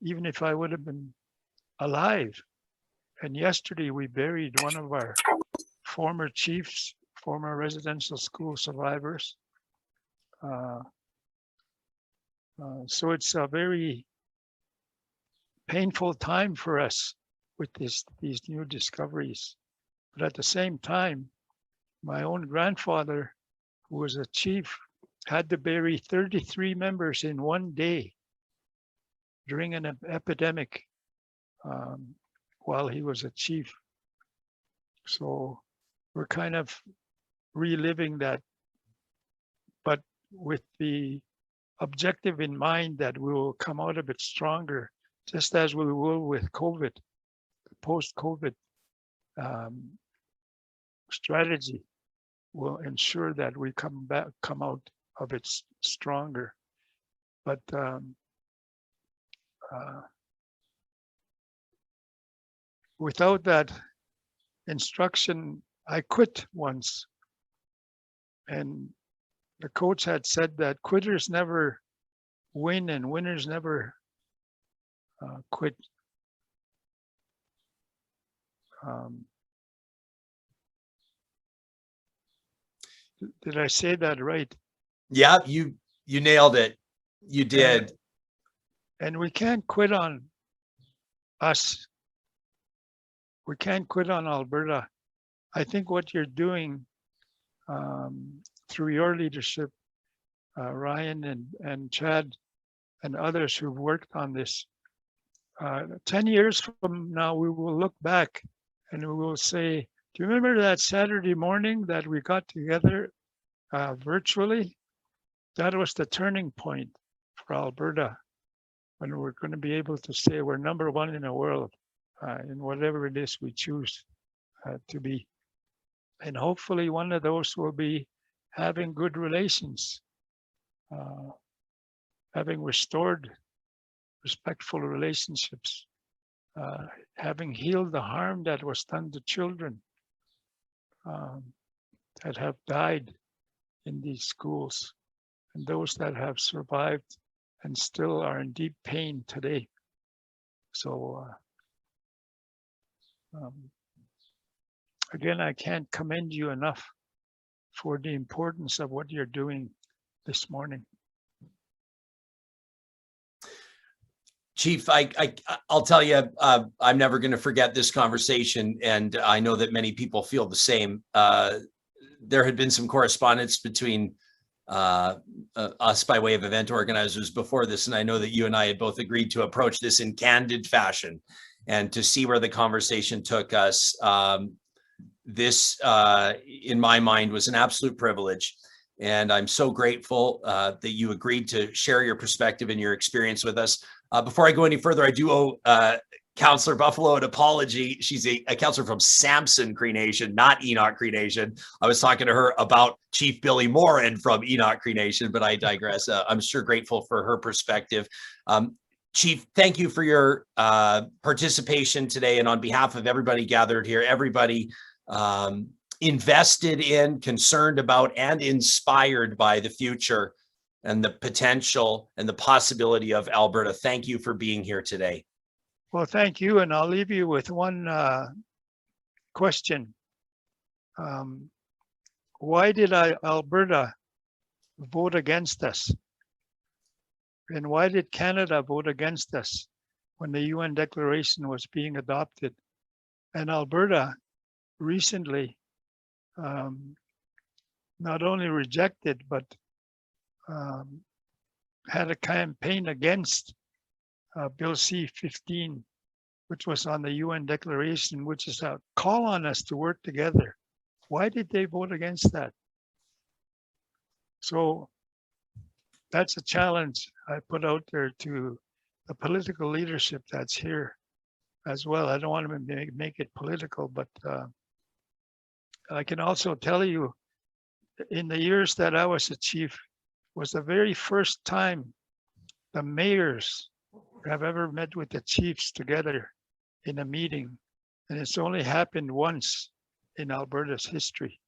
even if I would have been alive. And yesterday we buried one of our former chiefs, former residential school survivors. So it's a very painful time for us with these new discoveries. But at the same time, my own grandfather, who was a chief, had to bury 33 members in one day during an epidemic while he was a chief. So we're kind of reliving that, but with the objective in mind that we will come out of it stronger, just as we will with COVID, post-COVID strategy will ensure that we come out of it stronger. But without that instruction, I quit once, and the coach had said that quitters never win and winners never quit. Did I say that right? Yeah, you nailed it. You did. And we can't quit on us. We can't quit on Alberta. I think what you're doing through your leadership, Ryan and Chad and others who've worked on this, 10 years from now, we will look back and we will say, do you remember that Saturday morning that we got together virtually? That was the turning point for Alberta, when we're going to be able to say we're #1 in the world in whatever it is we choose to be. And hopefully one of those will be having good relations, having restored respectful relationships, having healed the harm that was done to children that have died in these schools, and those that have survived and still are in deep pain today. So again, I can't commend you enough for the importance of what you're doing this morning. Chief, I'll tell you, I'm never going to forget this conversation, and I know that many people feel the same. There had been some correspondence between us by way of event organizers before this, and I know that you and I had both agreed to approach this in candid fashion, and to see where the conversation took us. This, in my mind, was an absolute privilege. And I'm so grateful that you agreed to share your perspective and your experience with us. Before I go any further, I do owe Councillor Buffalo an apology. She's a councillor from Samson Cree Nation, not Enoch Cree Nation. I was talking to her about Chief Billy Moran from Enoch Cree Nation, but I digress. I'm sure grateful for her perspective. Chief, thank you for your participation today. And on behalf of everybody gathered here, everybody invested in, concerned about, and inspired by the future and the potential and the possibility of Alberta. Thank you for being here today. Well, thank you. And I'll leave you with one question. Why did Alberta vote against us? And why did Canada vote against us when the UN Declaration was being adopted? And Alberta recently not only rejected, but had a campaign against Bill C-15, which was on the UN Declaration, which is a call on us to work together. Why did they vote against that? So that's a challenge I put out there to the political leadership that's here as well. I don't want to make it political, but I can also tell you, in the years that I was a chief, was the very first time the mayors have ever met with the chiefs together in a meeting. And it's only happened once in Alberta's history.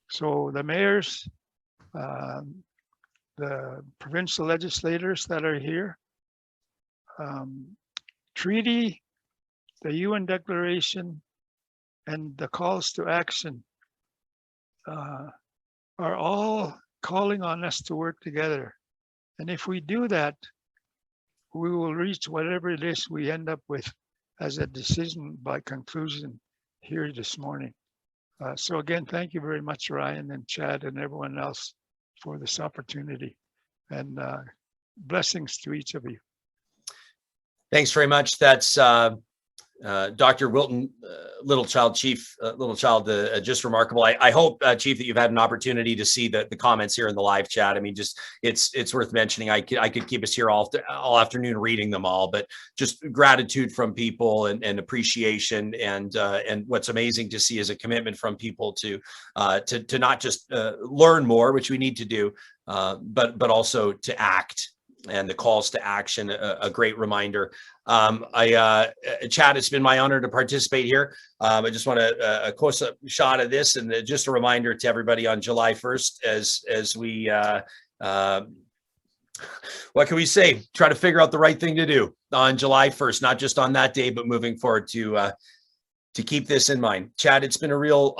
So the mayors, the provincial legislators that are here, treaty, the UN Declaration, and the calls to action are all calling on us to work together. And if we do that, we will reach whatever it is we end up with as a decision by conclusion here this morning. So again, thank you very much, Ryan and Chad and everyone else for this opportunity, and blessings to each of you. Thanks very much. That's Dr. Wilton, Littlechild, Chief Littlechild, just remarkable. I hope, Chief, that you've had an opportunity to see the comments here in the live chat. I mean, just it's worth mentioning. I could keep us here all afternoon reading them all, but just gratitude from people and appreciation, and what's amazing to see is a commitment from people to not just learn more, which we need to do, but also to act. And the calls to action, a great reminder. Chad, it's been my honor to participate here. I just want a close-up shot of this, and just a reminder to everybody on July 1st as we, what can we say? Try to figure out the right thing to do on July 1st, not just on that day, but moving forward to keep this in mind. Chad, it's been a real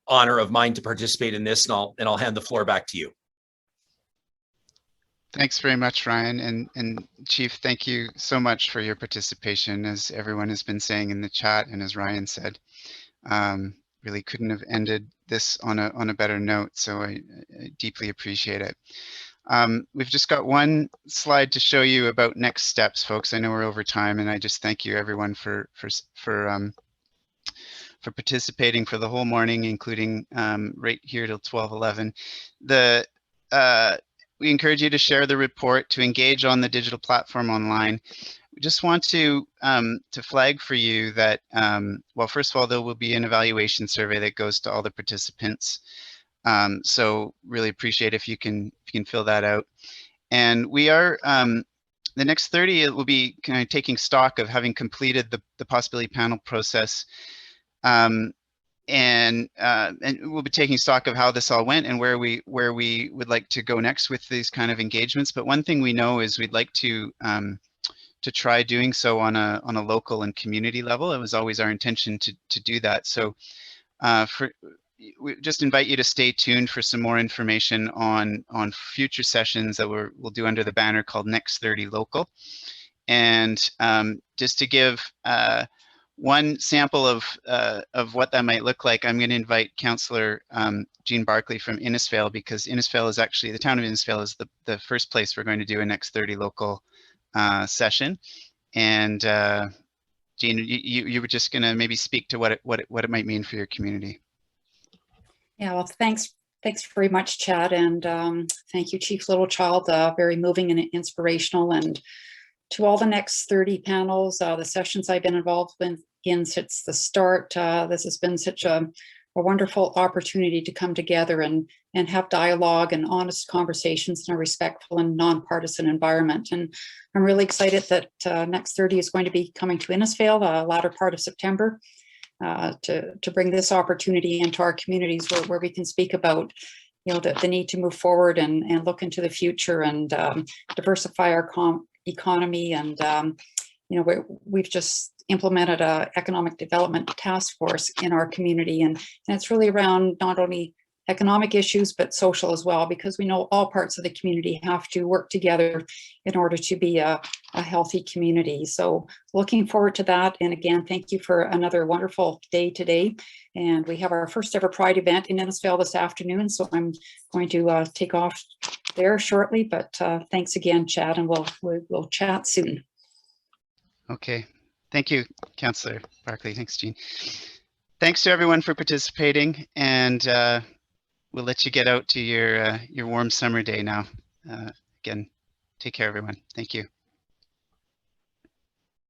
honor of mine to participate in this, and I'll hand the floor back to you. Thanks very much, Ryan. And Chief, thank you so much for your participation, as everyone has been saying in the chat, and as Ryan said, really couldn't have ended this on a better note. So I deeply appreciate it. We've just got one slide to show you about next steps, folks. I know we're over time, and I just thank you everyone for participating for the whole morning, including right here till 12:11. We encourage you to share the report, to engage on the digital platform online. We just want to flag for you that, well, first of all, there will be an evaluation survey that goes to all the participants. So really appreciate if you can fill that out. And we are, the next 30, it will be kind of taking stock of having completed the possibility panel process. And we'll be taking stock of how this all went and where we would like to go next with these kind of engagements. But one thing we know is we'd like to try doing so on a local and community level. It was always our intention to do that. So we just invite you to stay tuned for some more information on future sessions that we'll do under the banner called Next 30 Local. And just to give one sample of what that might look like, I'm going to invite Councillor Jean Barclay from Innisfail, because Innisfail is actually, the town of Innisfail is the first place we're going to do a Next 30 Local session. And Jean, you were just going to maybe speak to what it might mean for your community. Yeah, well, thanks very much, Chad, and thank you, Chief Littlechild. Very moving and inspirational, and to all the Next 30 panels, the sessions I've been involved in since the start. This has been such a wonderful opportunity to come together and have dialogue and honest conversations in a respectful and nonpartisan environment. And I'm really excited that Next 30 is going to be coming to Innisfail the latter part of September. To bring this opportunity into our communities where we can speak about, the need to move forward and look into the future and diversify our economy. And we've just implemented an economic development task force in our community, and it's really around not only economic issues but social as well, because we know all parts of the community have to work together in order to be a healthy community. So looking forward to that. And again, thank you for another wonderful day today. And we have our first ever Pride event in Innisfail this afternoon, so I'm going to take off there shortly, but thanks again, Chad, and we'll chat soon. Okay, thank you, Councillor Barclay. Thanks, Jean. Thanks to everyone for participating, and we'll let you get out to your warm summer day now. Again, take care, everyone. Thank you.